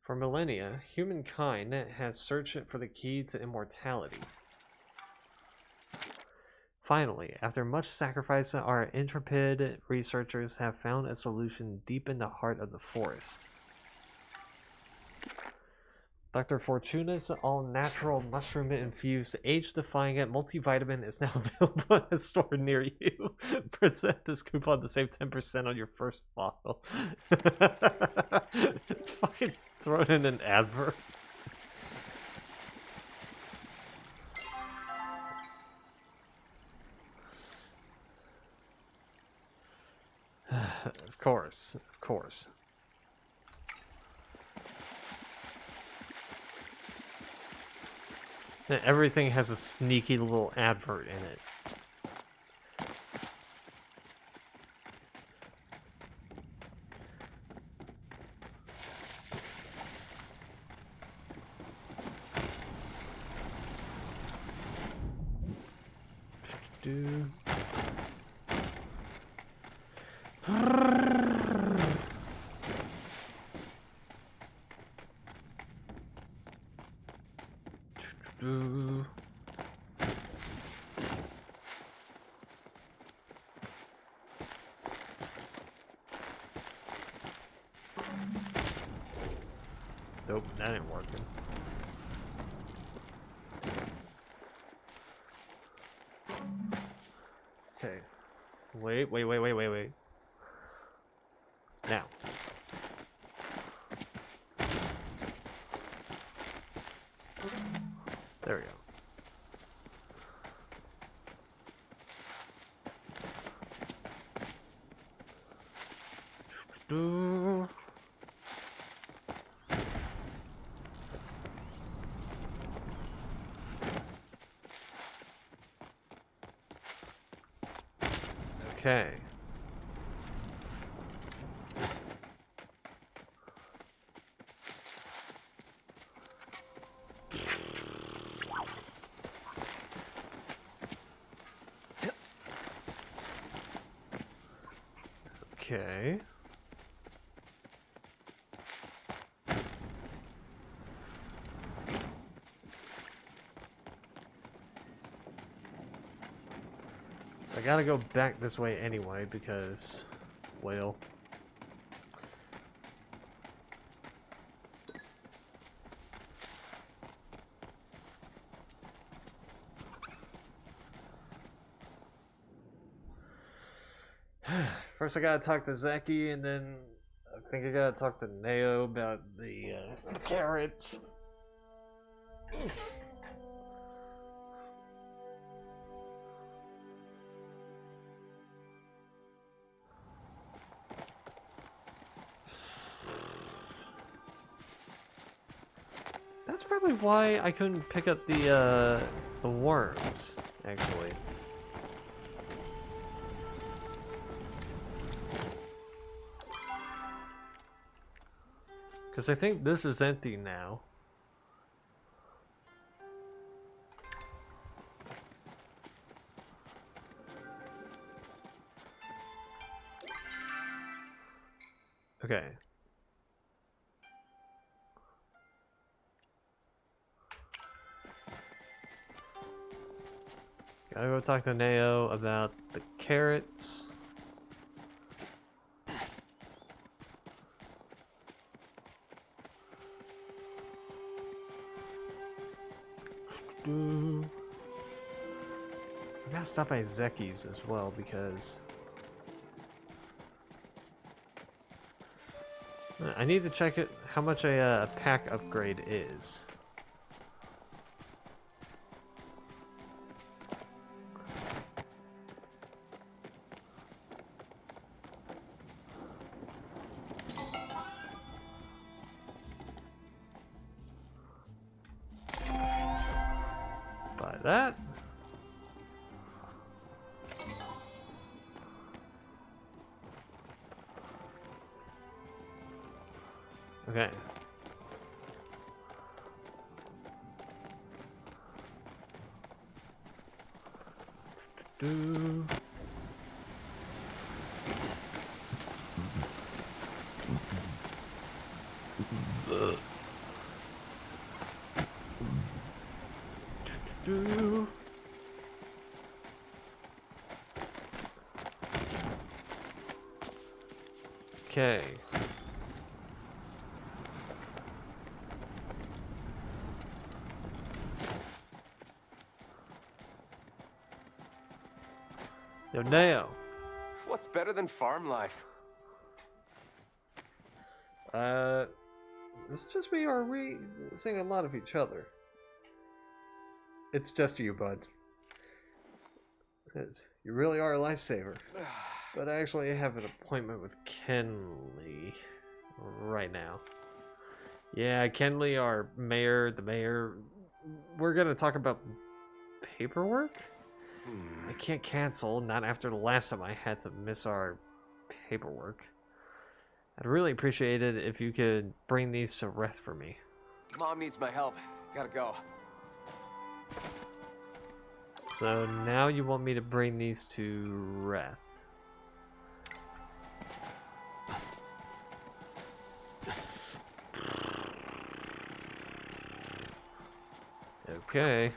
For millennia, humankind has searched for the key to immortality. Finally, after much sacrifice, our intrepid researchers have found a solution deep in the heart of the forest. Dr. Fortuna's all-natural mushroom-infused, age-defying multivitamin is now available at a store near you. Present this coupon to save 10% on your first bottle. Fucking throw it in an advert. Of course, of course. Everything has a sneaky little advert in it. Do. Do. Nope, that ain't working. Okay. Wait. Now. There we go. Do. Okay. Okay. So I gotta go back this way anyway because, well. First I gotta talk to Zeki, and then I think I gotta talk to Neo about the carrots. That's probably why I couldn't pick up the worms, actually. Because I think this is empty now. Okay. Gotta go talk to Neo about the carrots. I gotta stop by Zeki's as well because I need to check it how much a pack upgrade is. Buy that. Okay. Okay. Yo, Neo. What's better than farm life? It's just we are seeing a lot of each other. It's just you, bud. You really are a lifesaver. But I actually have an appointment with Kenley right now. Yeah, Kenley, our mayor, the mayor. We're gonna talk about paperwork? I can't cancel, not after the last time I had to miss our paperwork. I'd really appreciate it if you could bring these to Reth for me. Mom needs my help. Gotta go. So now you want me to bring these to Reth. Okay.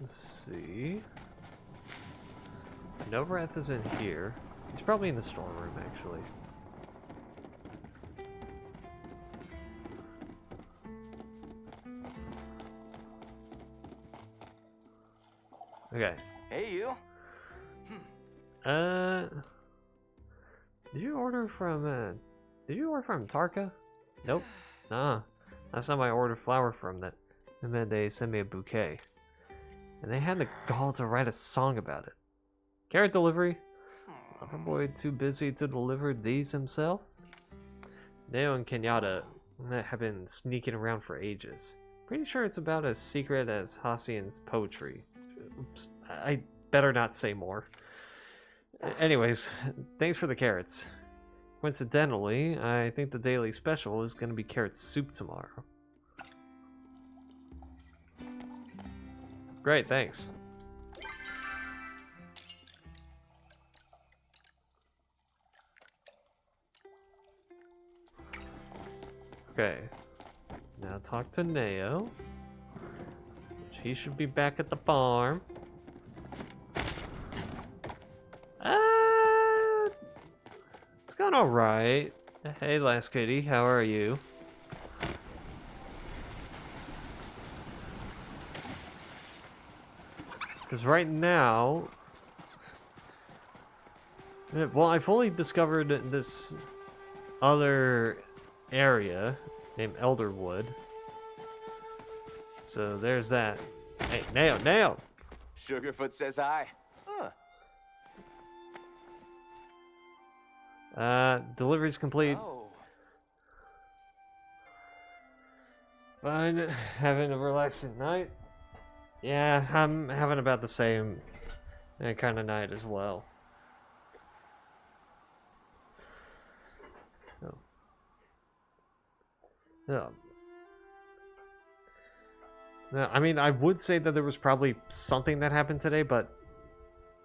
Let's see. I know Wrath is in here. He's probably in the storeroom, actually. Okay. Hey, you. Did you order from Tarka? Nope. Nah. Last time I ordered flour from that, and then they sent me a bouquet. And they had the gall to write a song about it. Carrot delivery? Loverboy too busy to deliver these himself? Neo and Kenyatta have been sneaking around for ages. Pretty sure it's about as secret as Hassian's poetry. Oops, I better not say more. Anyways, thanks for the carrots. Coincidentally, I think the daily special is going to be carrot soup tomorrow. Great, thanks. Okay. Now talk to Neo. He should be back at the farm. It's going alright. Hey, Last Kitty, how are you? Because right now... Well, I fully discovered this other area named Elderwood. So there's that. Hey, Neo! Sugarfoot says hi. Delivery's complete. Oh. Fine, having a relaxing night. Yeah, I'm having about the same kind of night as well. Oh. Yeah. No, I mean, I would say that there was probably something that happened today, but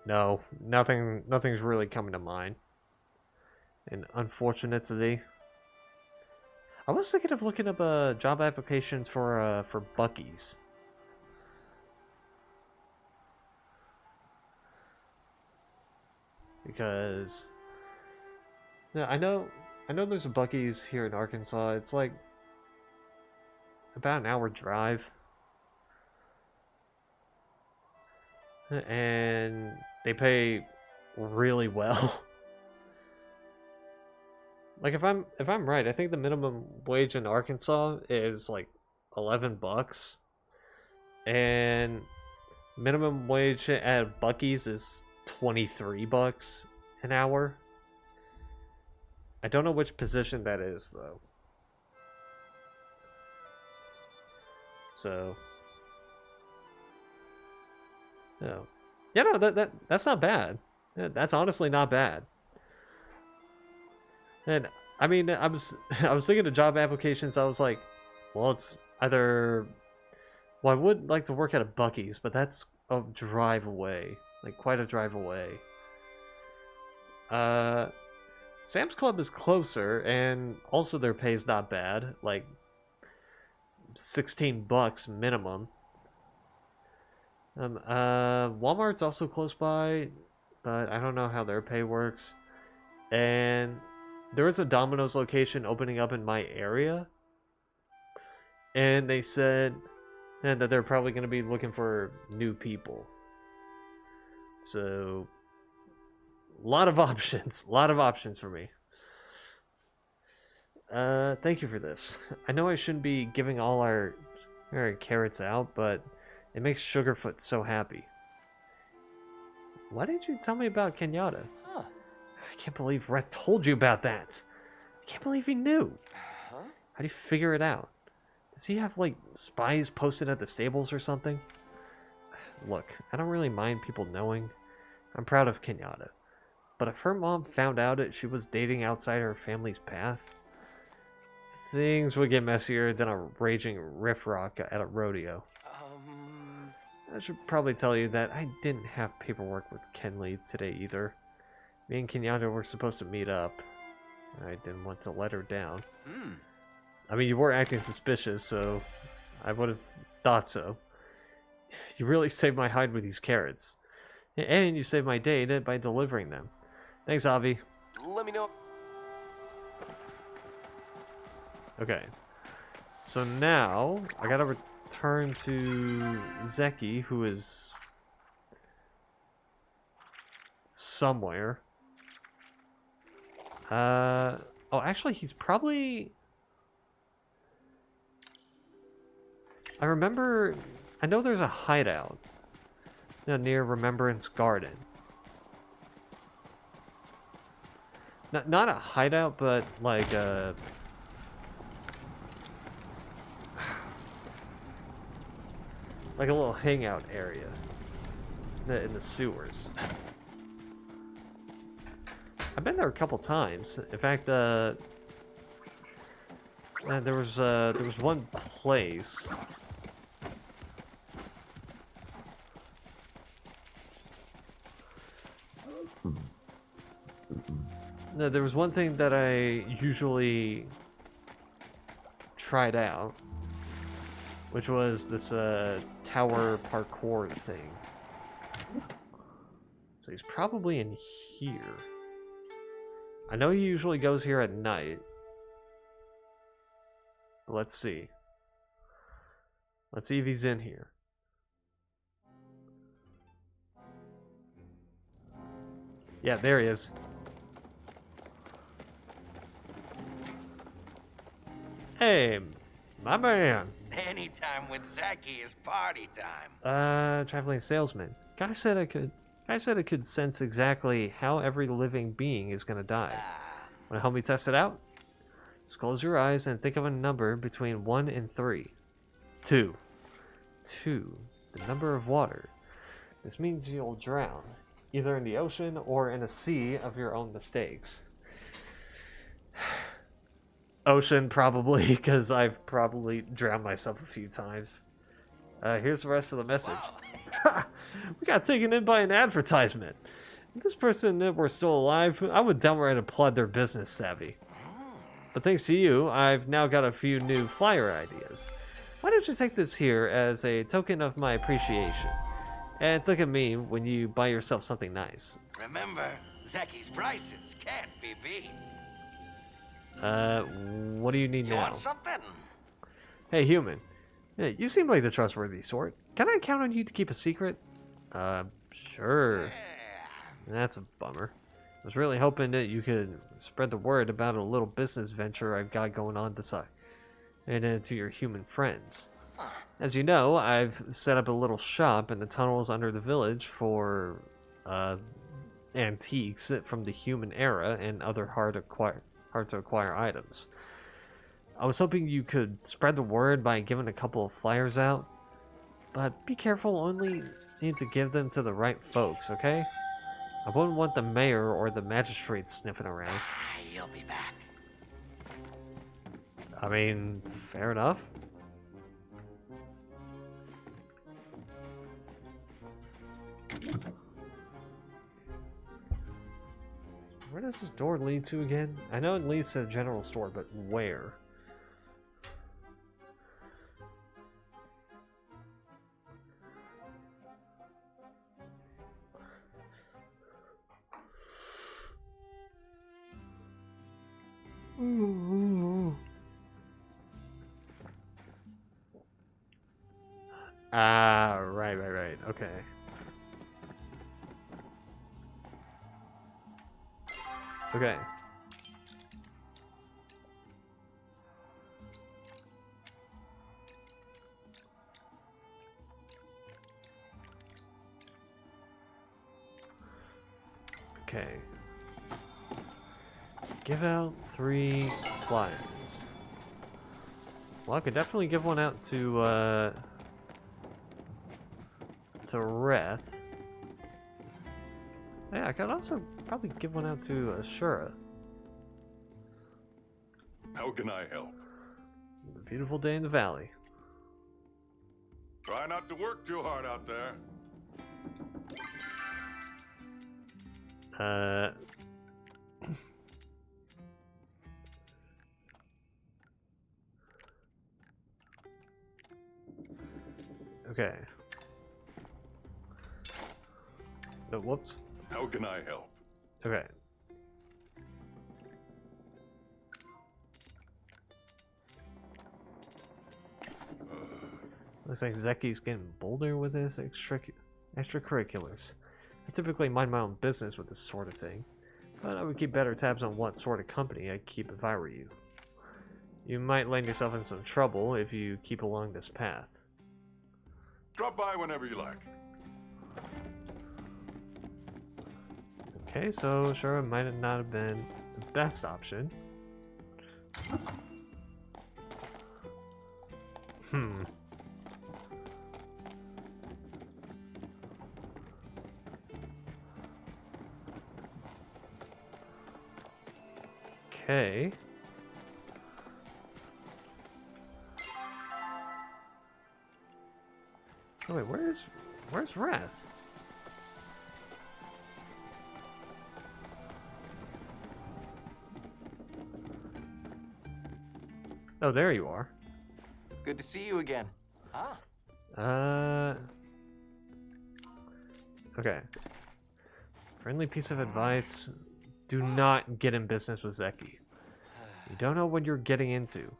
no, nothing's really coming to mind. And unfortunately, I was thinking of looking up job applications for Buc-ee's. Because yeah, I know there's a Buc-ee's here in Arkansas. It's like about an hour drive. And they pay really well. Like if I'm right, I think the minimum wage in Arkansas is like $11, and minimum wage at Buc-ee's is $23 an hour. I don't know which position that is though. So no. Yeah, no, that's not bad. That's honestly not bad. And I mean, I was thinking of job applications. I was like, well, it's either, well, I would like to work at a Buc-ee's, but that's a drive away, like quite a drive away. Sam's Club is closer, and also their pay's not bad. Like, $16 minimum. Walmart's also close by, but I don't know how their pay works. And there is a Domino's location opening up in my area, and they said that they're probably going to be looking for new people. So, a lot of options. A lot of options for me. Thank you for this. I know I shouldn't be giving all our carrots out, but it makes Sugarfoot so happy. Why didn't you tell me about Kenyatta? Huh. I can't believe Rhett told you about that. I can't believe he knew. Huh? How do you figure it out? Does he have, like, spies posted at the stables or something? Look, I don't really mind people knowing. I'm proud of Kenyatta. But if her mom found out that she was dating outside her family's path, things would get messier than a raging riffraff at a rodeo. I should probably tell you that I didn't have paperwork with Kenley today either. Me and Kenyatta were supposed to meet up. I didn't want to let her down. I mean, you were acting suspicious, so I would have thought so. You really saved my hide with these carrots. And you saved my day by delivering them. Thanks, Avi. Let me know. Okay. So now, I gotta return to Zeki, who is somewhere. Oh, actually, he's probably... I know there's a hideout near Remembrance Garden. Not a hideout, but like a... like a little hangout area in the sewers. I've been there a couple times. In fact, there was one place. No, there was one thing that I usually tried out, which was this tower parkour thing. So he's probably in here. I know he usually goes here at night. But let's see. Let's see if he's in here. Yeah, there he is. Hey, my man. Anytime with Zeki is party time. Traveling salesman. Guy said I could sense exactly how every living being is gonna die. Wanna help me test it out? Just close your eyes and think of a number between 1 and 3. 2. 2. The number of water. This means you'll drown, either in the ocean or in a sea of your own mistakes. Ocean, probably, because I've probably drowned myself a few times. Here's the rest of the message. We got taken in by an advertisement. If this person were still alive, I would downright applaud their business savvy. But thanks to you, I've now got a few new flyer ideas. Why don't you take this here as a token of my appreciation? And look at me when you buy yourself something nice. Remember, Zeki's prices can't be beat. What do you need You now? want something? Hey, human. Yeah, you seem like the trustworthy sort. Can I count on you to keep a secret? Sure. Yeah. That's a bummer. I was really hoping that you could spread the word about a little business venture I've got going on this side, and to your human friends. As you know, I've set up a little shop in the tunnels under the village for antiques from the human era and other hard to acquire items. I was hoping you could spread the word by giving a couple of flyers out, but be careful, only need to give them to the right folks, okay? I wouldn't want the mayor or the magistrate sniffing around. You'll be back. I mean, fair enough. Where does this door lead to again? I know it leads to the general store, but where? Ah, right. Okay. Okay. Okay. Give out 3 flyers. Well, I could definitely give one out to Reth. Yeah, I could also probably give one out to Ashura. How can I help? The beautiful day in the valley. Try not to work too hard out there. Okay. No, whoops. How can I help? Okay. Looks like Zeki's getting bolder with his extracurriculars. I typically mind my own business with this sort of thing, but I would keep better tabs on what sort of company I'd keep if I were you. You might land yourself in some trouble if you keep along this path. Drop by whenever you like. Okay, so sure, it might not have been the best option. Okay. Oh wait, where's Wrath? Oh, there you are. Good to see you again. Ah. Okay. Friendly piece of advice. Do not get in business with Zeki. You don't know what you're getting into.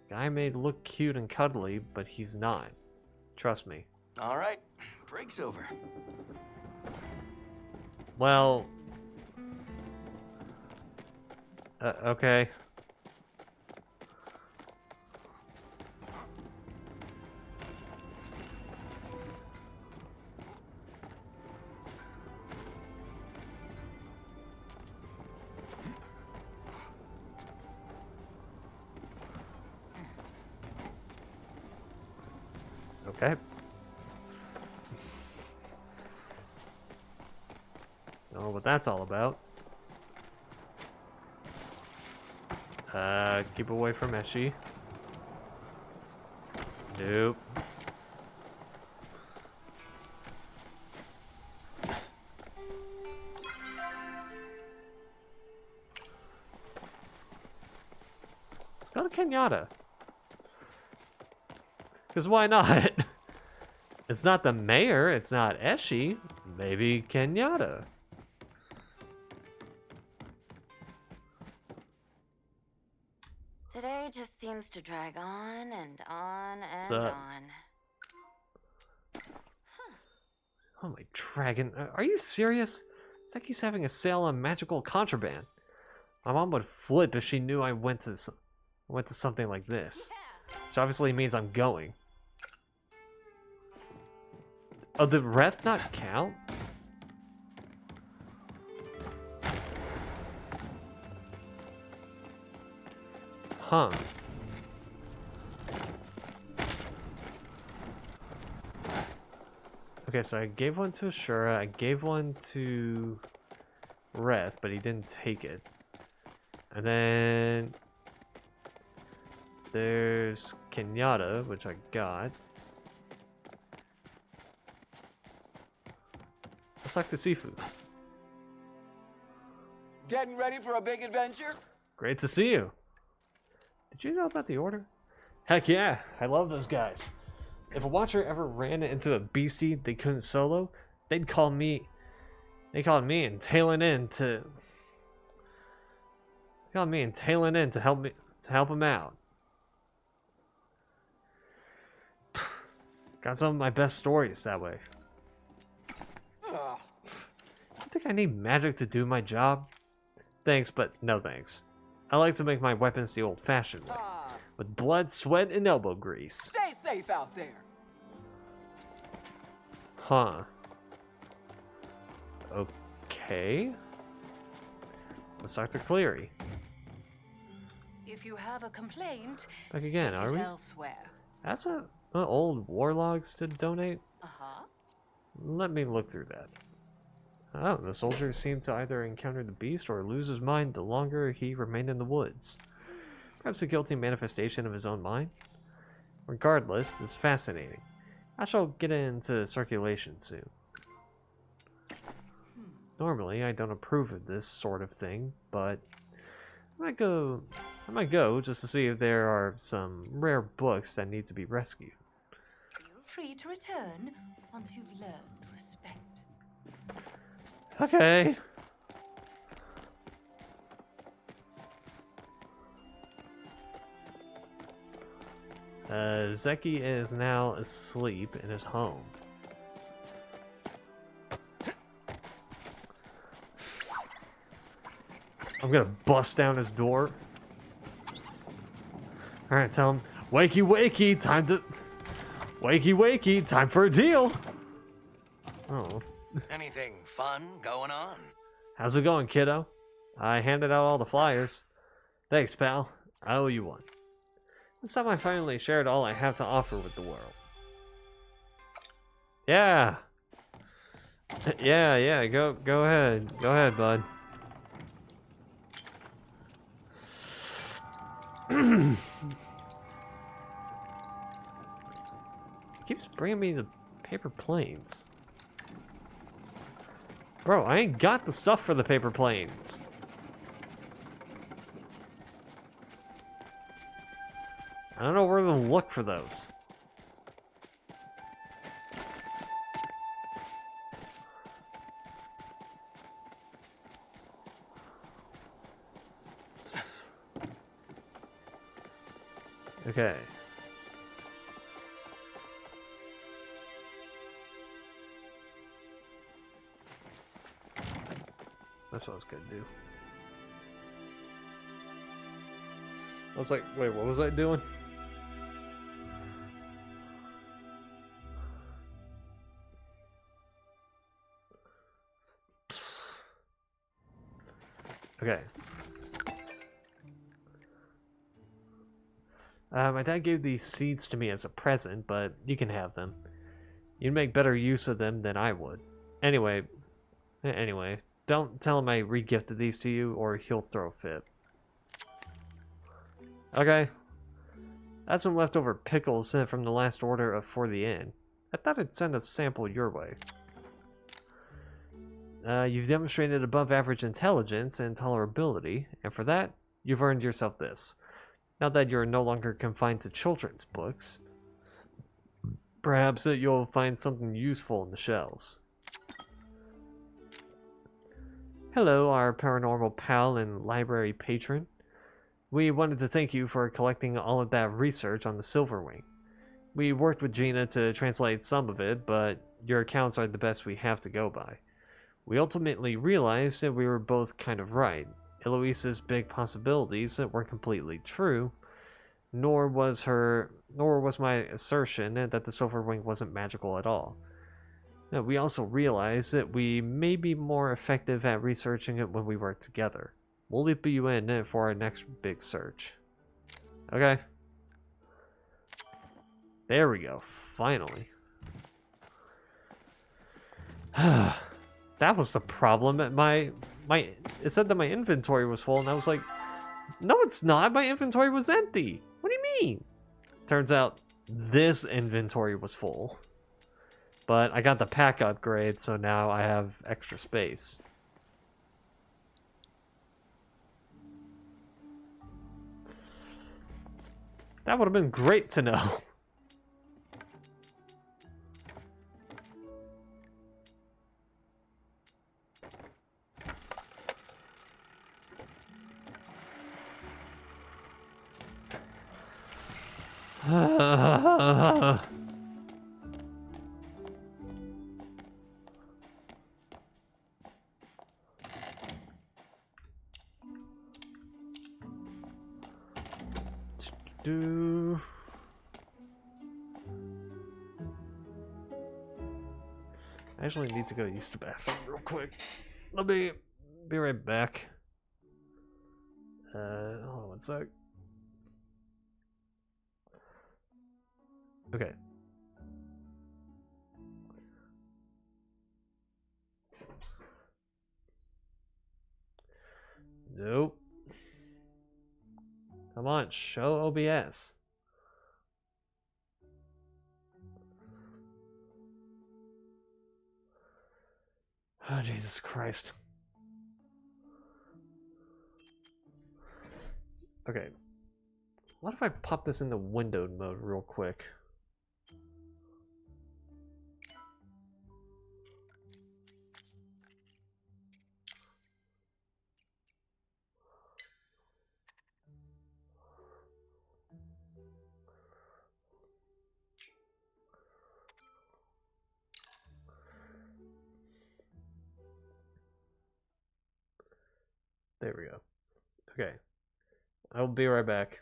Guy may look cute and cuddly, but he's not. Trust me. All right. Break's over. Well... okay. Okay. Don't know what that's all about. Keep away from Eshi. Nope. Go to Kenyatta. Because why not? It's not the mayor, it's not Eshi. Maybe Kenyatta. Today just seems to drag on and on and So- on. Oh my dragon. Are you serious? Zeki's having a sale on magical contraband. My mom would flip if she knew I went to something like this. Which obviously means I'm going. Oh, did Reth not count? Huh. Okay, so I gave one to Ashura, I gave one to Reth, but he didn't take it. And then there's Kenyatta, which I got. Let's like the seafood. Getting ready for a big adventure? Great to see you. Did you know about the Order? Heck yeah, I love those guys. If a Watcher ever ran into a beastie they couldn't solo, they'd call me. They called me and tailing in to. They called me and tailing in to help them out. Got some of my best stories that way. Ugh. You think I need magic to do my job? Thanks, but no thanks. I like to make my weapons the old-fashioned way, with blood, sweat, and elbow grease. Stay safe out there. Huh. Okay. Let's talk to Cleary. If you have a complaint, Back again, take are it we? elsewhere. That's an old warlogs to donate? Uh-huh. Let me look through that. Oh, the soldier seemed to either encounter the beast or lose his mind the longer he remained in the woods. Perhaps a guilty manifestation of his own mind? Regardless, this is fascinating. I shall get it into circulation soon. Normally, I don't approve of this sort of thing, but I might go just to see if there are some rare books that need to be rescued. Feel free to return once you've learned respect. Okay. Zeki is now asleep in his home. I'm gonna bust down his door. Alright, tell him, wakey wakey, time for a deal. Oh. Anything fun going on? How's it going, kiddo? I handed out all the flyers. Thanks, pal. I owe you one. This time I finally shared all I have to offer with the world. Yeah. Yeah, go ahead. Go ahead, bud. Keeps bringing me the paper planes. Bro, I ain't got the stuff for the paper planes. I don't know where to look for those. Okay. That's what I was gonna do. I was like, wait, what was I doing? Okay. My dad gave these seeds to me as a present, but you can have them. You'd make better use of them than I would. Anyway, don't tell him I regifted these to you, or he'll throw a fit. Okay. I have some leftover pickles sent from the last order for the inn. I thought I'd send a sample your way. You've demonstrated above average intelligence and tolerability, and for that, you've earned yourself this. Now that you're no longer confined to children's books, perhaps you'll find something useful in the shelves. Hello, our paranormal pal and library patron. We wanted to thank you for collecting all of that research on the Silverwing. We worked with Gina to translate some of it, but your accounts are the best we have to go by. We ultimately realized that we were both kind of right. Eloise's big possibilities weren't completely true, nor was my assertion that the Silverwing wasn't magical at all. We also realized that we may be more effective at researching it when we work together. We'll loop you in for our next big search. Okay. There we go. Finally. That was the problem. It said that my inventory was full, and I was like, no, it's not. My inventory was empty. What do you mean? Turns out this inventory was full. But I got the pack upgrade, so now I have extra space. That would have been great to know. Do. I actually need to go use the bathroom real quick. Let me be right back. Hold on one sec. Okay. Nope. Come on, show OBS. Oh, Jesus Christ. Okay. What if I pop this into windowed mode real quick? There we go. Okay. I'll be right back.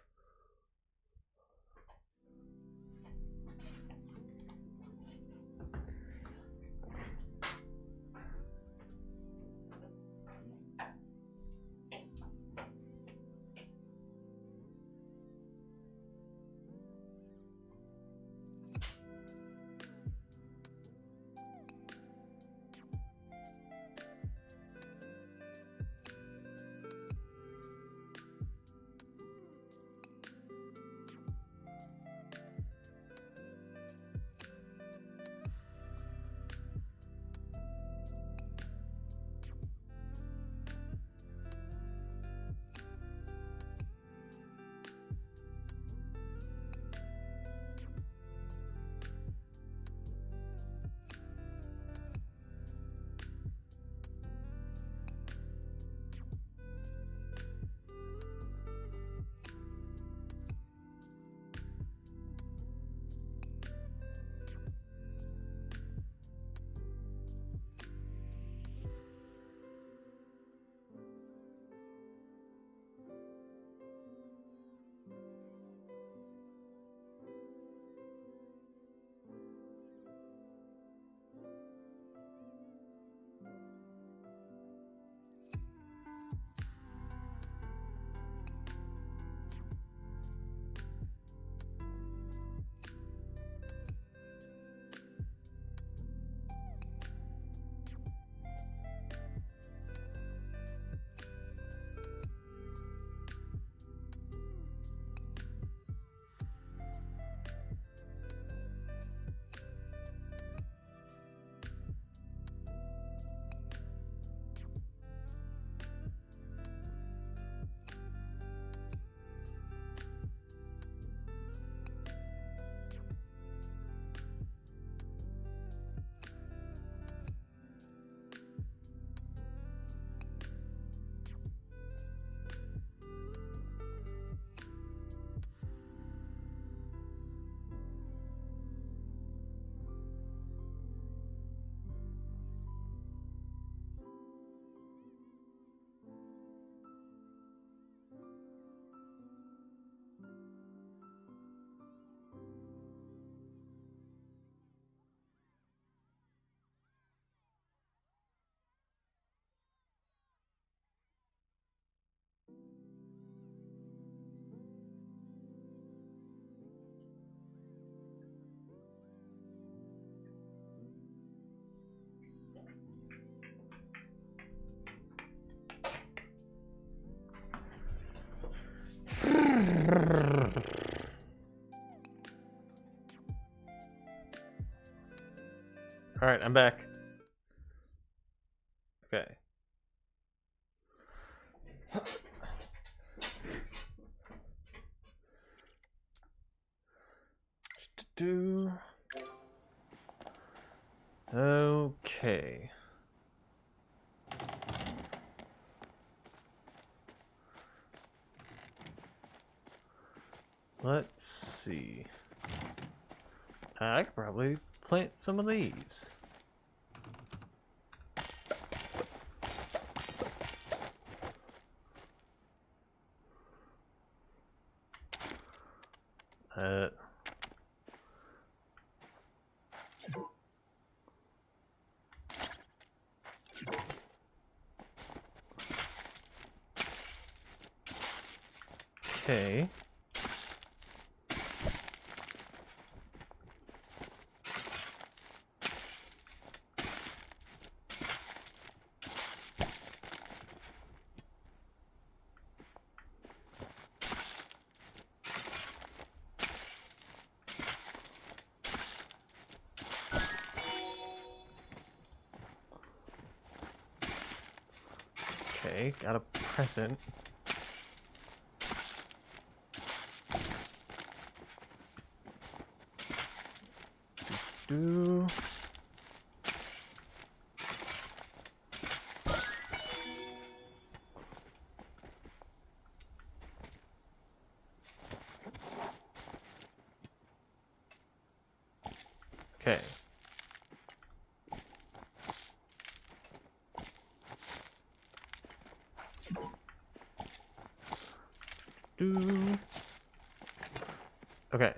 Alright, I'm back. Okay. Do. Okay. Let's see. I could probably plant some of these. Okay. Okay, got a present. Do. Okay. Do. Okay.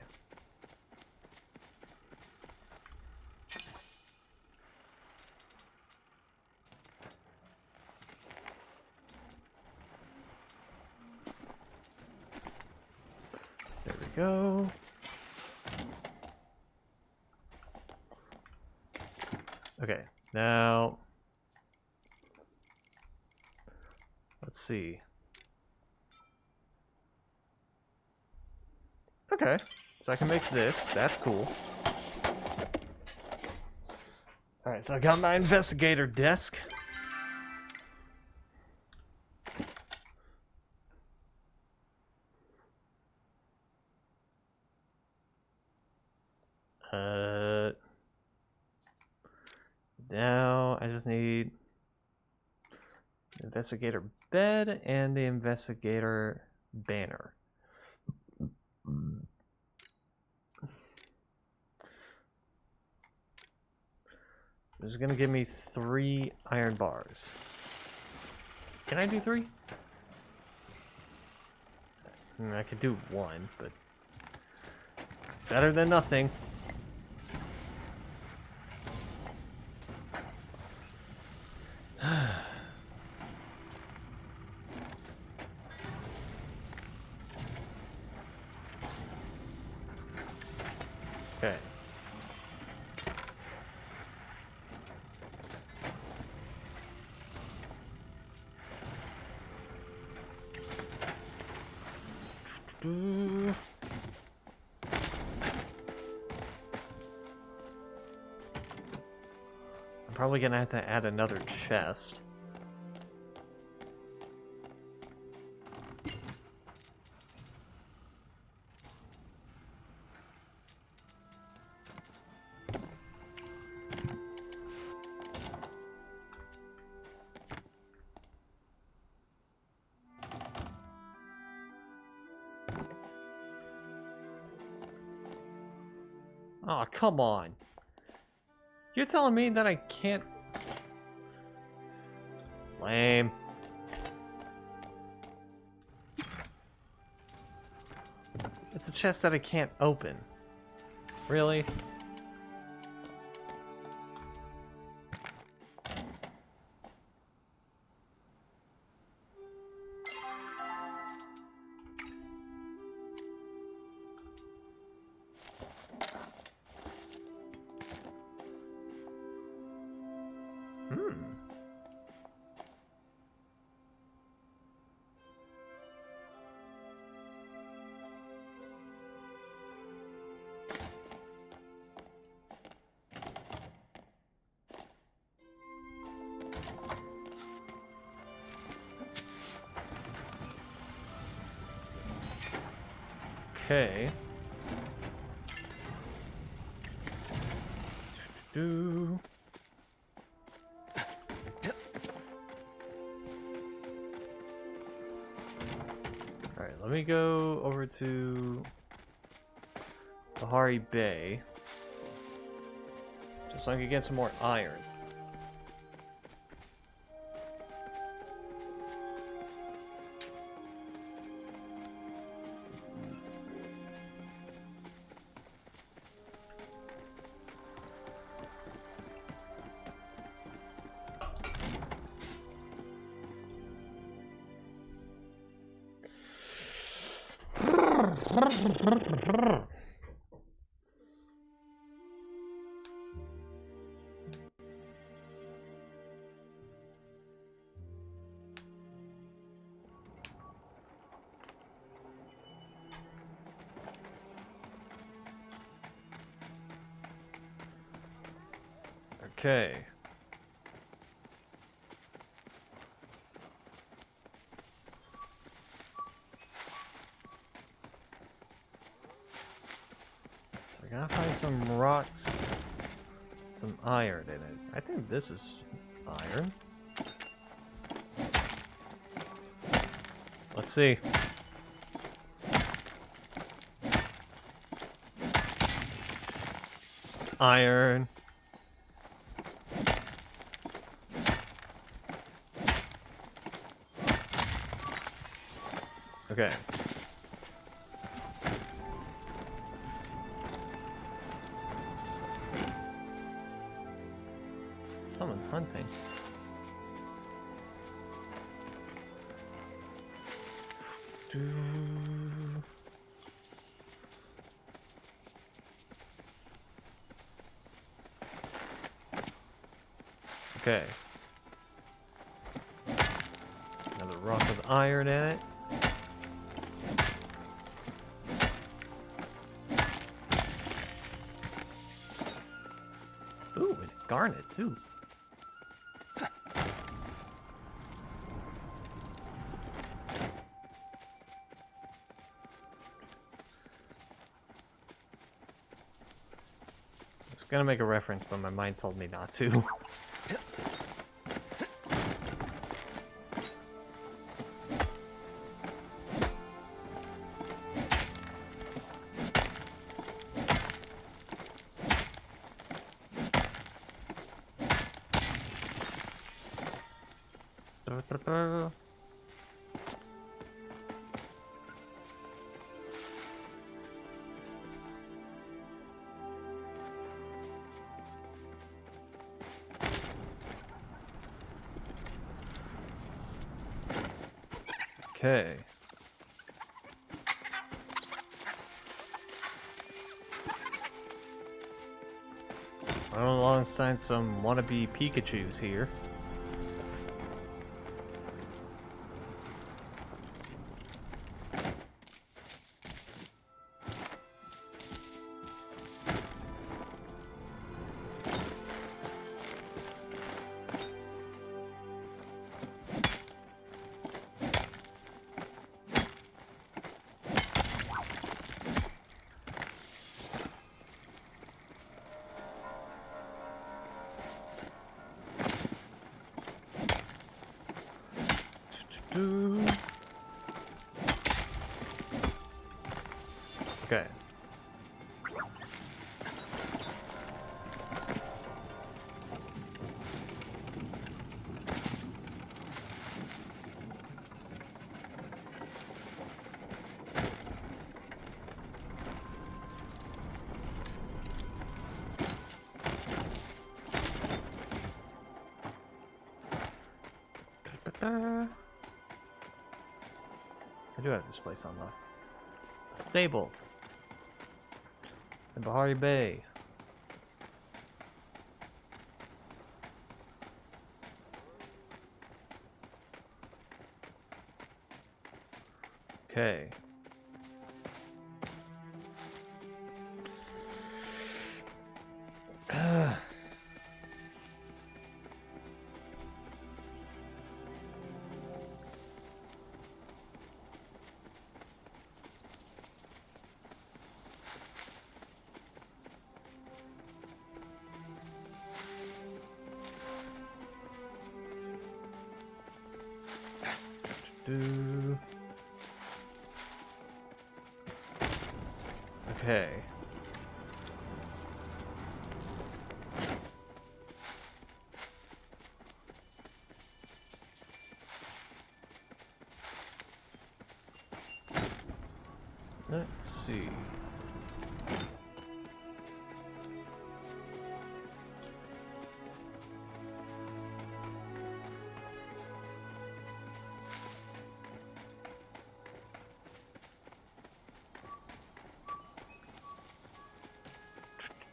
There we go. Okay, now let's see. Okay, so I can make this. That's cool. Alright, so I got my investigator desk. Now I just need the investigator bed and the investigator banner. This is gonna give me 3 iron bars. Can I do 3? I could do 1, but better than nothing. Okay. I'm probably gonna have to add another chest. Oh, come on. You're telling me that I can't... Lame. It's a chest that I can't open. Really? Okay. Do. Alright, let me go over to Bahari Bay. Just so I can get some more iron. Okay. So I gotta find some rocks, some iron in it. I think this is iron. Let's see. Iron. Okay. Someone's hunting. Okay. Another rock with iron in it. Ooh, and garnet too. I was gonna make a reference, but my mind told me not to. Okay. I'm alongside some wannabe Pikachus here. Okay. I do have this place unlocked. Stable. In Bahari Bay. Okay. Do. Okay. Let's see.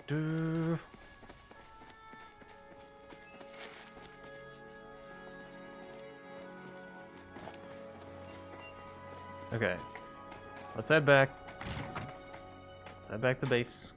Do. Okay. Let's head back. Let's head back to base.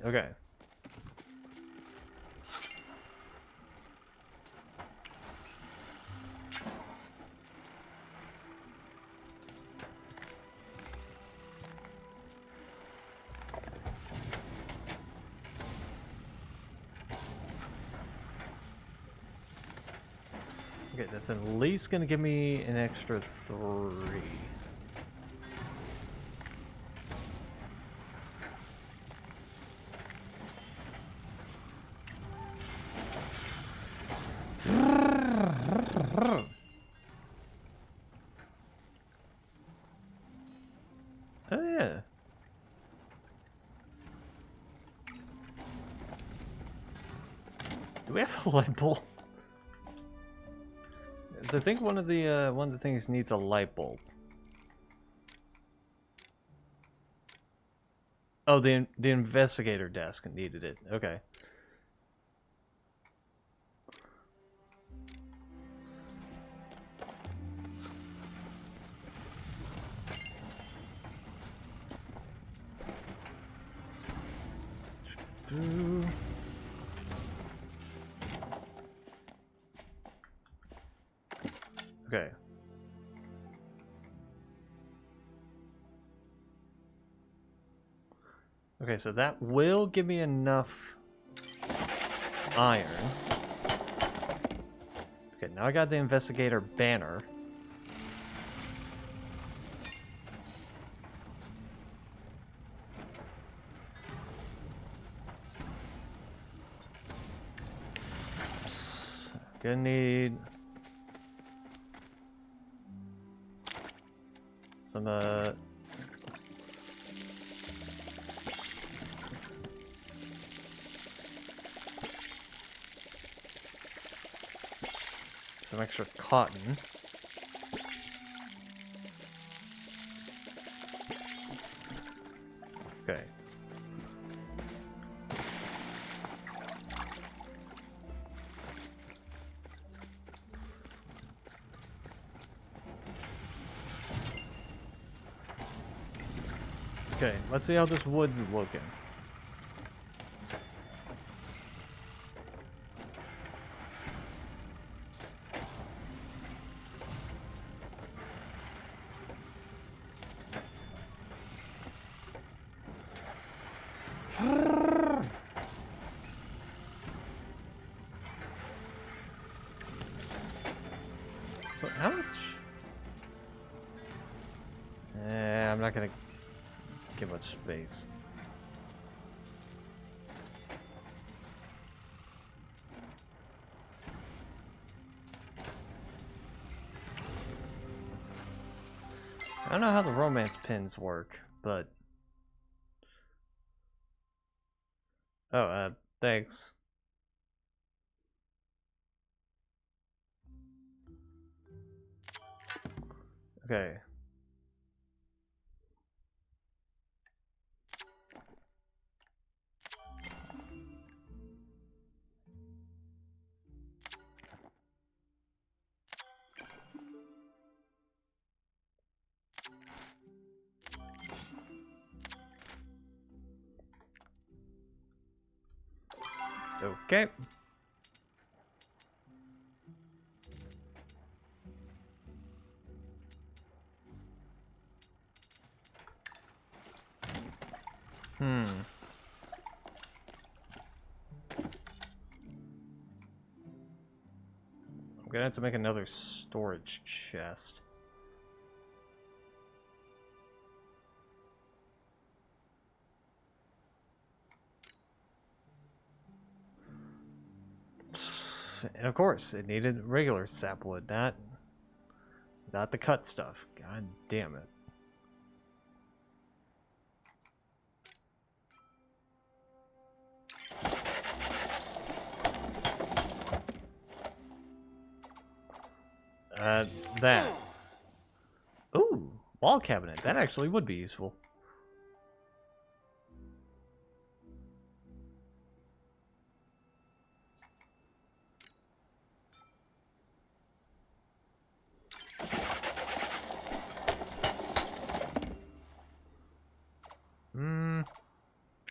Okay. Okay, that's at least gonna give me an extra 3. Oh yeah. Do we have a light bulb? 'Cause I think one of the things needs a light bulb. Oh, the investigator desk needed it. Okay. Okay. Okay, so that will give me enough iron. Okay, now I got the investigator banner. Gonna need some extra cotton. Okay. Okay, let's see how this wood's looking. So how much? I'm not gonna give much space. I don't know how the romance pins work, but oh, thanks. Okay. Okay. I'm gonna have to make another storage chest. And of course, it needed regular sapwood, not the cut stuff. God damn it. That. Ooh, wall cabinet. That actually would be useful.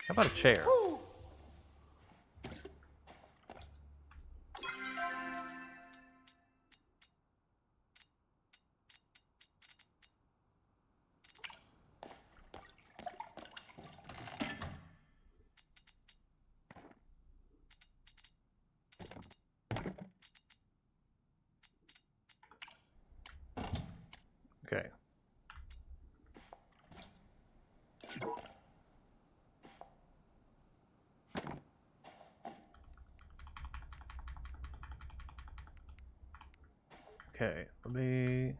How about a chair? Okay. Okay, let me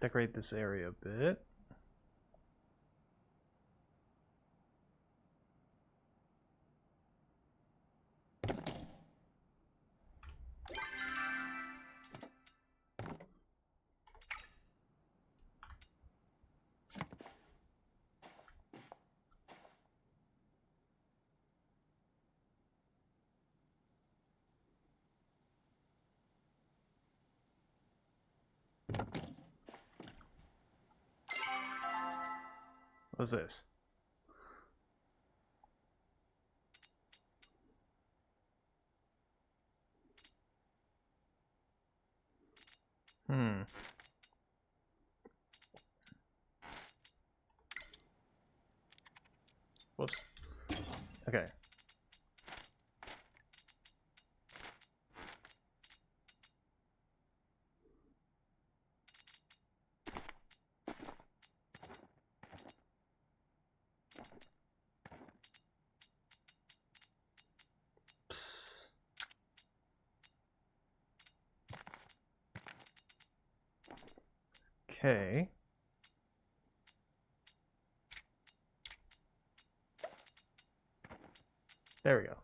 decorate this area a bit. What's this? Whoops. Okay. Psst. Okay. There we go.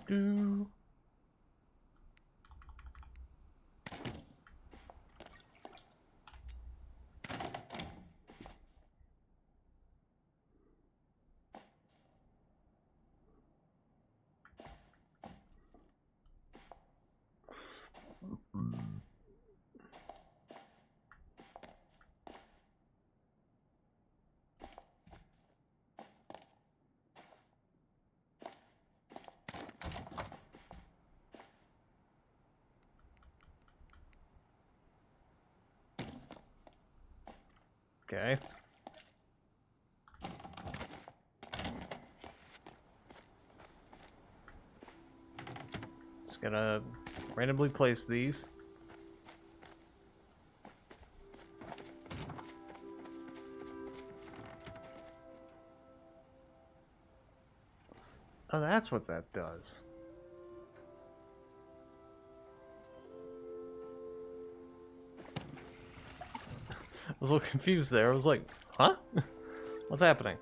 Do. Okay. Just gonna randomly place these. Oh, that's what that does. I was a little confused there. I was like, huh? What's happening?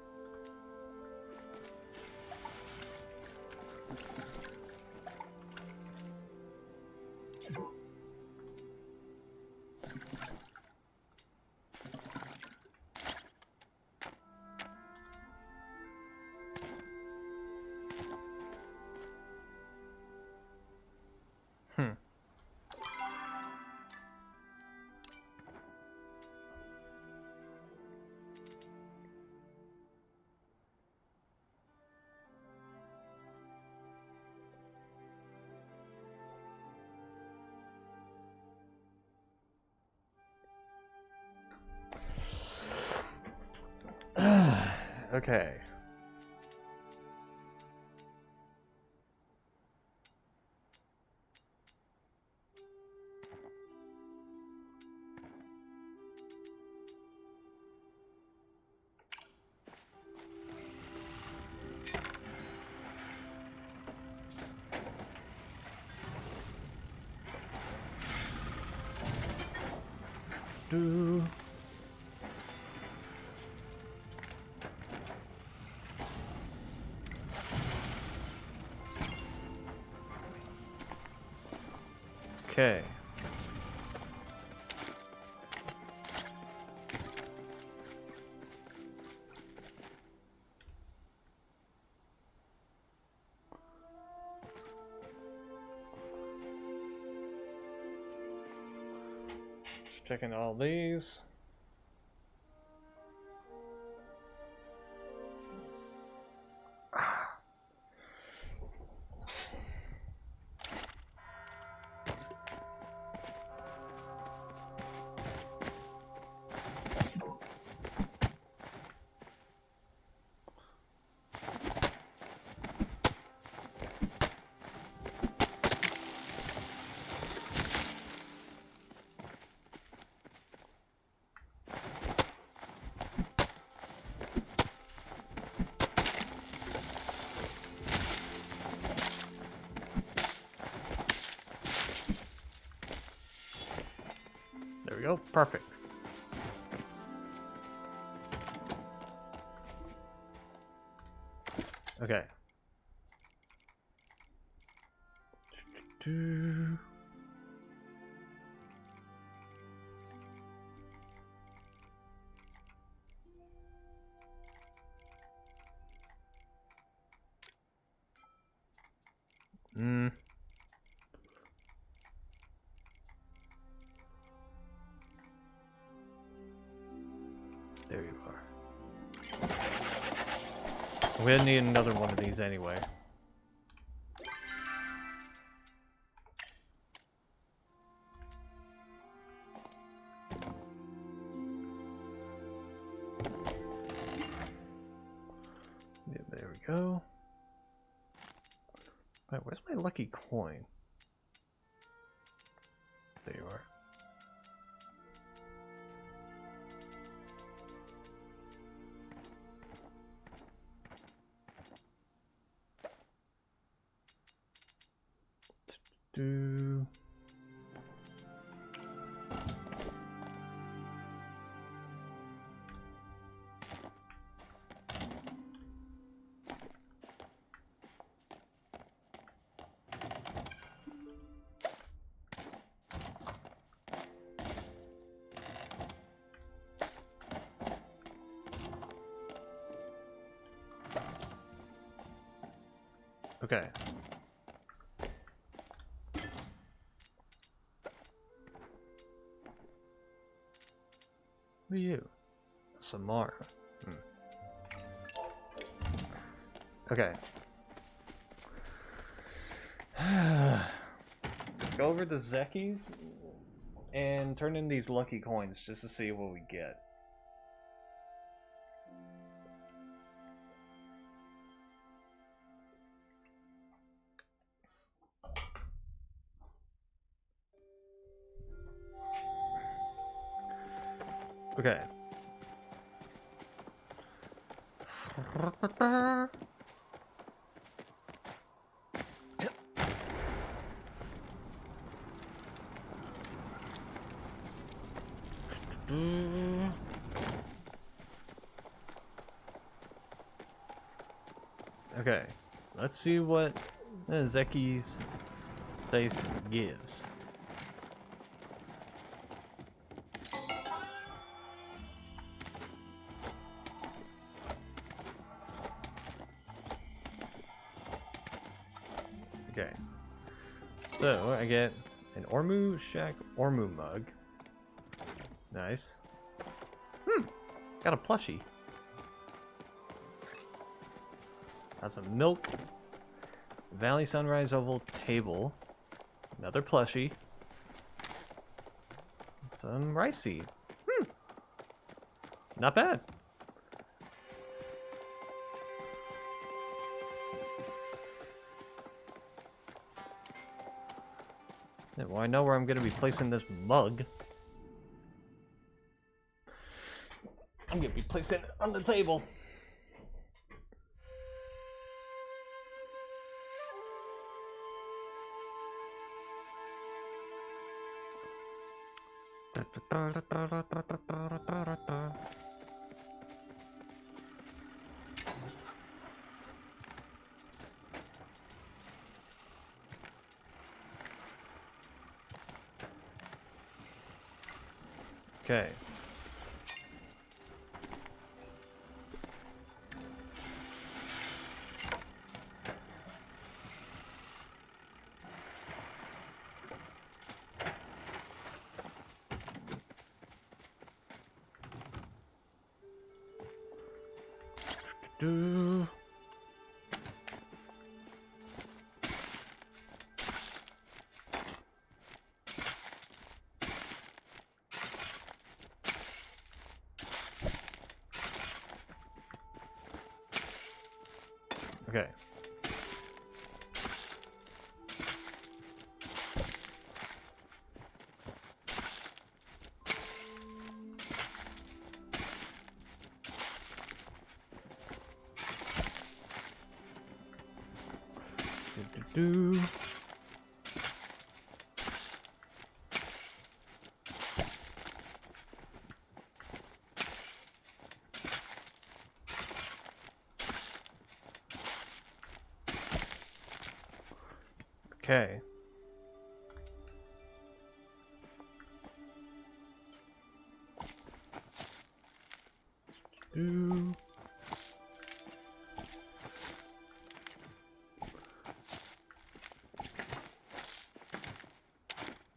Okay. Do. Okay. Just checking all these. There we go. Perfect. Okay. Hmm. There you are. We're gonna need another one of these anyway. Yeah, there we go. Wait, where's my lucky coin? There you are. Do. Okay. Who are you? Samara. Okay. Let's go over the Zekis and turn in these lucky coins just to see what we get. Okay. Okay, let's see what Zeki's dice gives. Okay, so I get an Ormu Shack Ormu mug. Nice. Got a plushie. Got some milk. Valley Sunrise Oval table. Another plushie. Some rice seed. Not bad. Yeah, well, I know where I'm going to be placing this mug. I'm going to be placing it on the table. Okay. Do. Okay. Do. Okay. Do.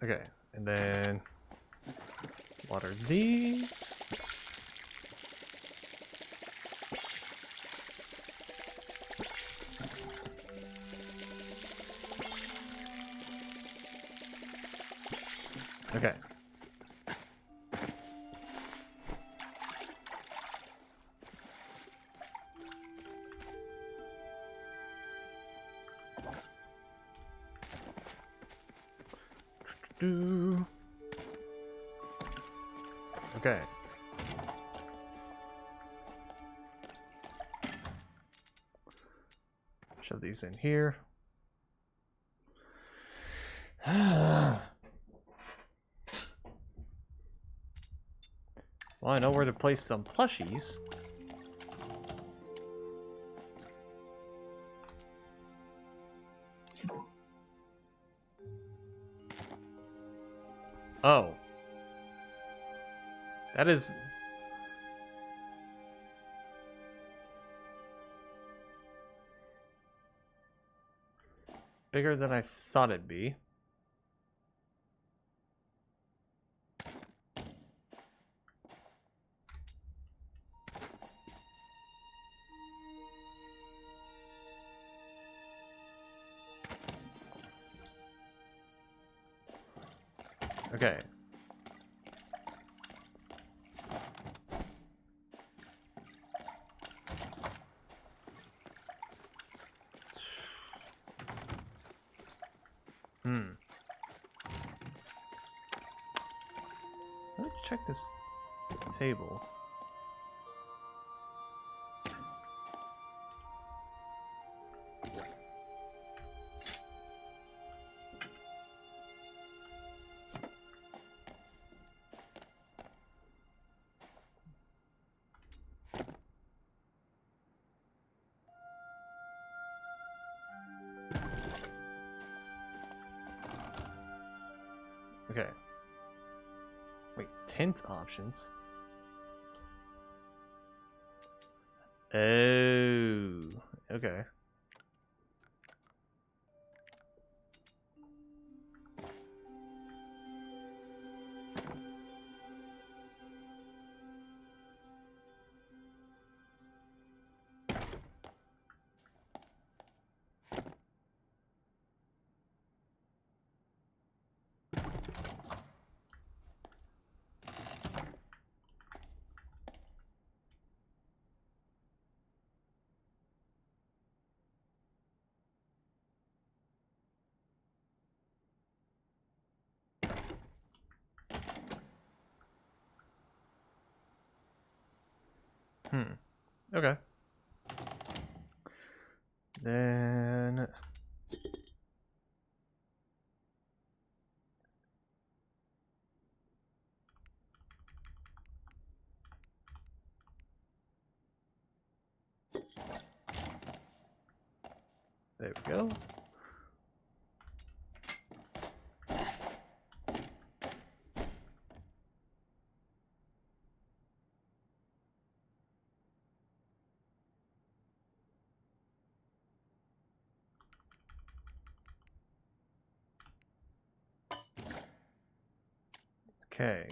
Okay, and then water these. Okay. Do. Okay. Shove these in here. Well, I know where to place some plushies. Oh. That is... bigger than I thought it'd be. Okay. Let's check this table. Okay. Wait, tint options? Oh, okay. Okay. Then... There we go. Okay.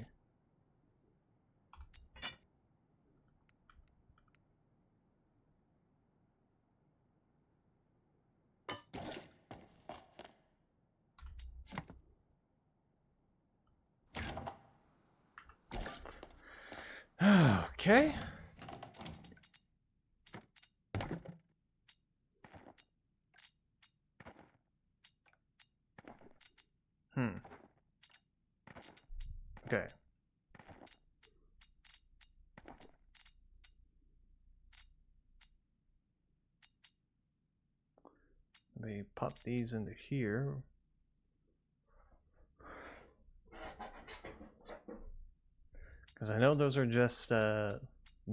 Okay. Okay. Let me pop these into here. Because I know those are just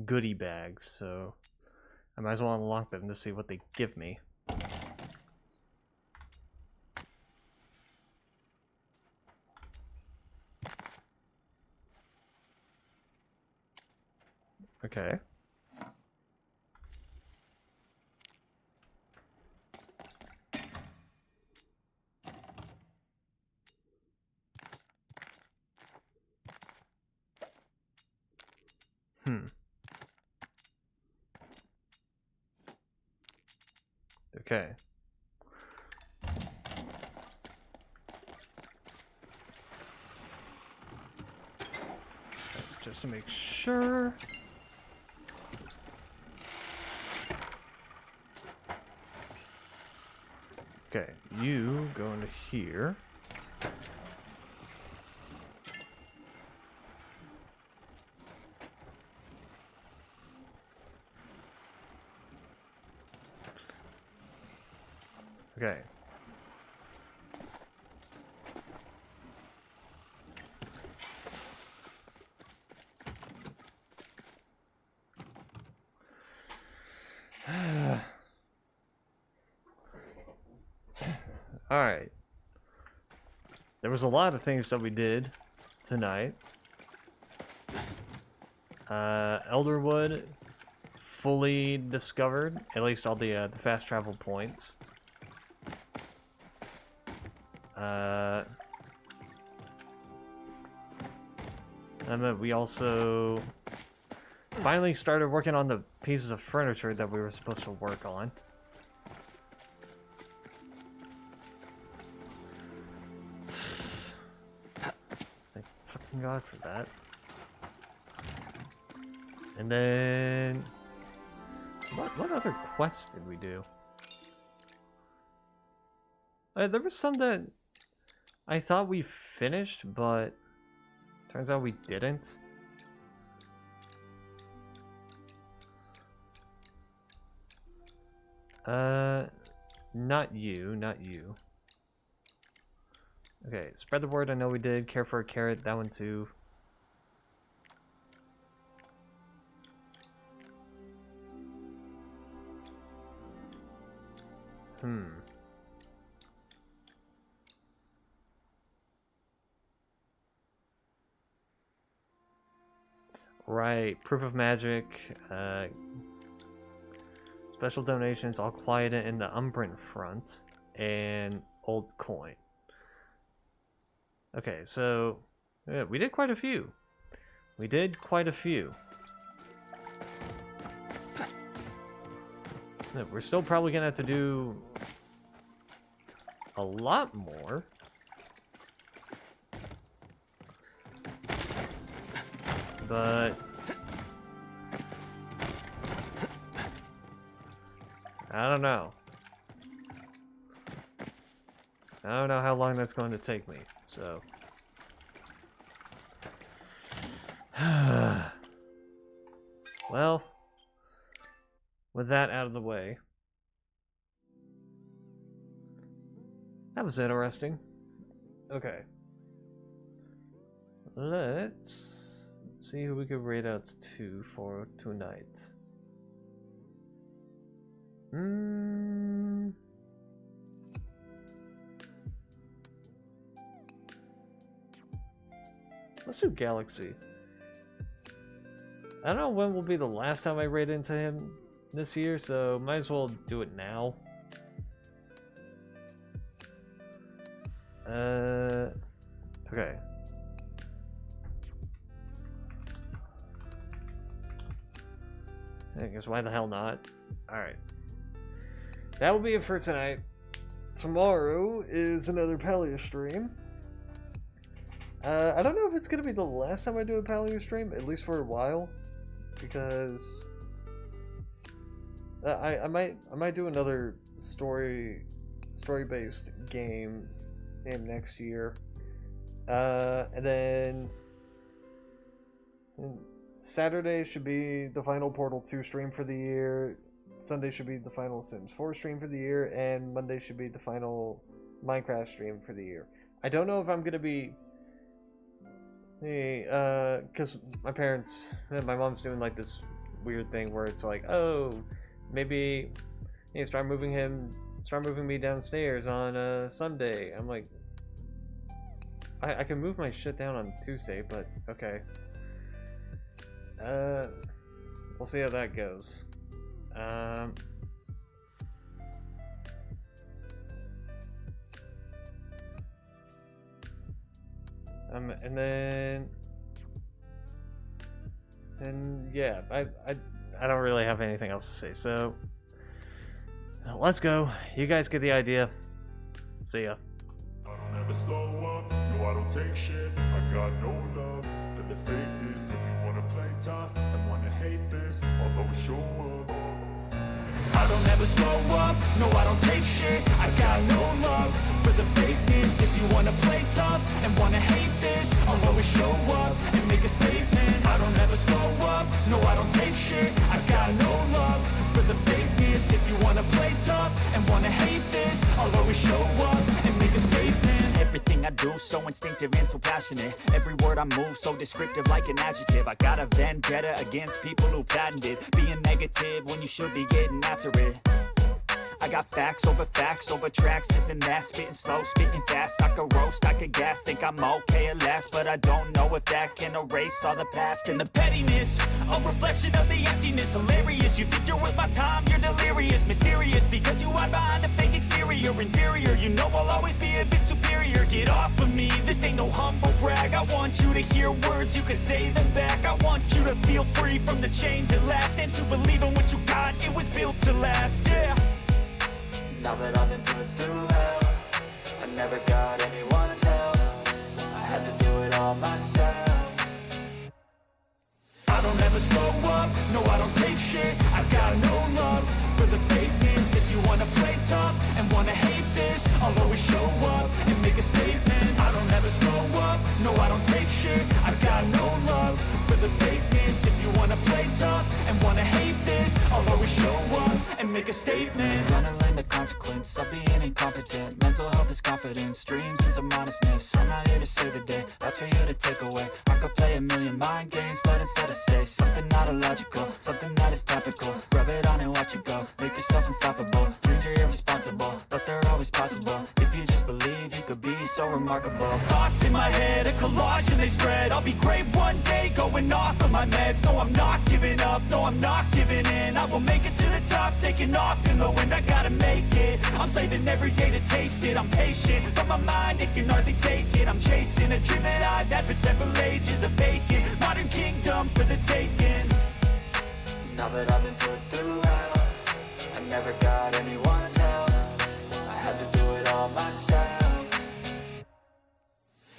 goodie bags, so I might as well unlock them to see what they give me. Okay. Okay. Just to make sure. Okay, you go into here. Okay. Alright. There was a lot of things that we did tonight. Elderwood fully discovered, at least all the fast travel points. And then we also finally started working on the pieces of furniture that we were supposed to work on. Thank fucking God for that. And then... What other quests did we do? There was some that I thought we finished, but turns out we didn't. Not you, not you. Okay, spread the word, I know we did. Care for a carrot, that one too. Right, proof of magic, special donations, all quiet in the Umbran front, and old coin. Okay, so yeah, we did quite a few. We did quite a few. Yeah, we're still probably gonna have to do a lot more. But I don't know. I don't know how long that's going to take me, so. Well, with that out of the way. That was interesting. Okay. Let's see who we could raid out to for tonight. Let's do Galaxy. I don't know when will be the last time I raid into him this year, so might as well do it now. Okay. I guess why the hell not? Alright. That will be it for tonight. Tomorrow is another Palia stream. I don't know if it's going to be the last time I do a Palia stream, at least for a while. Because I might do another story-based game next year. And then Saturday should be the final Portal 2 stream for the year. Sunday should be the final Sims 4 stream for the year, and Monday should be the final Minecraft stream for the year. I don't know if I'm gonna be, because my mom's doing like this weird thing where it's like, oh, maybe start moving me downstairs on Sunday. I'm like, I can move my shit down on Tuesday, but okay. We'll see how that goes. And yeah, I don't really have anything else to say, so let's go. You guys get the idea. See ya. I don't ever slow up, no I don't take shit. I got no love for the fakeness. If you wanna play tough and wanna hate this, I'll always show up. I don't ever slow up, no I don't take shit. I got no love for the fakeness. If you wanna play tough and wanna hate this, I'll always show up and make a statement. I don't ever slow up, no I don't take shit. I got no love for the fakeness. If you wanna play tough and wanna hate this, I'll always show up and make a statement. Everything I do so instinctive and so passionate. Every word I move so descriptive like an adjective. I got a vendetta against people who patented being negative when you should be getting after it. I got facts over tracks, this and that. Spitting slow, spitting fast. I could roast, I could gas. Think I'm okay at last, but I don't know if that can erase all the past. And the pettiness, a reflection of the emptiness. Hilarious, you think you're worth my time, you're delirious. Mysterious, because you hide behind a fake exterior. Inferior, you know I'll always be a bit superior. Get off of me, this ain't no humble brag. I want you to hear words, you can say them back. I want you to feel free from the chains at last, and to believe in what you got, it was built to last, yeah. Now that I've been put through hell, I never got anyone's help. I had to do it all myself. I don't ever slow up, no I don't take shit. I got no love for the fakeness. If you wanna play tough and wanna hate this, I'll always show up and make a statement. I don't ever slow up, no I don't take shit. I got no love for the fakeness. If you wanna play tough and wanna hate this, I'll always show up and make a statement. statement. Gonna learn the consequence of being incompetent. Mental health is confidence, dreams and some honestness. I'm not here to save the day, that's for you to take away. I could play a million mind games, but instead I say something not illogical, something that is topical. Rub it on and watch it go, make yourself unstoppable. Dreams are irresponsible, but they're always possible. If you just believe, you could be so remarkable. Thoughts in my head, a collage and they spread. I'll be great one day, going off of my meds. No, I'm not giving up, no, I'm not giving in. I will make it to the top, taking off in the wind. I gotta make it, I'm saving every day to taste it. I'm patient, but my mind, it can hardly take it. I'm chasing a dream that I've had for several ages. A vacant, modern kingdom for the taking. Now that I've been put through hell, I never got anyone's help. I had to do it all myself.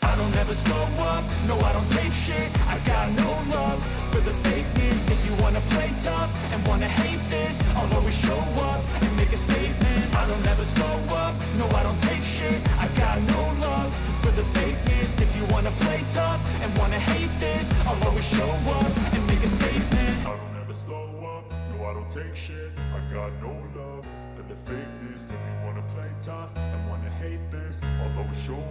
I don't ever slow up, no I don't take shit. I got no love for the fakeness. If you wanna play tough and wanna hate this, I'll always show up and make a statement. I don't ever slow up, no I don't take shit. I got no love for the fakeness. If you wanna play tough and wanna hate this, I'll always show up and make a statement. I don't ever slow up, no I don't take shit. I got no love for the fakeness. If you wanna play tough and wanna hate this, I'll always show